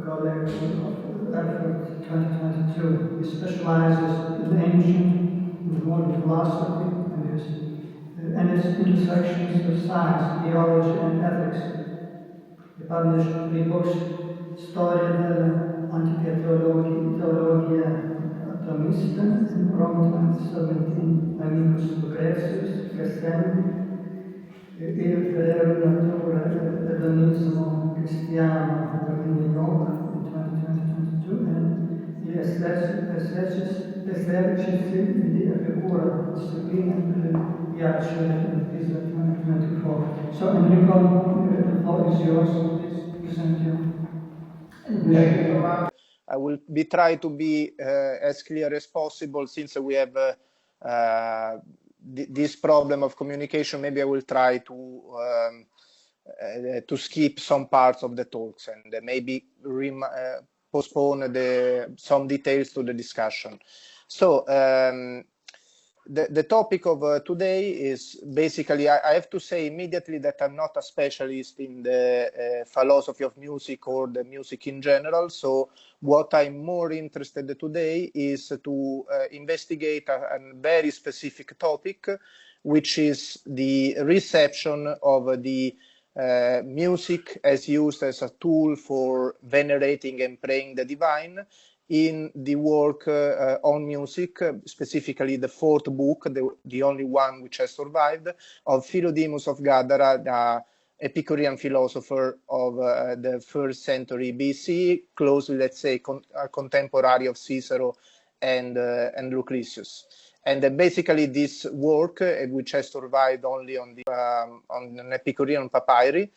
College of Erfurt, 2022. He specializes in ancient and modern philosophy and its intersections of science, theology, and ethics. He published 3 books: Storia dell'antica teologia atomista in Rome 2017, Amicus Lucretius, Castelli, Il Natura Hedonismo Cristiano in Rome in 2022, and Il in the Epicura discipline and Yacht 2024. So Enrico, the floor is yours. Please present your vision. Thank you so much. I will try to be as clear as possible, since we have this problem of communication. Maybe I will try to skip some parts of the talks and maybe postpone some details to the discussion. So the topic of today is basically, I have to say immediately that I'm not a specialist in the philosophy of music or the music in general. So what I'm more interested today is to investigate a very specific topic, which is the reception of the music as used as a tool for venerating and praying the divine in the work on music, specifically the fourth book, the only one which has survived, of Philodemus of Gadara, the Epicurean philosopher of the 1st century BC, closely, let's say, a contemporary of Cicero and Lucretius. And basically this work, which has survived only on an Epicurean papyri,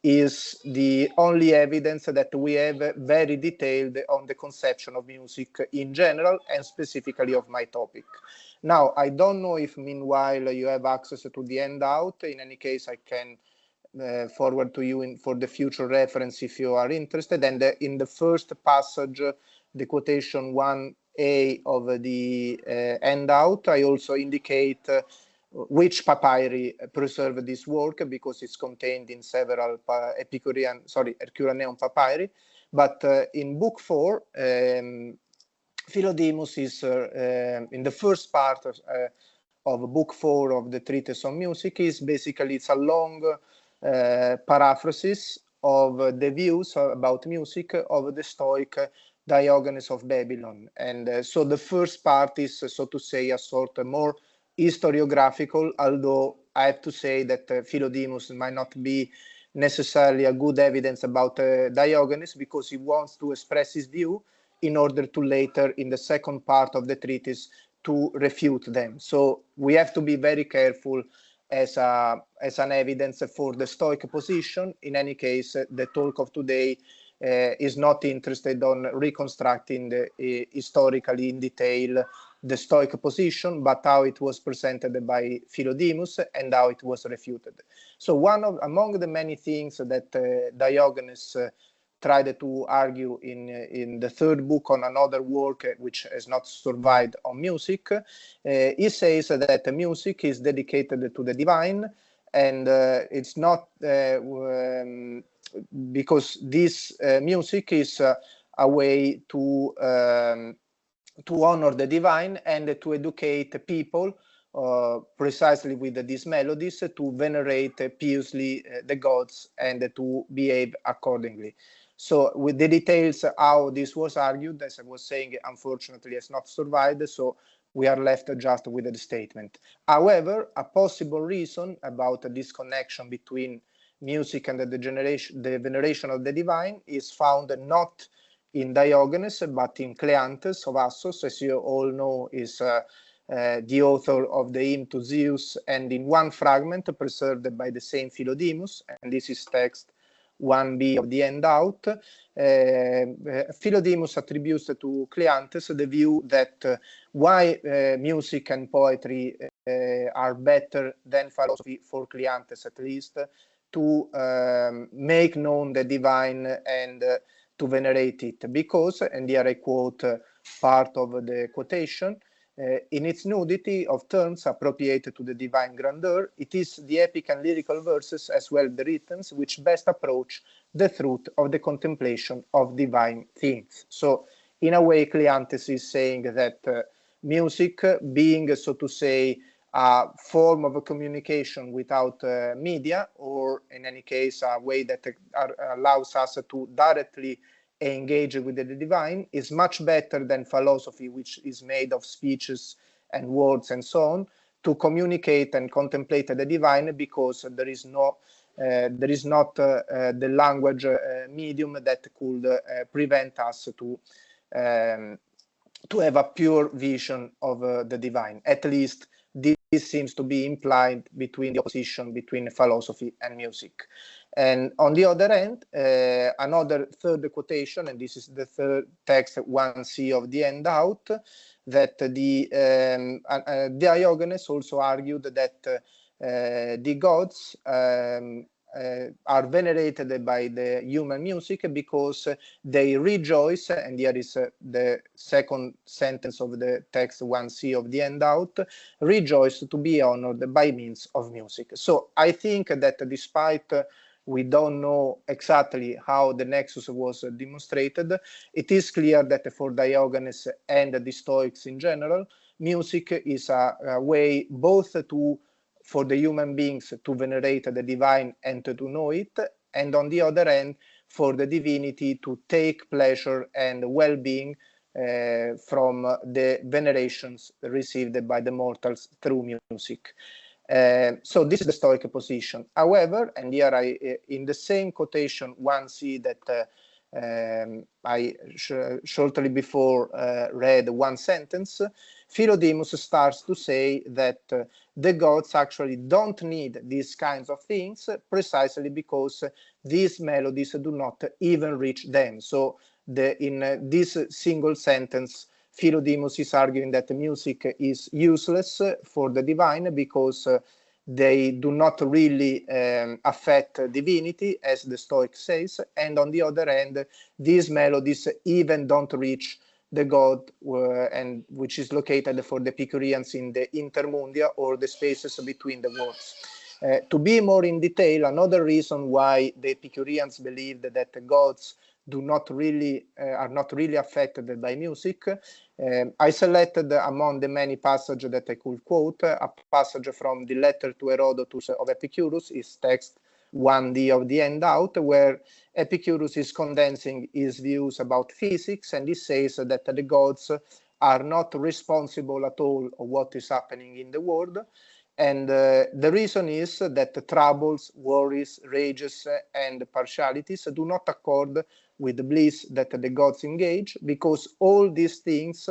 is the only evidence that we have very detailed on the conception of music in general and specifically of my topic. Now, I don't know if meanwhile you have access to the handout. In any case, I can forward to you for the future reference if you are interested. And in the first passage, the quotation 1a of the handout, I also indicate which papyri preserve this work, because it's contained in several Herculaneum papyri. But in book 4, Philodemus is in the first part of book 4 of the Treatise on Music. Is basically, it's a long paraphrasis of the views about music of the Stoic Diogenes of Babylon. And so the first part is, so to say, a sort of more historiographical, although I have to say that Philodemus might not be necessarily a good evidence about Diogenes, because he wants to express his view in order to later, in the second part of the treatise, to refute them. So we have to be very careful as an evidence for the Stoic position. In any case, the talk of today is not interested on reconstructing historically in detail the Stoic position, but how it was presented by Philodemus and how it was refuted. So among the many things that Diogenes tried to argue in the third book on another work which has not survived on music, he says that music is dedicated to the divine, and it's not because this music is a way to honor the divine and to educate people precisely with these melodies, to venerate piously the gods and to behave accordingly. So with the details how this was argued, as I was saying, unfortunately has not survived, so we are left just with the statement. However, a possible reason about this connection between music and the veneration of the divine is found not in Diogenes, but in Cleanthes of Assos, as you all know, is the author of the hymn to Zeus, and in one fragment preserved by the same Philodemus, and this is text 1b of the handout. Philodemus attributes to Cleanthes the view that why music and poetry are better than philosophy, for Cleanthes at least, to make known the divine and to venerate it, because, and here I quote part of the quotation, in its nudity of terms appropriated to the divine grandeur, it is the epic and lyrical verses as well the rhythms which best approach the truth of the contemplation of divine things. So in a way, Cleanthes is saying that music, being, so to say, a form of a communication without media, or in any case a way that allows us to directly engage with the divine, is much better than philosophy, which is made of speeches and words and so on, to communicate and contemplate the divine, because there is not the language medium that could prevent us to to have a pure vision of the divine. At least this seems to be implied between the opposition between philosophy and music. And on the other hand, another third quotation, and this is the third text 1c of the handout, that Diogenes also argued that the gods are venerated by the human music because they rejoice, and here is the second sentence of the text 1c of the handout, rejoice to be honored by means of music. So I think that despite we don't know exactly how the nexus was demonstrated, it is clear that for Diogenes and the Stoics in general, music is a way both for the human beings to venerate the divine and to know it, and on the other hand, for the divinity to take pleasure and well-being from the venerations received by the mortals through music. So this is the Stoic position. However, and here in the same quotation 1c that I shortly before read one sentence, Philodemus starts to say that the gods actually don't need these kinds of things precisely because these melodies do not even reach them. So in this single sentence, Philodemus is arguing that the music is useless for the divine because they do not really affect divinity, as the Stoic says, and on the other hand, these melodies even don't reach the god, and which is located for the Epicureans in the intermundia, or the spaces between the worlds. To be more in detail, another reason why the Epicureans believed that the gods are not really affected by music, I selected among the many passages that I could quote a passage from the letter to Herodotus of Epicurus, is text 1d of the handout, where Epicurus is condensing his views about physics, and he says that the gods are not responsible at all of what is happening in the world. And the reason is that troubles, worries, rages, and partialities do not accord with the bliss that the gods engage, because all these things,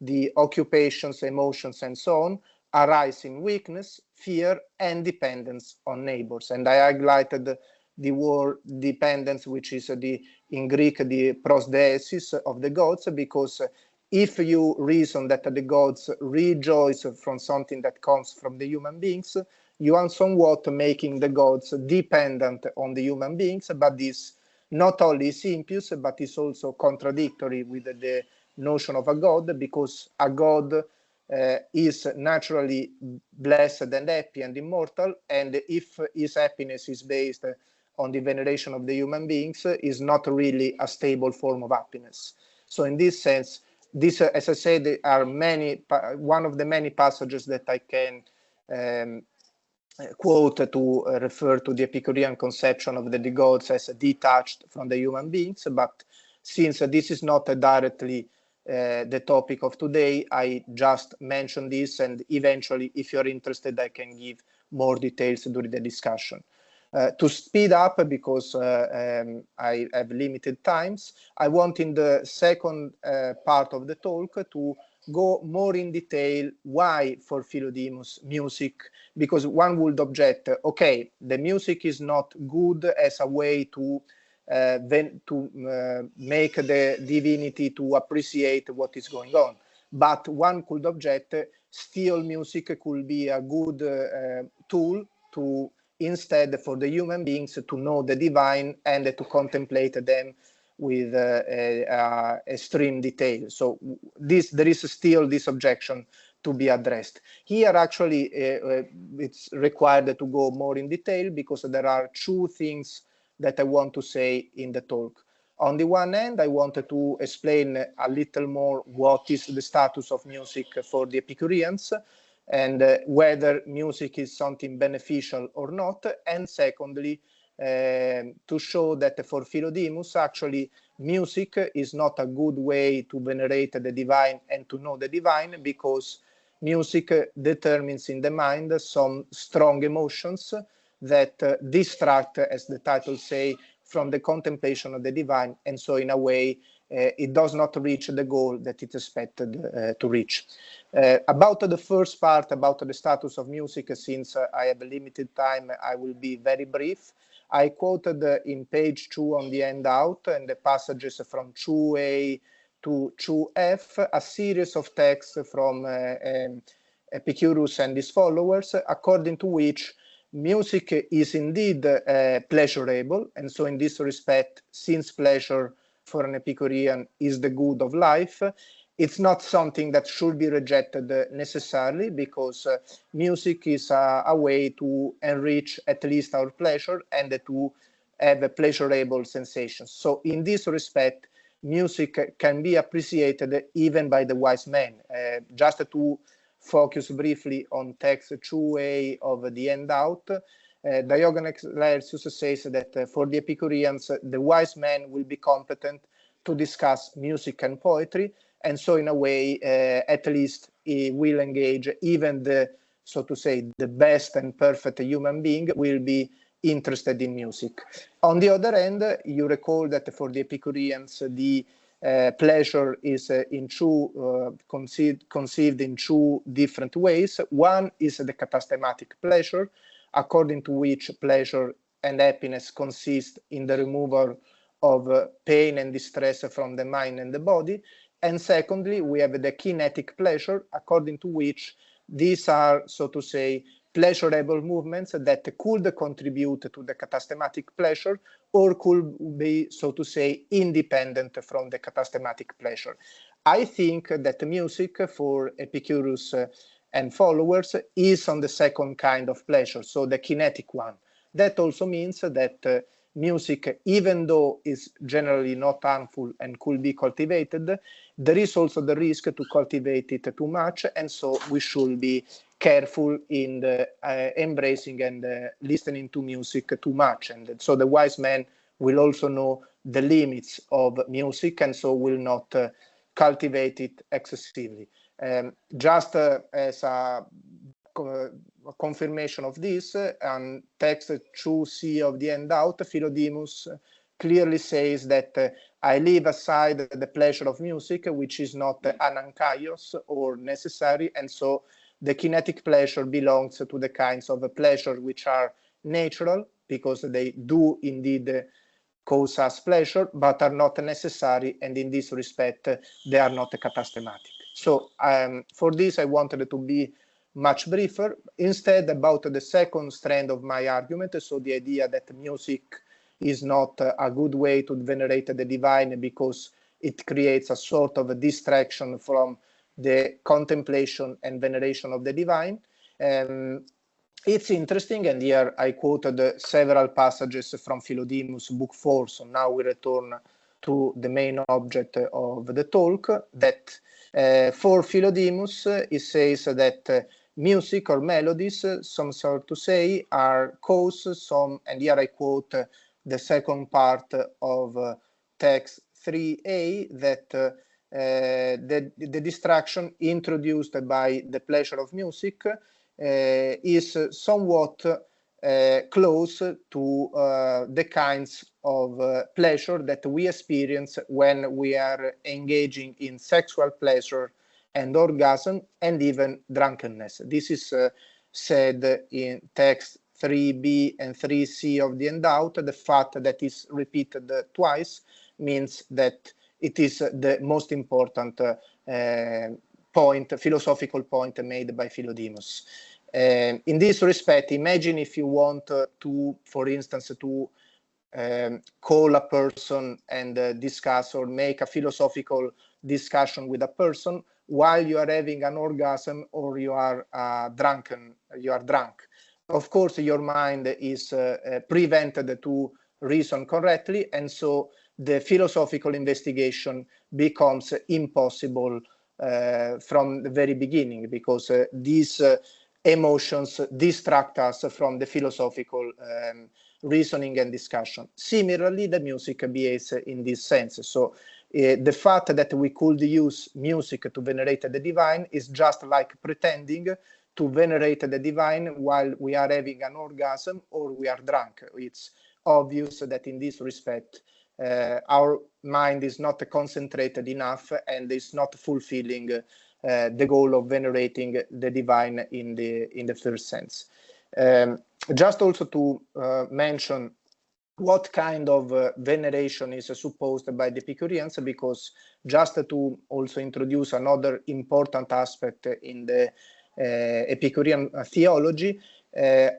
the occupations, emotions, and so on, arise in weakness, fear, and dependence on neighbors. And I highlighted the word dependence, which is in Greek the prosdeesis of the gods, because if you reason that the gods rejoice from something that comes from the human beings, you are somewhat making the gods dependent on the human beings, but this not only is impious, but is also contradictory with the notion of a god, because a god is naturally blessed and happy and immortal, and if his happiness is based on the veneration of the human beings, is not really a stable form of happiness. So in this sense, this, as I said, are one of the many passages that I can quote to refer to the Epicurean conception of the gods as detached from the human beings. But since this is not directly the topic of today, I just mentioned this, and eventually, if you're interested, I can give more details during the discussion. To speed up, because I have limited times, I want in the second part of the talk to go more in detail why for Philodemus music, because one would object, okay, the music is not good as a way to make the divinity to appreciate what is going on. But one could object, still music could be a good tool to instead for the human beings to know the divine and to contemplate them with extreme detail. So there is still this objection to be addressed. Here actually it's required to go more in detail, because there are two things that I want to say in the talk. On the one hand, I wanted to explain a little more what is the status of music for the Epicureans, and whether music is something beneficial or not. And secondly, to show that for Philodemus, actually, music is not a good way to venerate the divine and to know the divine, because music determines in the mind some strong emotions that distract, as the title say, from the contemplation of the divine, and so in a way it does not reach the goal that it's expected to reach. About the first part, about the status of music, since I have a limited time, I will be very brief. I quoted in page 2 on the handout and the passages from 2a to 2f, a series of texts from Epicurus and his followers, according to which music is indeed pleasurable, and so in this respect, since pleasure for an Epicurean is the good of life, it's not something that should be rejected necessarily, because music is a way to enrich at least our pleasure and to have a pleasurable sensations. So in this respect, music can be appreciated even by the wise men. Just to focus briefly on text 2a of the handout, Diogenes Laertius says that for the Epicureans, the wise men will be competent to discuss music and poetry, and so in a way, at least, he will engage even the, so to say, the best and perfect human being will be interested in music. On the other hand, you recall that for the Epicureans, the pleasure is conceived in two different ways. One is the katastematic pleasure, according to which pleasure and happiness consist in the removal of pain and distress from the mind and the body. And secondly, we have the kinetic pleasure, according to which these are, so to say, pleasurable movements that could contribute to the katastematic pleasure or could be, so to say, independent from the katastematic pleasure. I think that music for Epicurus and followers is on the second kind of pleasure, so the kinetic one. That also means that music, even though is generally not harmful and could be cultivated, there is also the risk to cultivate it too much, and so we should be careful in embracing and listening to music too much. And so the wise man will also know the limits of music, and so will not cultivate it excessively. Just as a confirmation of this, on text 2c of the handout, Philodemus clearly says that I leave aside the pleasure of music, which is not anankaios or necessary, and so the kinetic pleasure belongs to the kinds of pleasure which are natural, because they do indeed cause us pleasure, but are not necessary, and in this respect, they are not katastematic. So for this, I wanted to be much briefer. Instead, about the second strand of my argument, so the idea that music is not a good way to venerate the divine because it creates a sort of a distraction from the contemplation and veneration of the divine. It's interesting, and here I quoted several passages from Philodemus, book 4, so now we return to the main object of the talk, that for Philodemus, he says that music or melodies, some sort to say, are cause some, and here I quote the second part of text 3a, that the distraction introduced by the pleasure of music is somewhat close to the kinds of pleasure that we experience when we are engaging in sexual pleasure and orgasm and even drunkenness. This is said in text 3b and 3c of the handout. The fact that is repeated twice means that it is the most important philosophical point made by Philodemus. In this respect, imagine if you want to, for instance, to call a person and discuss or make a philosophical discussion with a person while you are having an orgasm or you are drunk. Of course, your mind is prevented to reason correctly, and so the philosophical investigation becomes impossible from the very beginning, because these emotions distract us from the philosophical reasoning and discussion. Similarly, the music behaves in this sense. So the fact that we could use music to venerate the divine is just like pretending to venerate the divine while we are having an orgasm or we are drunk. It's obvious that in this respect, our mind is not concentrated enough and is not fulfilling the goal of venerating the divine in the first sense. Just also to mention what kind of veneration is supposed by the Epicureans, because just to also introduce another important aspect in the Epicurean theology,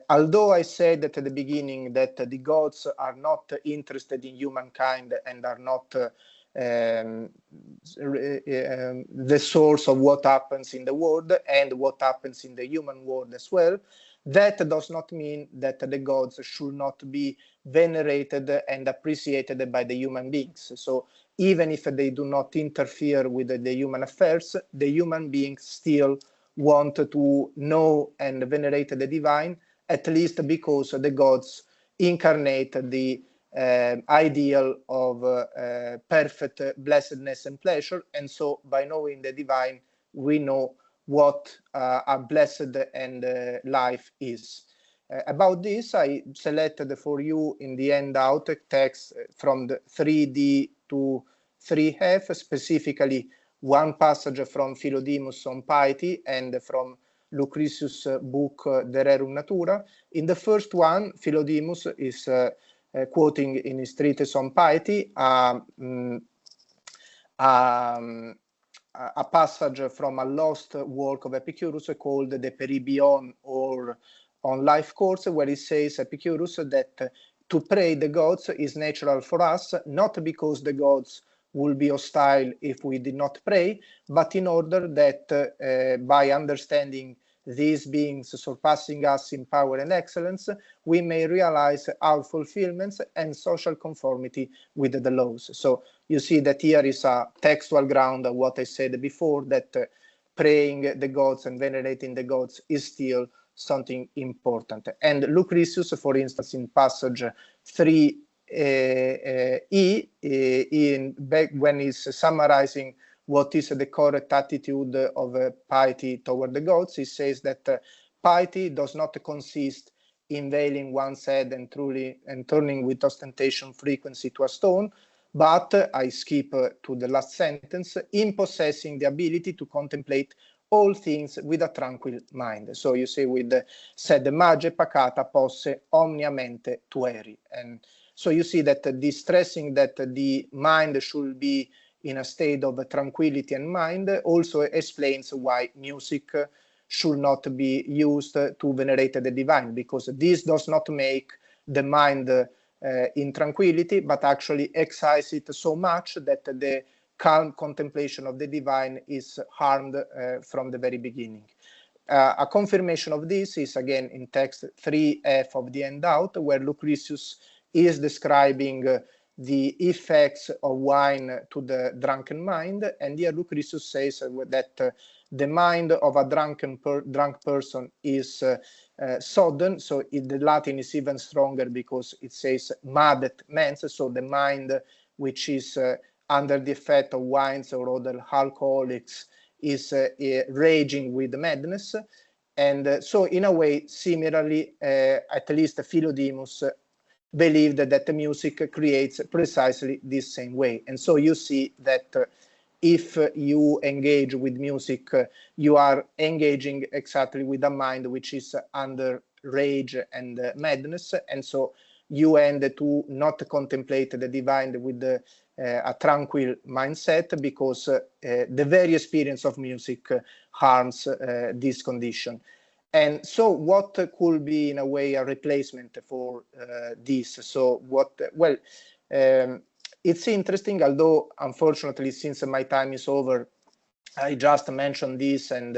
although I said at the beginning that the gods are not interested in humankind and are not the source of what happens in the world and what happens in the human world as well, that does not mean that the gods should not be venerated and appreciated by the human beings. So even if they do not interfere with the human affairs, the human beings still want to know and venerate the divine, at least because the gods incarnate the ideal of perfect blessedness and pleasure. And so by knowing the divine, we know what a blessed and life is. About this, I selected for you in the handout text from the 3D to 3F, specifically one passage from Philodemus on piety and from Lucretius' book De Rerum Natura. In the first one, Philodemus is quoting in his treatise on piety a passage from a lost work of Epicurus called the Peribion, or on life course, where he says, Epicurus, that to pray the gods is natural for us, not because the gods will be hostile if we did not pray, but in order that by understanding these beings surpassing us in power and excellence, we may realize our fulfillments and social conformity with the laws. So you see that here is a textual ground of what I said before, that praying the gods and venerating the gods is still something important. And Lucretius, for instance, in passage 3 when he's summarizing what is the correct attitude of piety toward the gods, he says that piety does not consist in veiling one's head and turning with ostentation frequency to a stone, but, I skip to the last sentence, in possessing the ability to contemplate all things with a tranquil mind. So you see with sed mage pacata posse omnia mente tueri. And so you see that the stressing that the mind should be in a state of tranquility and mind also explains why music should not be used to venerate the divine, because this does not make the mind in tranquility, but actually excites it so much that the calm contemplation of the divine is harmed from the very beginning. A confirmation of this is again in text 3F of the handout, where Lucretius is describing the effects of wine to the drunken mind, and here Lucretius says that the mind of a drunk person is sodden. So the Latin is even stronger because it says madet mens, so the mind which is under the effect of wines or other alcoholics is raging with madness. And so in a way, similarly, at least Philodemus believed that the music creates precisely this same way. And so you see that if you engage with music, you are engaging exactly with a mind which is under rage and madness. And so you end to not contemplate the divine with a tranquil mindset, because the very experience of music harms this condition. And so what could be in a way a replacement for this? So what, well, it's interesting, although unfortunately since my time is over, I just mentioned this and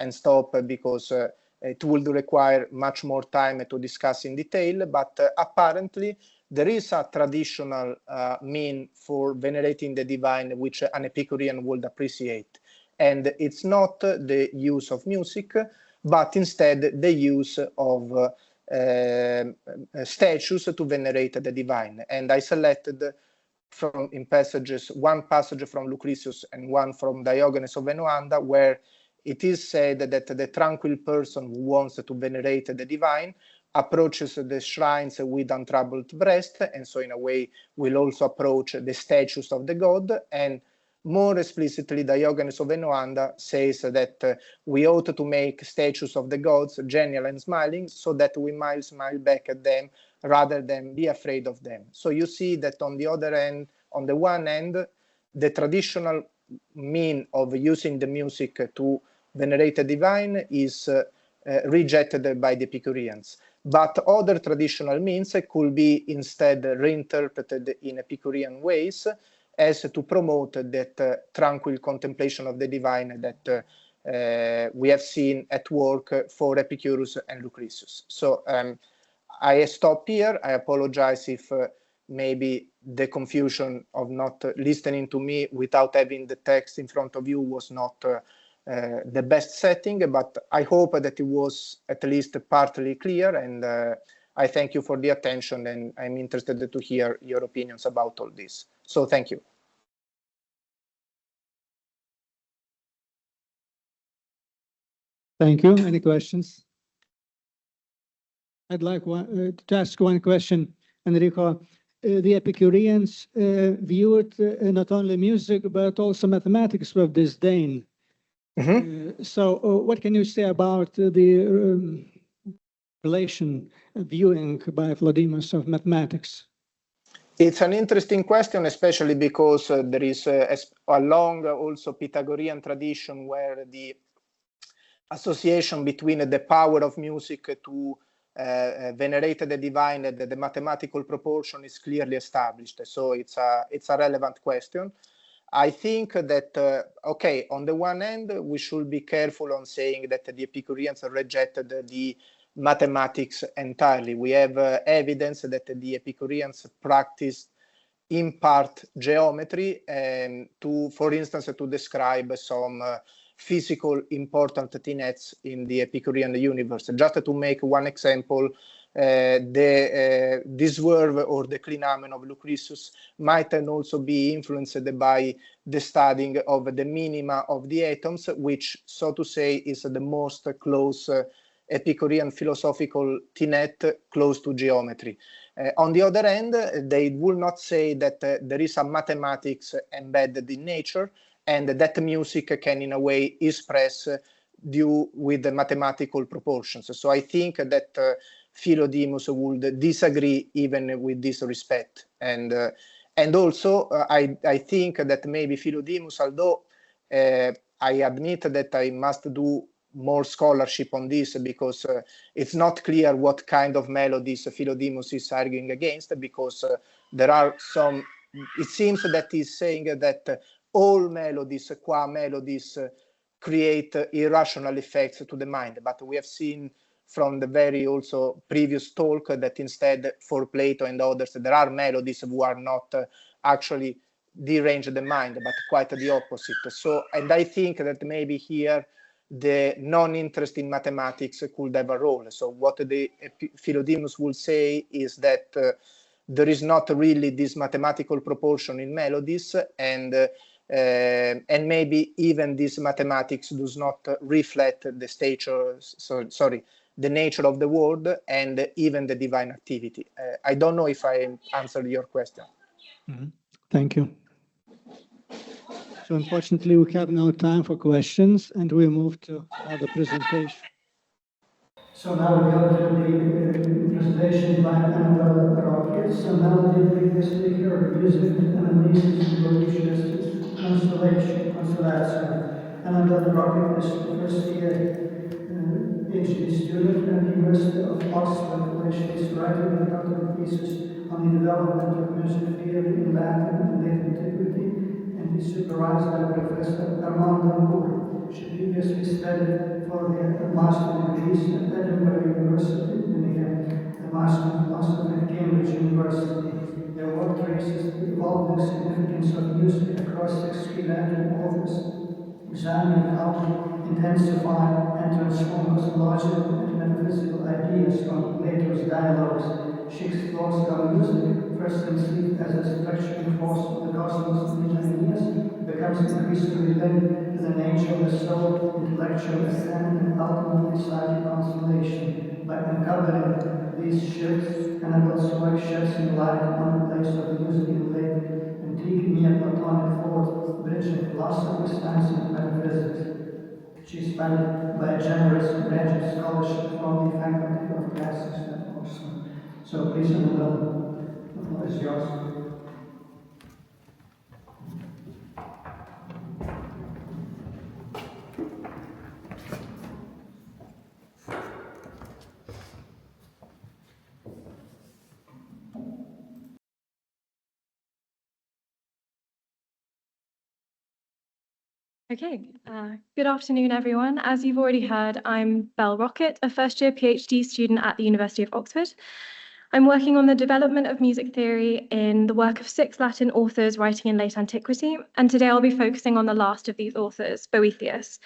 stop because it would require much more time to discuss in detail, but apparently there is a traditional mean for venerating the divine which an Epicurean would appreciate. And it's not the use of music, but instead the use of statues to venerate the divine. And I selected from in passages, one passage from Lucretius and one from Diogenes of Venoanda, where it is said that the tranquil person who wants to venerate the divine approaches the shrines with untroubled breast, and so in a way will also approach the statues of the god. And more explicitly, Diogenes of Enoanda says that we ought to make statues of the gods genial and smiling, so that we might smile back at them rather than be afraid of them. So you see that on the other end, on the one end, the traditional mean of using the music to venerate the divine is rejected by the Epicureans. But other traditional means could be instead reinterpreted in Epicurean ways as to promote that tranquil contemplation of the divine that we have seen at work for Epicurus and Lucretius. So I stop here. I apologize if maybe the confusion of not listening to me without having the text in front of you was not the best setting, but I hope that it was at least partly clear, and I thank you for the attention, and I'm interested to hear your opinions about all this. So thank you. Thank you. Any questions? I'd like to ask one question, Enrico. The Epicureans viewed not only music, but also mathematics with disdain. So what can you say about the relation viewing by Philodemus of mathematics? It's an interesting question, especially because there is a long also Pythagorean tradition where the association between the power of music to venerate the divine and the mathematical proportion is clearly established. So it's a relevant question. I think that, okay, on the one hand, we should be careful on saying that the Epicureans rejected the mathematics entirely. We have evidence that the Epicureans practiced in part geometry to, for instance, to describe some physical important tinets in the Epicurean universe. Just to make one example, this verve or the clinamen of Lucretius might also be influenced by the studying of the minima of the atoms, which, so to say, is the most close Epicurean philosophical tenet close to geometry. On the other hand, they will not say that there is a mathematics embedded in nature, and that music can in a way express due with the mathematical proportions. So I think that Philodemus would disagree even with this respect. And also I think that maybe Philodemus, although I admit that I must do more scholarship on this because it's not clear what kind of melodies Philodemus is arguing against, because there are some, it seems that he's saying that all melodies, qua melodies, create irrational effects to the mind. But we have seen from the very also previous talk that instead for Plato and others, there are melodies who are not actually derange the mind, but quite the opposite. So, and I think that maybe here the non-interest in mathematics could have a role. So what the Philodemus will say is that there is not really this mathematical proportion in melodies, and maybe even this mathematics does not reflect the stature, the nature of the world and even the divine activity. I don't know if I answered your question. Thank you. So unfortunately, we have no time for questions, and we move to other presentation. So now we go to the presentation by Emanuele Rockets. So Melody previously heard music analysis evolutionist constellation. Emanuele Rocket is the first year PhD student at the University of Oxford, where she is writing her doctoral thesis on the development of music theory in Latin and late antiquity, and is supervised by Professor Armando Moore. She previously studied for the master degrees at Edinburgh University and the Master in Philosophy at Cambridge University. Their work traces the evolving significance of music across 6 key Latin authors, examining how to intensify and transform cosmological and metaphysical ideas from Plato's dialogues. She explores how music, first conceived as a structuring force of the cosmos many years, becomes increasingly linked to the nature of the soul, intellectual ascent, and ultimately psychic constellation. By uncovering these shifts, Hannibal's work sheds new light on the place of music in late antique Neoplatonic thought, bridging philosophy, science, and metaphysics. She is funded by a generous branch of scholarship from the Faculty of Classics at Oxford. So please, Emanuele, the floor is yours. Okay, good afternoon, everyone. As you've already heard, I'm Belle Rocket, a first-year PhD student at the University of Oxford. I'm working on the development of music theory in the work of 6 Latin authors writing in late antiquity, and today I'll be focusing on the last of these authors, Boethius.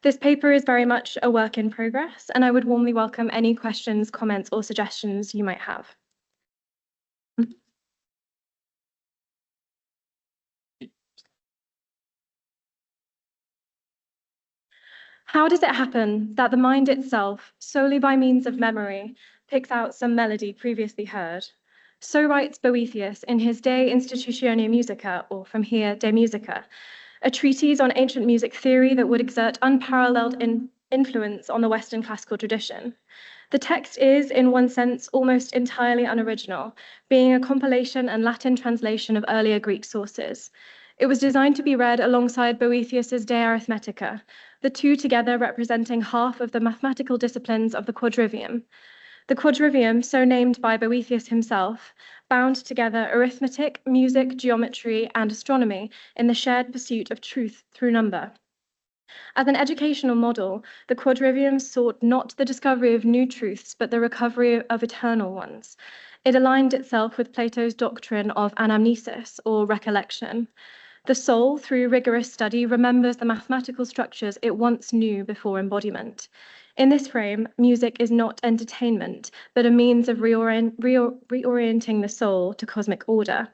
This paper is very much a work in progress, and I would warmly welcome any questions, comments, or suggestions you might have. How does it happen that the mind itself, solely by means of memory, picks out some melody previously heard? So writes Boethius in his De Institutione Musica, or from here, De Musica, a treatise on ancient music theory that would exert unparalleled influence on the Western classical tradition. The text is, in one sense, almost entirely unoriginal, being a compilation and Latin translation of earlier Greek sources. It was designed to be read alongside Boethius's De Arithmetica, the two together representing half of the mathematical disciplines of the quadrivium. The quadrivium, so named by Boethius himself, bound together arithmetic, music, geometry, and astronomy in the shared pursuit of truth through number. As an educational model, the quadrivium sought not the discovery of new truths, but the recovery of eternal ones. It aligned itself with Plato's doctrine of anamnesis, or recollection. The soul, through rigorous study, remembers the mathematical structures it once knew before embodiment. In this frame, music is not entertainment, but a means of reorienting the soul to cosmic order.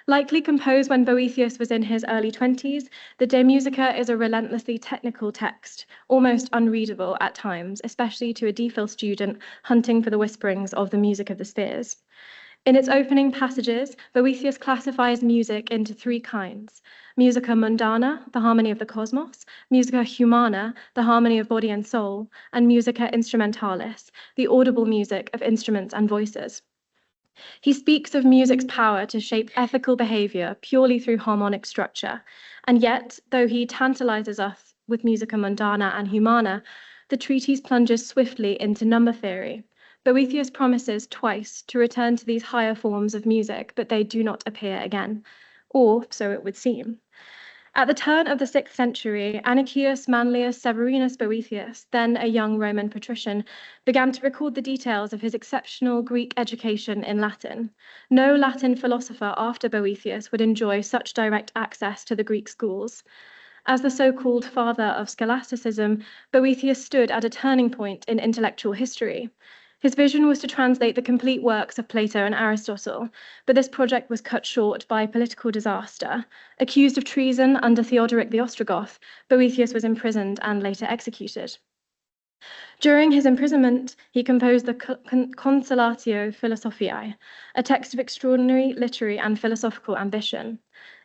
Likely composed when Boethius was in his early 20s, the De Musica is a relentlessly technical text, almost unreadable at times, especially to a DPhil student hunting for the whisperings of the music of the spheres. In its opening passages, Boethius classifies music into 3 kinds: musica mundana, the harmony of the cosmos; musica humana, the harmony of body and soul; and musica instrumentalis, the audible music of instruments and voices. He speaks of music's power to shape ethical behavior purely through harmonic structure, and yet, though he tantalizes us with musica mundana and humana, the treatise plunges swiftly into number theory. Boethius promises twice to return to these higher forms of music, but they do not appear again, or so it would seem. At the turn of the 6th century, Anicius Manlius Severinus Boethius, then a young Roman patrician, began to record the details of his exceptional Greek education in Latin. No Latin philosopher after Boethius would enjoy such direct access to the Greek schools. As the so-called father of scholasticism, Boethius stood at a turning point in intellectual history. His vision was to translate the complete works of Plato and Aristotle, but this project was cut short by political disaster. Accused of treason under Theodoric the Ostrogoth, Boethius was imprisoned and later executed. During his imprisonment, he composed the Consolatio Philosophiae, a text of extraordinary literary and philosophical ambition.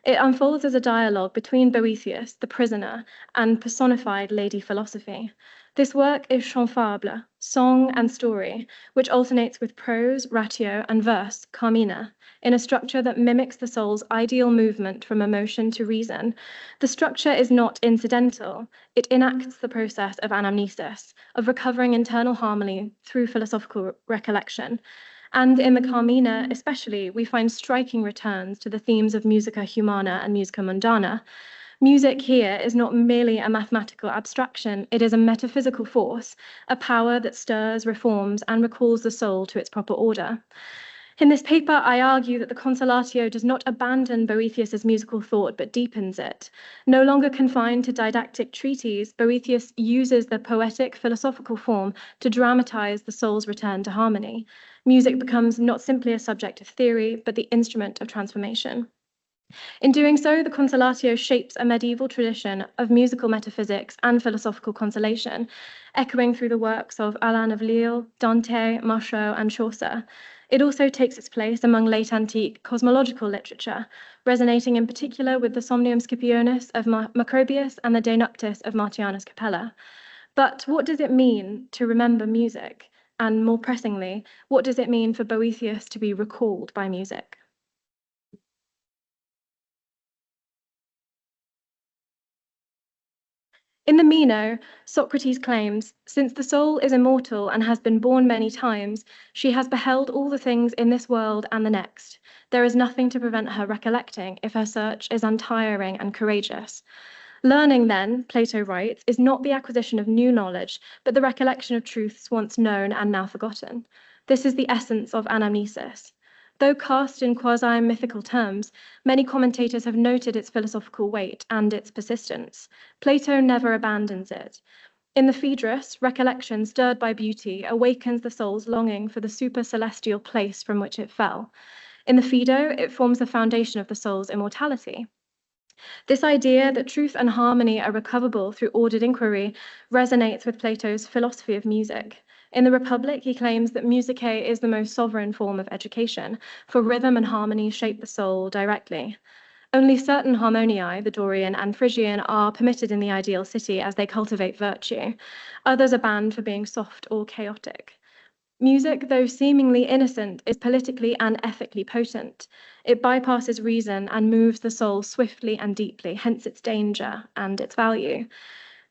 It unfolds as a dialogue between Boethius, the prisoner, and personified Lady Philosophy. This work is chant fable, song and story, which alternates with prose, ratio, and verse, carmina, in a structure that mimics the soul's ideal movement from emotion to reason. The structure is not incidental. It enacts the process of anamnesis, of recovering internal harmony through philosophical recollection. And in the Carmina especially, we find striking returns to the themes of musica humana and musica mundana. Music here is not merely a mathematical abstraction, it is a metaphysical force, a power that stirs, reforms, and recalls the soul to its proper order. In this paper, I argue that the Consolatio does not abandon Boethius's musical thought, but deepens it. No longer confined to didactic treatise, Boethius uses the poetic, philosophical form to dramatize the soul's return to harmony. Music becomes not simply a subject of theory, but the instrument of transformation. In doing so, the Consolatio shapes a medieval tradition of musical metaphysics and philosophical consolation, echoing through the works of Alain of Lille, Dante, Marchot, and Chaucer. It also takes its place among late antique cosmological literature, resonating in particular with the Somnium Scipionis of Macrobius and the De Noctis of Martianus Capella. But what does it mean to remember music? And more pressingly, what does it mean for Boethius to be recalled by music? In the Meno, Socrates claims, since the soul is immortal and has been born many times, she has beheld all the things in this world and the next. There is nothing to prevent her recollecting if her search is untiring and courageous. Learning, then, Plato writes, is not the acquisition of new knowledge, but the recollection of truths once known and now forgotten. This is the essence of anamnesis. Though cast in quasi-mythical terms, many commentators have noted its philosophical weight and its persistence. Plato never abandons it. In the Phaedrus, recollection stirred by beauty awakens the soul's longing for the super-celestial place from which it fell. In the Phaedo, it forms the foundation of the soul's immortality. This idea that truth and harmony are recoverable through ordered inquiry resonates with Plato's philosophy of music. In the Republic, he claims that mousikē is the most sovereign form of education, for rhythm and harmony shape the soul directly. Only certain harmoniae, the Dorian and Phrygian, are permitted in the ideal city as they cultivate virtue. Others are banned for being soft or chaotic. Music, though seemingly innocent, is politically and ethically potent. It bypasses reason and moves the soul swiftly and deeply, hence its danger and its value.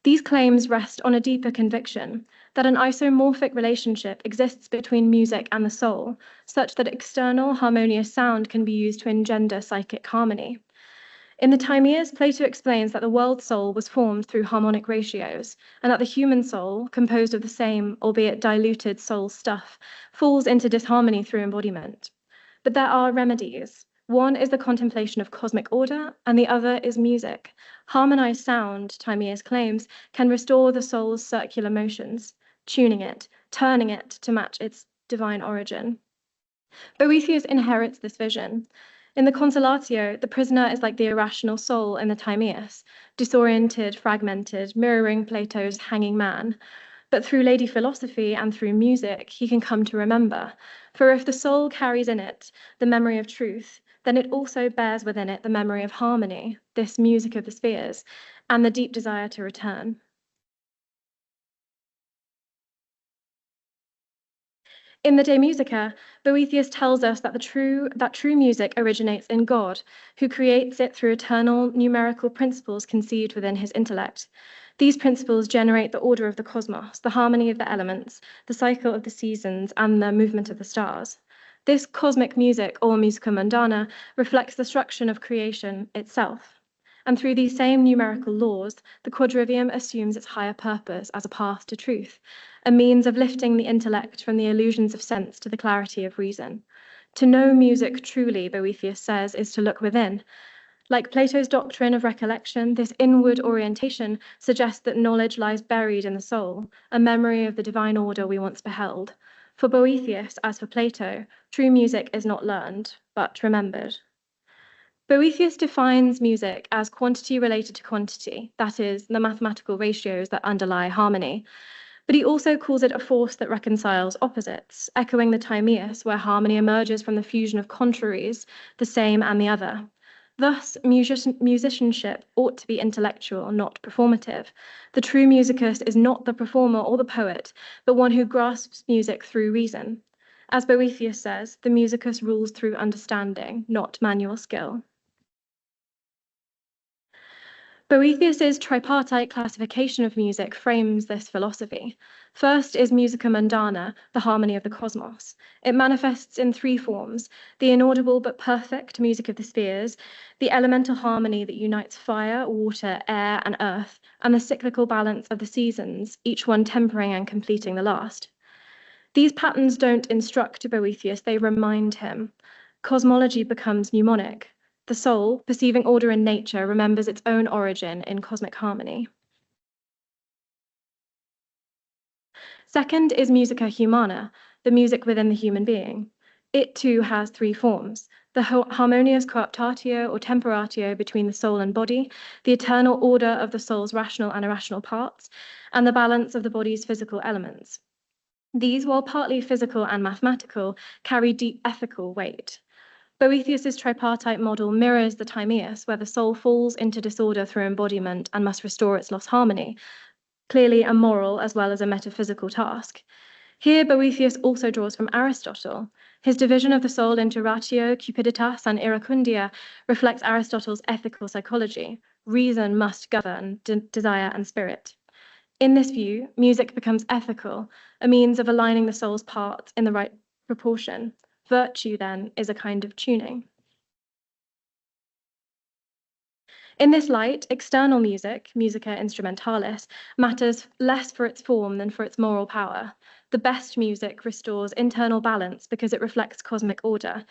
These claims rest on a deeper conviction that an isomorphic relationship exists between music and the soul, such that external harmonious sound can be used to engender psychic harmony. In the Timaeus, Plato explains that the world soul was formed through harmonic ratios, and that the human soul, composed of the same, albeit diluted soul stuff, falls into disharmony through embodiment. But there are remedies. One is the contemplation of cosmic order, and the other is music. Harmonized sound, Timaeus claims, can restore the soul's circular motions, tuning it, turning it to match its divine origin. Boethius inherits this vision. In the Consolatio, the prisoner is like the irrational soul in the Timaeus, disoriented, fragmented, mirroring Plato's hanging man. But through lady philosophy and through music, he can come to remember. For if the soul carries in it the memory of truth, then it also bears within it the memory of harmony, this music of the spheres, and the deep desire to return. In the De Musica, Boethius tells us that true music originates in God, who creates it through eternal numerical principles conceived within his intellect. These principles generate the order of the cosmos, the harmony of the elements, the cycle of the seasons, and the movement of the stars. This cosmic music, or musica mundana, reflects the structure of creation itself. And through these same numerical laws, the quadrivium assumes its higher purpose as a path to truth, a means of lifting the intellect from the illusions of sense to the clarity of reason. To know music truly, Boethius says, is to look within. Like Plato's doctrine of recollection, this inward orientation suggests that knowledge lies buried in the soul, a memory of the divine order we once beheld. For Boethius, as for Plato, true music is not learned, but remembered. Boethius defines music as quantity related to quantity, that is, the mathematical ratios that underlie harmony. But he also calls it a force that reconciles opposites, echoing the Timaeus, where harmony emerges from the fusion of contraries, the same and the other. Thus, musicianship ought to be intellectual, not performative. The true musicus is not the performer or the poet, but one who grasps music through reason. As Boethius says, the musicus rules through understanding, not manual skill. Boethius's tripartite classification of music frames this philosophy. First is musica mundana, the harmony of the cosmos. It manifests in three forms: the inaudible but perfect music of the spheres, the elemental harmony that unites fire, water, air, and earth, and the cyclical balance of the seasons, each one tempering and completing the last. These patterns don't instruct Boethius, they remind him. Cosmology becomes mnemonic. The soul, perceiving order in nature, remembers its own origin in cosmic harmony. Second is musica humana, the music within the human being. It too has three forms: the harmonious cooptatio or temperatio between the soul and body, the eternal order of the soul's rational and irrational parts, and the balance of the body's physical elements. These, while partly physical and mathematical, carry deep ethical weight. Boethius's tripartite model mirrors the Timaeus, where the soul falls into disorder through embodiment and must restore its lost harmony, clearly a moral as well as a metaphysical task. Here, Boethius also draws from Aristotle. His division of the soul into ratio, cupiditas, and iracundia reflects Aristotle's ethical psychology. Reason must govern desire and spirit. In this view, music becomes ethical, a means of aligning the soul's parts in the right proportion. Virtue, then, is a kind of tuning. In this light, external music, musica instrumentalis, matters less for its form than for its moral power. The best music restores internal balance because it reflects cosmic order.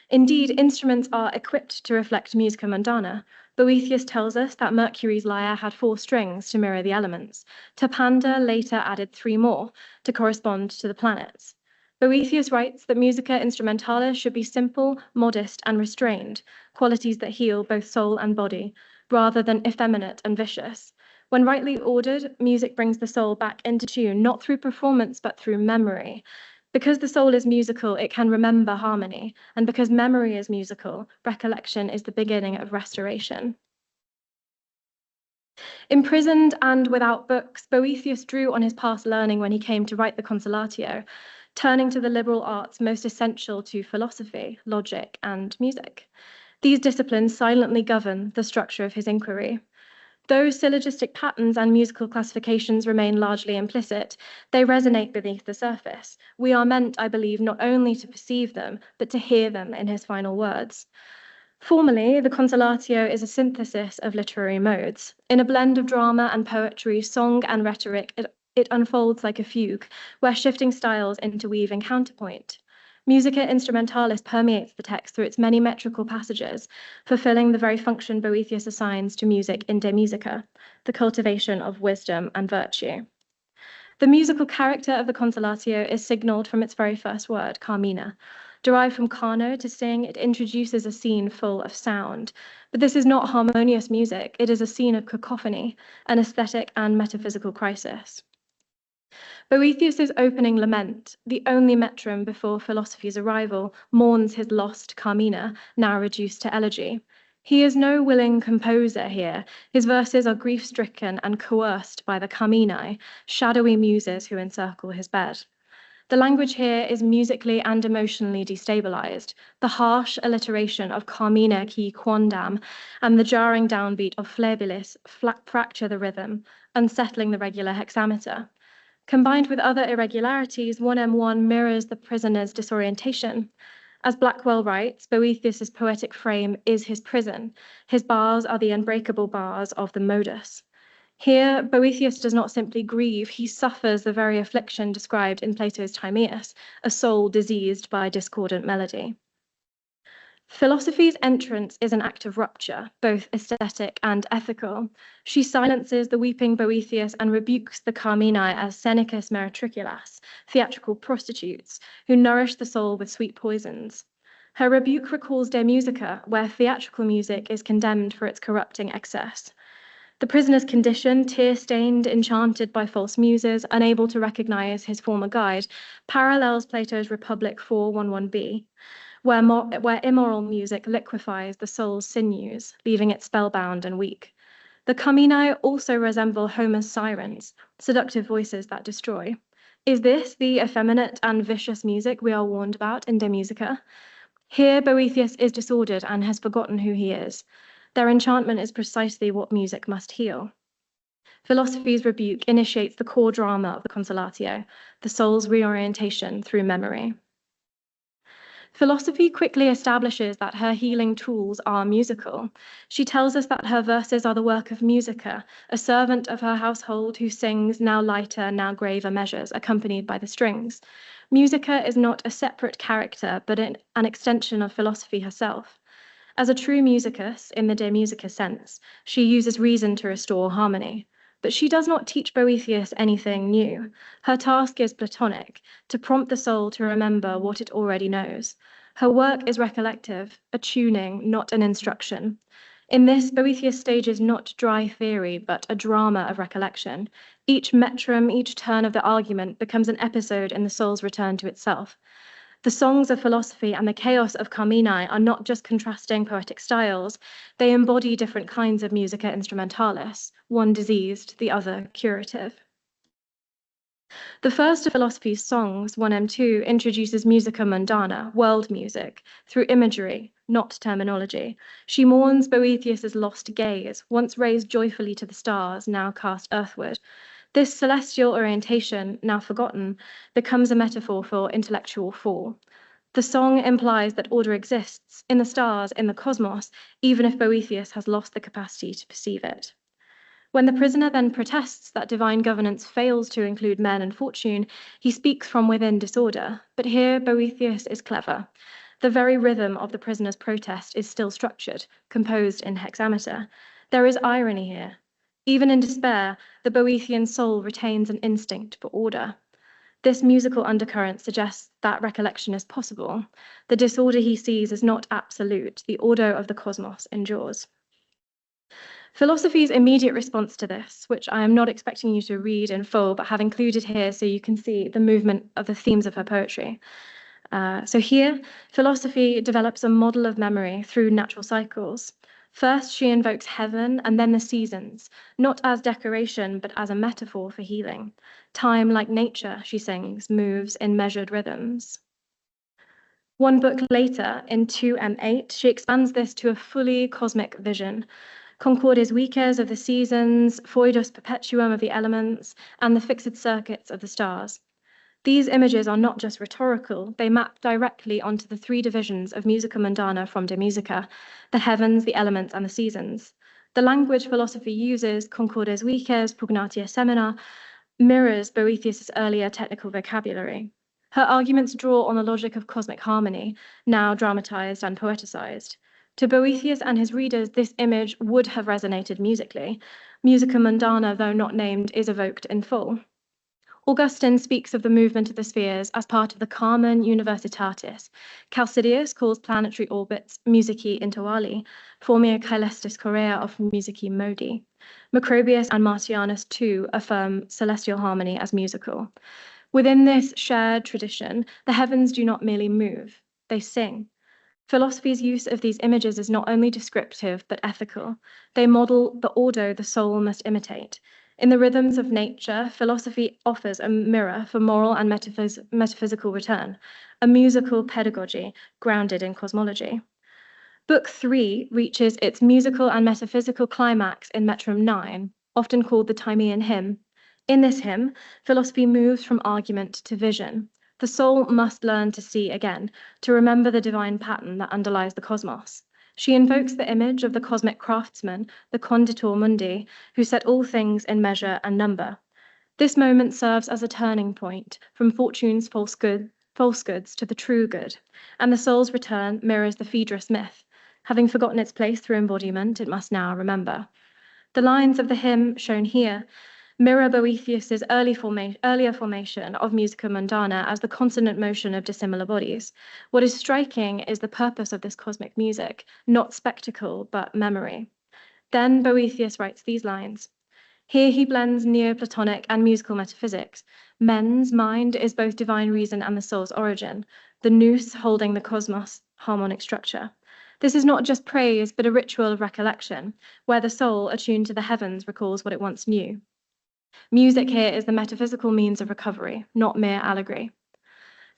Indeed, instruments are equipped to reflect musica mundana. Boethius tells us that Mercury's lyre had 4 strings to mirror the elements. Terpander later added 3 more to correspond to the planets. Boethius writes that musica instrumentalis should be simple, modest, and restrained, qualities that heal both soul and body, rather than effeminate and vicious. When rightly ordered, music brings the soul back into tune, not through performance, but through memory. Because the soul is musical, it can remember harmony, and because memory is musical, recollection is the beginning of restoration. Imprisoned and without books, Boethius drew on his past learning when he came to write the Consolatio, turning to the liberal arts most essential to philosophy, logic, and music. These disciplines silently govern the structure of his inquiry. Though syllogistic patterns and musical classifications remain largely implicit, they resonate beneath the surface. We are meant, I believe, not only to perceive them, but to hear them in his final words. Formally, the Consolatio is a synthesis of literary modes. In a blend of drama and poetry, song and rhetoric, it unfolds like a fugue, where shifting styles interweave in counterpoint. Musica instrumentalis permeates the text through its many metrical passages, fulfilling the very function Boethius assigns to music in De Musica, the cultivation of wisdom and virtue. The musical character of the Consolatio is signaled from its very first word, carmina. Derived from carno, to sing, it introduces a scene full of sound. But this is not harmonious music, it is a scene of cacophony, an aesthetic and metaphysical crisis. Boethius's opening lament, the only metrum before philosophy's arrival, mourns his lost carmina, now reduced to elegy. He is no willing composer here. His verses are grief-stricken and coerced by the carminae, shadowy muses who encircle his bed. The language here is musically and emotionally destabilized. The harsh alliteration of carmina qui quondam and the jarring downbeat of flebilis fracture the rhythm, unsettling the regular hexameter. Combined with other irregularities, 1M1 mirrors the prisoner's disorientation. As Blackwell writes, Boethius's poetic frame is his prison. His bars are the unbreakable bars of the modus. Here, Boethius does not simply grieve, he suffers the very affliction described in Plato's Timaeus, a soul diseased by discordant melody. Philosophy's entrance is an act of rupture, both aesthetic and ethical. She silences the weeping Boethius and rebukes the carminae as Senecas meretriculas, theatrical prostitutes, who nourish the soul with sweet poisons. Her rebuke recalls De Musica, where theatrical music is condemned for its corrupting excess. The prisoner's condition, tear-stained, enchanted by false muses, unable to recognize his former guide, parallels Plato's Republic 4:11b. Where immoral music liquefies the soul's sinews, leaving it spellbound and weak. The carminae also resemble Homer's sirens, seductive voices that destroy. Is this the effeminate and vicious music we are warned about in De Musica? Here, Boethius is disordered and has forgotten who he is. Their enchantment is precisely what music must heal. Philosophy's rebuke initiates the core drama of the Consolatio, the soul's reorientation through memory. Philosophy quickly establishes that her healing tools are musical. She tells us that her verses are the work of musica, a servant of her household who sings now lighter, now graver measures, accompanied by the strings. Musica is not a separate character, but an extension of philosophy herself. As a true musicus, in the De Musica sense, she uses reason to restore harmony. But she does not teach Boethius anything new. Her task is Platonic, to prompt the soul to remember what it already knows. Her work is recollective, a tuning, not an instruction. In this, Boethius stages not dry theory, but a drama of recollection. Each metrum, each turn of the argument becomes an episode in the soul's return to itself. The songs of philosophy and the chaos of Carminae are not just contrasting poetic styles, they embody different kinds of musica instrumentalis, one diseased, the other curative. The first of philosophy's songs, 1M2, introduces musica mundana, world music, through imagery, not terminology. She mourns Boethius's lost gaze, once raised joyfully to the stars, now cast earthward. This celestial orientation, now forgotten, becomes a metaphor for intellectual fall. The song implies that order exists in the stars, in the cosmos, even if Boethius has lost the capacity to perceive it. When the prisoner then protests that divine governance fails to include men and fortune, he speaks from within disorder. But here Boethius is clever. The very rhythm of the prisoner's protest is still structured, composed in hexameter. There is irony here. Even in despair, the Boethian soul retains an instinct for order. This musical undercurrent suggests that recollection is possible. The disorder he sees is not absolute. The order of the cosmos endures. Philosophy's immediate response to this, which I am not expecting you to read in full, but have included here so you can see the movement of the themes of her poetry. So here, philosophy develops a model of memory through natural cycles. First, she invokes heaven and then the seasons, not as decoration, but as a metaphor for healing. Time, like nature, she sings, moves in measured rhythms. One book later, in 2M8, she expands this to a fully cosmic vision. Concordes vices of the seasons, foedus perpetuum of the elements, and the fixed circuits of the stars. These images are not just rhetorical, they map directly onto the three divisions of musica mundana from de musica, the heavens, the elements, and the seasons. The language philosophy uses, concordes vices, pugnatia semina, mirrors Boethius's earlier technical vocabulary. Her arguments draw on the logic of cosmic harmony, now dramatized and poeticized. To Boethius and his readers, this image would have resonated musically. Musica mundana, though not named, is evoked in full. Augustine speaks of the movement of the spheres as part of the Carmen Universitatis. Chalcidius calls planetary orbits mousikē intuali, forming a caelestis chorea of mousikē modi. Macrobius and Martianus too affirm celestial harmony as musical. Within this shared tradition, the heavens do not merely move, they sing. Philosophy's use of these images is not only descriptive, but ethical. They model the order the soul must imitate. In the rhythms of nature, philosophy offers a mirror for moral and metaphysical return, a musical pedagogy grounded in cosmology. Book 3 reaches its musical and metaphysical climax in Metrum 9, often called the Timaean hymn. In this hymn, philosophy moves from argument to vision. The soul must learn to see again, to remember the divine pattern that underlies the cosmos. She invokes the image of the cosmic craftsman, the conditor mundi, who set all things in measure and number. This moment serves as a turning point from fortune's false goods to the true good, and the soul's return mirrors the Phaedrus myth. Having forgotten its place through embodiment, it must now remember. The lines of the hymn shown here mirror Boethius's earlier formation of musica mundana as the consonant motion of dissimilar bodies. What is striking is the purpose of this cosmic music, not spectacle, but memory. Then Boethius writes these lines. Here he blends Neoplatonic and musical metaphysics. Men's mind is both divine reason and the soul's origin, the nous holding the cosmos' harmonic structure. This is not just praise, but a ritual of recollection, where the soul, attuned to the heavens, recalls what it once knew. Music here is the metaphysical means of recovery, not mere allegory.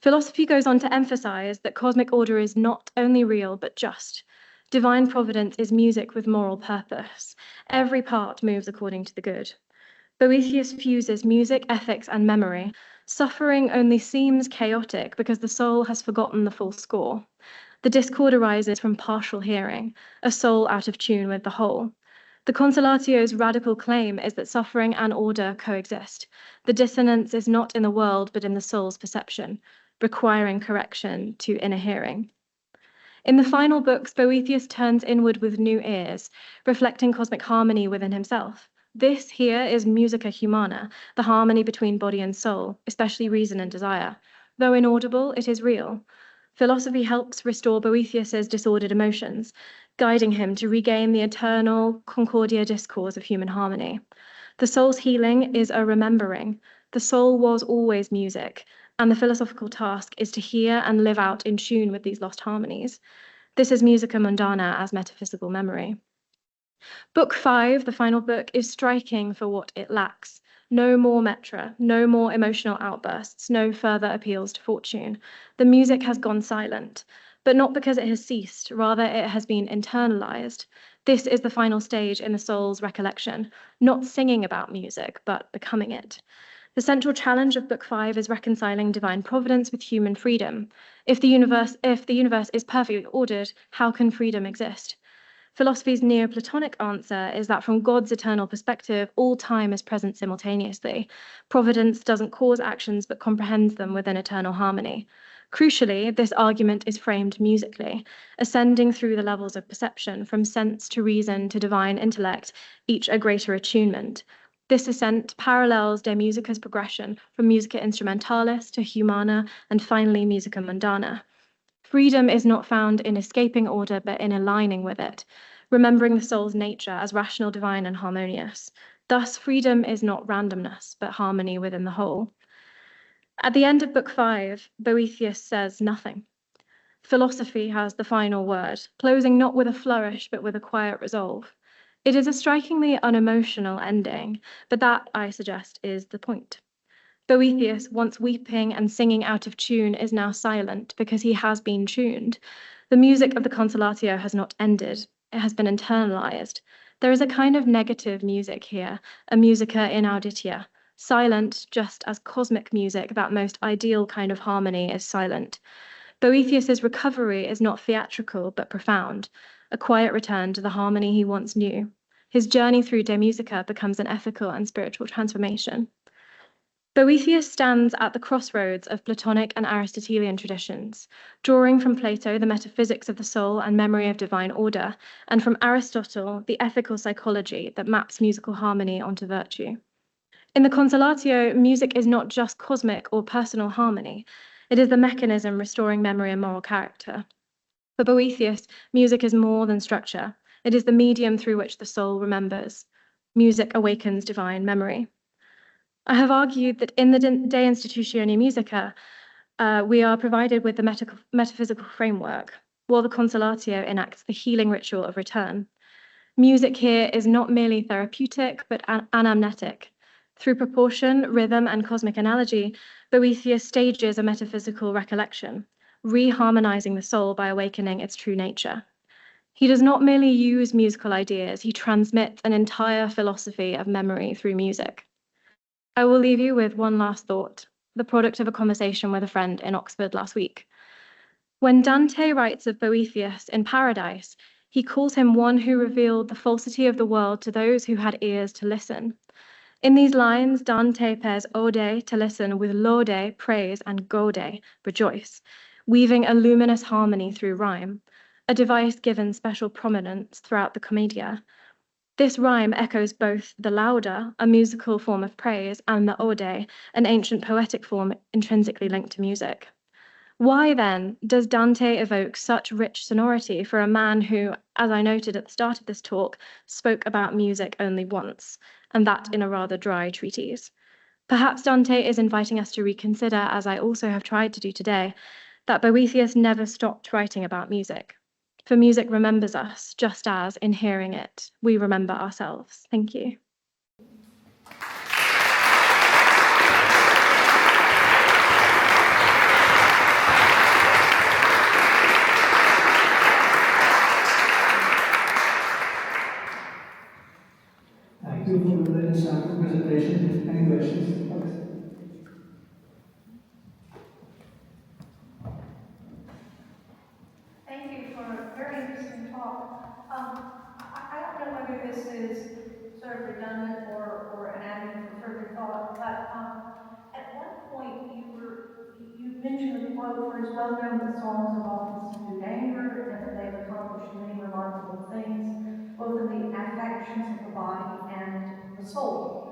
Philosophy goes on to emphasize that cosmic order is not only real, but just. Divine providence is music with moral purpose. Every part moves according to the good. Boethius fuses music, ethics, and memory. Suffering only seems chaotic because the soul has forgotten the full score. The discord arises from partial hearing, a soul out of tune with the whole. The Consolatio's radical claim is that suffering and order coexist. The dissonance is not in the world, but in the soul's perception, requiring correction to inner hearing. In the final books, Boethius turns inward with new ears, reflecting cosmic harmony within himself. This here is musica humana, the harmony between body and soul, especially reason and desire. Though inaudible, it is real. Philosophy helps restore Boethius's disordered emotions, guiding him to regain the eternal concordia discourse of human harmony. The soul's healing is a remembering. The soul was always music, and the philosophical task is to hear and live out in tune with these lost harmonies. This is musica mundana as metaphysical memory. Book 5, the final book, is striking for what it lacks. No more metra, no more emotional outbursts, no further appeals to fortune. The music has gone silent, but not because it has ceased, rather it has been internalized. This is the final stage in the soul's recollection, not singing about music, but becoming it. The central challenge of Book 5 is reconciling divine providence with human freedom. If the universe is perfectly ordered, how can freedom exist? Philosophy's Neoplatonic answer is that from God's eternal perspective, all time is present simultaneously. Providence doesn't cause actions, but comprehends them within eternal harmony. Crucially, this argument is framed musically, ascending through the levels of perception, from sense to reason to divine intellect, each a greater attunement. This ascent parallels De Musica's progression from musica instrumentalis to humana and finally musica mundana. Freedom is not found in escaping order, but in aligning with it, remembering the soul's nature as rational, divine, and harmonious. Thus, freedom is not randomness, but harmony within the whole. At the end of Book 5, Boethius says nothing. Philosophy has the final word, closing not with a flourish, but with a quiet resolve. It is a strikingly unemotional ending, but that, I suggest, is the point. Boethius, once weeping and singing out of tune, is now silent because he has been tuned. The music of the Consolatio has not ended, it has been internalized. There is a kind of negative music here, a musica inauditia, silent just as cosmic music, that most ideal kind of harmony, is silent. Boethius's recovery is not theatrical but profound, a quiet return to the harmony he once knew. His journey through De Musica becomes an ethical and spiritual transformation. Boethius stands at the crossroads of Platonic and Aristotelian traditions, drawing from Plato the metaphysics of the soul and memory of divine order, and from Aristotle the ethical psychology that maps musical harmony onto virtue. In the Consolatio, music is not just cosmic or personal harmony, it is the mechanism restoring memory and moral character. For Boethius, music is more than structure, it is the medium through which the soul remembers. Music awakens divine memory. I have argued that in the De Institutione Musica, we are provided with the metaphysical framework, while the Consolatio enacts the healing ritual of return. Music here is not merely therapeutic, but anamnetic. Through proportion, rhythm, and cosmic analogy, Boethius stages a metaphysical recollection, reharmonizing the soul by awakening its true nature. He does not merely use musical ideas, he transmits an entire philosophy of memory through music. I will leave you with one last thought, the product of a conversation with a friend in Oxford last week. When Dante writes of Boethius in Paradise, he calls him one who revealed the falsity of the world to those who had ears to listen. In these lines, Dante pairs ode, to listen, with lode, praise, and gode, rejoice, weaving a luminous harmony through rhyme, a device given special prominence throughout the Commedia. This rhyme echoes both the lauda, a musical form of praise, and the ode, an ancient poetic form intrinsically linked to music. Why, then, does Dante evoke such rich sonority for a man who, as I noted at the start of this talk, spoke about music only once, and that in a rather dry treatise? Perhaps Dante is inviting us to reconsider, as I also have tried to do today, that Boethius never stopped writing about music. For music remembers us, just as, in hearing it, we remember ourselves. Thank you. Thank you for the insightful presentation. Any questions, folks? Thank you for a very interesting talk. I don't know whether this is sort of redundant or an avenue for further thought, but at one point you mentioned a quote where it's well known that songs have often subdued anger and that they've accomplished many remarkable things, both in the affections of the body and soul.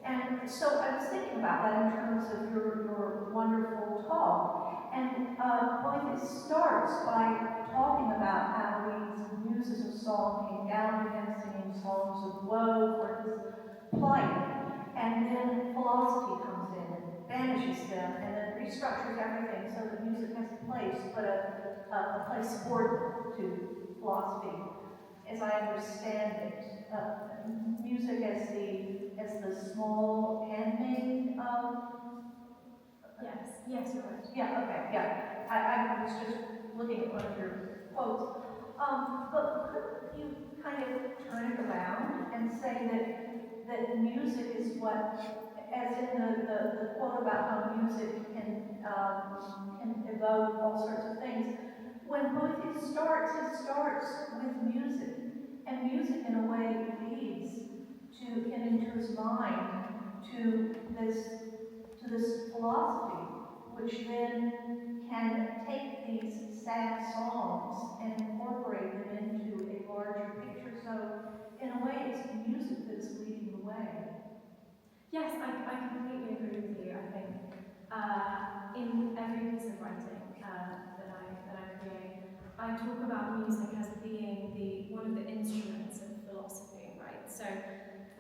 And so I was thinking about that in terms of your wonderful talk. And Boethius starts by talking about how these muses of song came down to him, singing songs of woe for his plight. And then philosophy comes in and banishes them, and then restructures everything so that music has a place, but a place subordinate to philosophy, as I understand it. Music as the small handmaid of. Yes, you're right. Yeah, okay, yeah. I was just looking at one of your quotes. But couldn't you kind of turn it around and say that music is what, as in the quote about how music can evoke all sorts of things. When Boethius starts, he starts with music, and music in a way leads to him into his mind to this philosophy, which then can take these sad songs and incorporate them into a larger picture. So in a way, it's music that's leading the way. Yes, I completely agree with you. I think in every piece of writing that I create, I talk about music as being one of the instruments of philosophy, right? So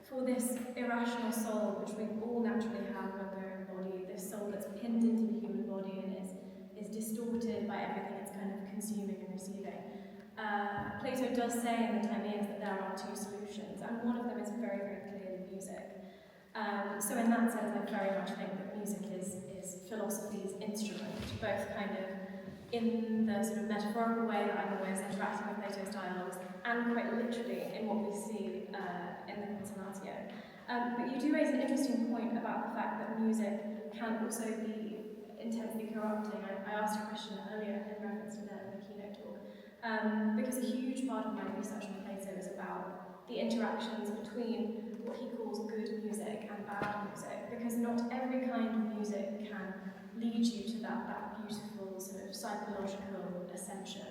for this irrational soul, which we all naturally have when we're embodied, this soul that's pinned into the human body and is distorted by everything it's kind of consuming and receiving. Plato does say in the Timaeus that there are two solutions, and one of them is very, very clearly music. So in that sense, I very much think that music is philosophy's instrument, both kind of in the sort of metaphorical way that I'm always interacting with Plato's dialogues, and quite literally in what we see in the Consolatio. But you do raise an interesting point about the fact that music can also be intensely corrupting. I asked a question earlier in reference to the keynote talk, because a huge part of my research on Plato is about the interactions between what he calls good music and bad music, because not every kind of music can lead you to that beautiful sort of psychological ascension.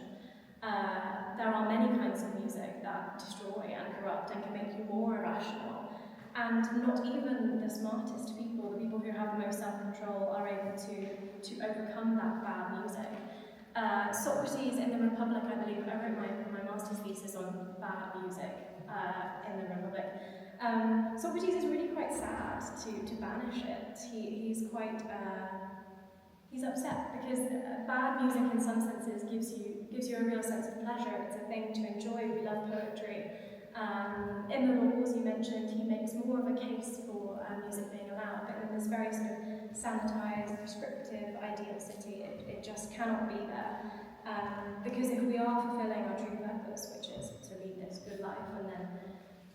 There are many kinds of music that destroy and corrupt and can make you more irrational, and not even the smartest people, the people who have the most self-control, are able to overcome that bad music. Socrates in the Republic, I believe, I wrote my master's thesis on bad music in the Republic. Socrates is really quite sad to banish it. He's quite he's upset because bad music in some senses gives you a real sense of pleasure. It's a thing to enjoy. We love poetry. In the laws you mentioned, he makes more of a case for music being allowed, but in this very sort of sanitized, prescriptive, ideal city, it just cannot be there. Because if we are fulfilling our true purpose, which is to lead this good life,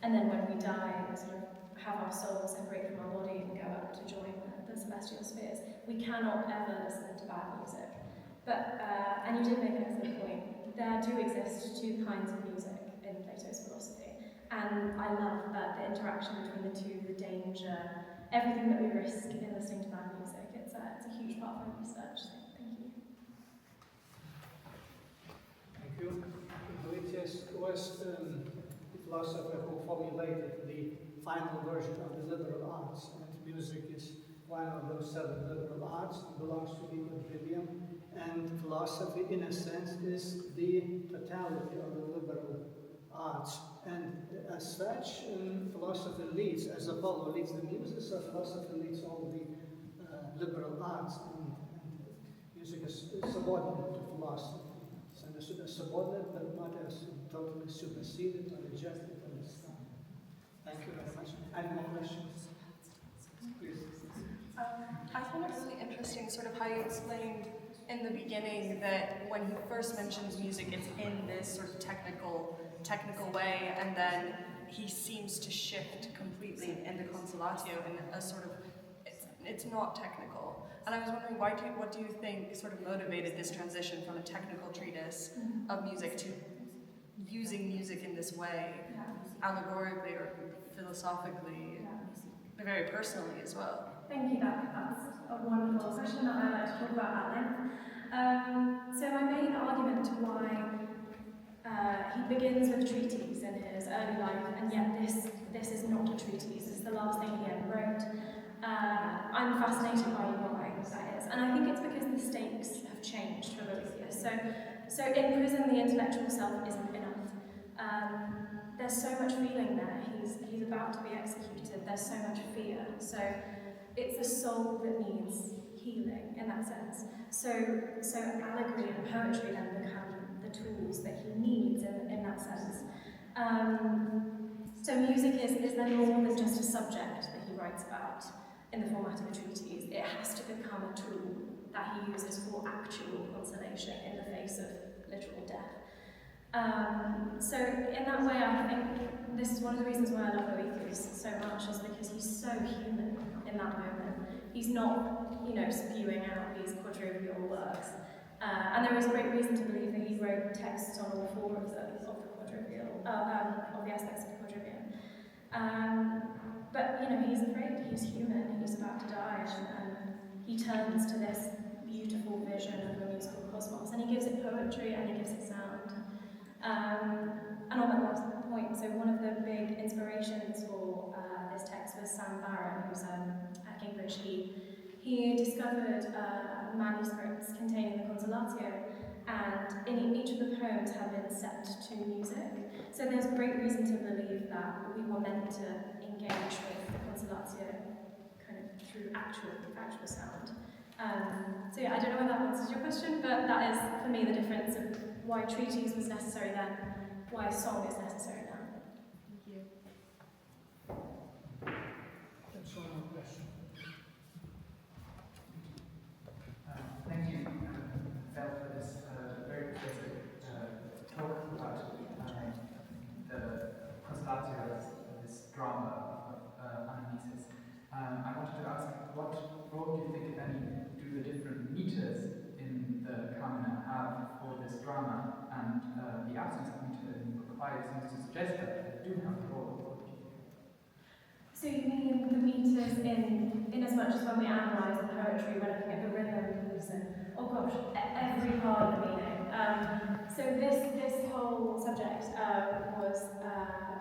and then when we die, sort of have our soul separate from our body and go up to join the celestial spheres, we cannot ever listen to bad music. But, and you did make an excellent point, there do exist two kinds of music in Plato's philosophy. And I love the interaction between the two, the danger, everything that we risk in listening to bad music. It's a huge part of my research, so thank you. Thank you. Boethius was the philosopher who formulated the final version of the liberal arts, and music is one of those 7 liberal arts. It belongs to the quadrivium, and philosophy, in a sense, is the totality of the liberal arts. And as such, philosophy leads, as Apollo leads the Muses, so philosophy leads all the liberal arts, and music is subordinate to philosophy. It's understood as subordinate, but not as totally superseded or rejected or discarded. Thank you very much. Any more questions? Please. I found it really interesting sort of how you explained in the beginning that when he first mentions music, it's in this sort of technical way, and then he seems to shift completely in the Consolatio in a sort of, it's not technical. And I was wondering, what do you think sort of motivated this transition from a technical treatise of music to using music in this way, allegorically or philosophically, very personally as well? Thank you, that's a wonderful question that I'd like to talk about at length. So I made the argument why He begins with treatise in his early life, and yet this is not a treatise. This is the last thing he ever wrote. I'm fascinated by why that is, and I think it's because the stakes have changed for Boethius. So in prison, the intellectual self isn't enough. There's so much feeling there. He's about to be executed. There's so much fear. So it's the soul that needs healing in that sense. So allegory and poetry then become the tools that he needs in that sense. So music is then more than just a subject that he writes about in the format of a treatise. It has to become a tool that he uses for actual consolation in the face of literal death. So in that way, I think this is one of the reasons why I love Boethius so much, is because he's so human in that moment. He's not, spewing out these quadrivial works. And there is great reason to believe that he wrote texts on all four of the quadrivial, of the aspects of the quadrivium. But he's afraid, he's human, he's about to die, and he turns to this beautiful vision of a musical cosmos, and he gives it poetry and he gives it sound. And on that last point, so one of the big inspirations for this text was Sam Barron, who's at Cambridge. He discovered manuscripts containing the Consolatio, and in each of the poems had been set to music. So there's great reason to believe that we were meant to engage with the Consolatio kind of through actual sound. So yeah, I don't know whether that answers your question, but that is, for me, the difference of why treatise was necessary then, why song is necessary now. Thank you. That's one more question. Thank you, Phil, for this very interesting talk about the Consolatio as this drama of Muses. I wanted to ask, what role do you think, if any, do the different meters in the Carmina have for this drama, and the absence of meter in Book 5 seems to suggest that they do have a role. So you mean the meters in as much as when we analyse the poetry, we're looking at the rhythms and, oh gosh, every part of the meaning. So this whole subject was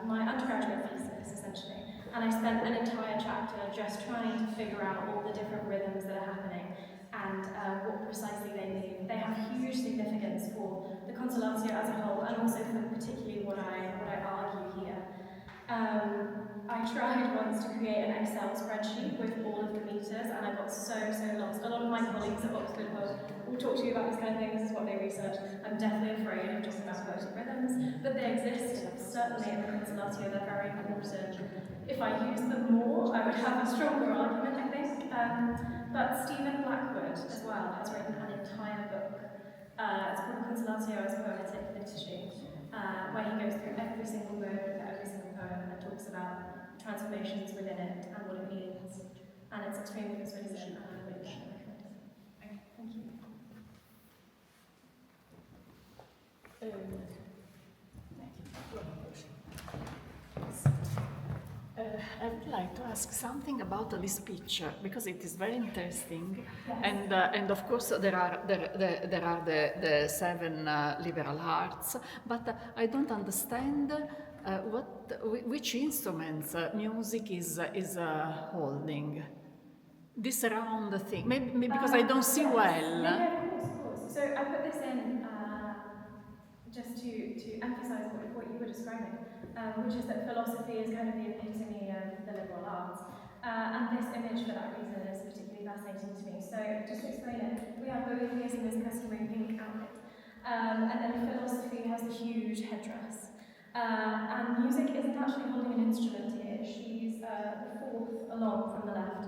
my undergraduate thesis, essentially. And I spent an entire chapter just trying to figure out all the different rhythms that are happening and what precisely they mean. They have huge significance for the Consolatio as a whole, and also for particularly what I argue here. I tried once to create an Excel spreadsheet with all of the meters, and I got so lost. A lot of my colleagues at Oxford will talk to you about these kind of things. This is what they research. I'm definitely afraid of just about poetic rhythms, but they exist. Certainly in the Consolatio, they're very important. If I used them more, I would have a stronger argument, I think. But Stephen Blackwood, as well, has written an entire book. It's called Consolatio as Poetic Liturgy, where he goes through every single mode of every single poem and talks about transformations within it and what it means. And it's extremely persuasive, and I really recommend it. Thank you. I would like to ask something about this picture, because it is very interesting, and of course there are the seven liberal arts, but I don't understand which instruments music is holding. This round thing, maybe because I don't see well. Yeah, of course. So I put this in just to emphasise what you were describing, which is that philosophy is kind of the epitome of the liberal arts. And this image, for that reason, is particularly fascinating to me. So just to explain it, we have Boethius in this customary pink outfit, and then philosophy has the huge headdress. And music isn't actually holding an instrument here. She's the fourth along from the left,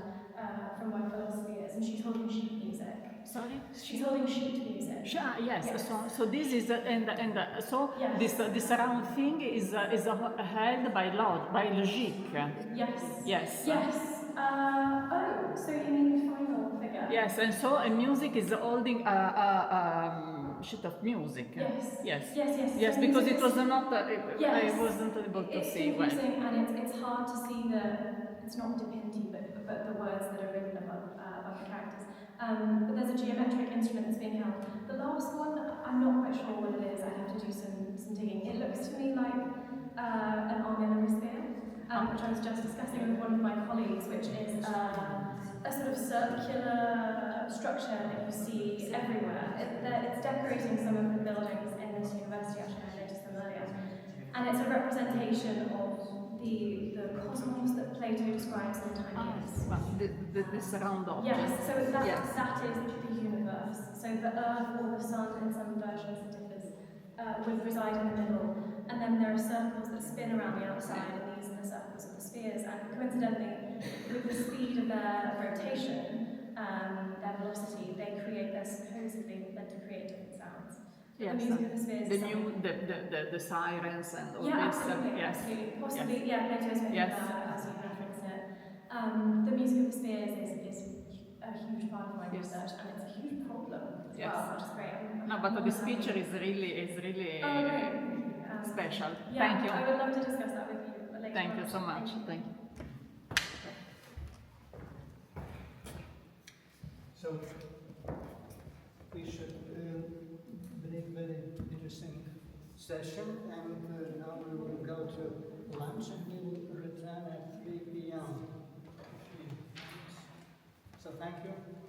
from where philosophy is, and she's holding sheet music. Sorry? She's holding sheet music. Yes. So this is Yes. this round thing is held by logic. Yes. Oh, so you mean the final figure? Yes, and so music is holding a sheet of music. Yes, because it was not. I wasn't able to see well. It's confusing, and it's hard to see it's not depinting, but the words that are written above the characters. But there's a geometric instrument that's being held. The last one, I'm not quite sure what it is. I have to do some digging. It looks to me like an armillary spear, which I was just discussing with one of my colleagues, which is a sort of circular structure that you see everywhere. It's decorating some of the buildings in this university, actually. I noticed them earlier. And it's a representation of the cosmos that Plato describes in Timaeus. This round object. Yes, so that is the universe. So the Earth or the Sun, in some versions it differs, would reside in the middle. And then there are circles that spin around the outside, and these are the circles of the spheres. And coincidentally, with the speed of their rotation, their velocity, they create, they're supposedly meant to create different sounds. Yes, the music of the spheres the sirens and all yeah, this. Absolutely, Yes. absolutely. Possibly, Yes. yeah, Plato's written Yes. As you referenced it. The music of the spheres is a huge part of my research, and it's a huge problem as well, which is great. No, but this picture is really special. Yeah, Thank you. I would love to discuss that with you later. Thank you on. so much. Thank you. So we should very interesting session, and now we will go to lunch, and we will return at 3 p.m. So thank you.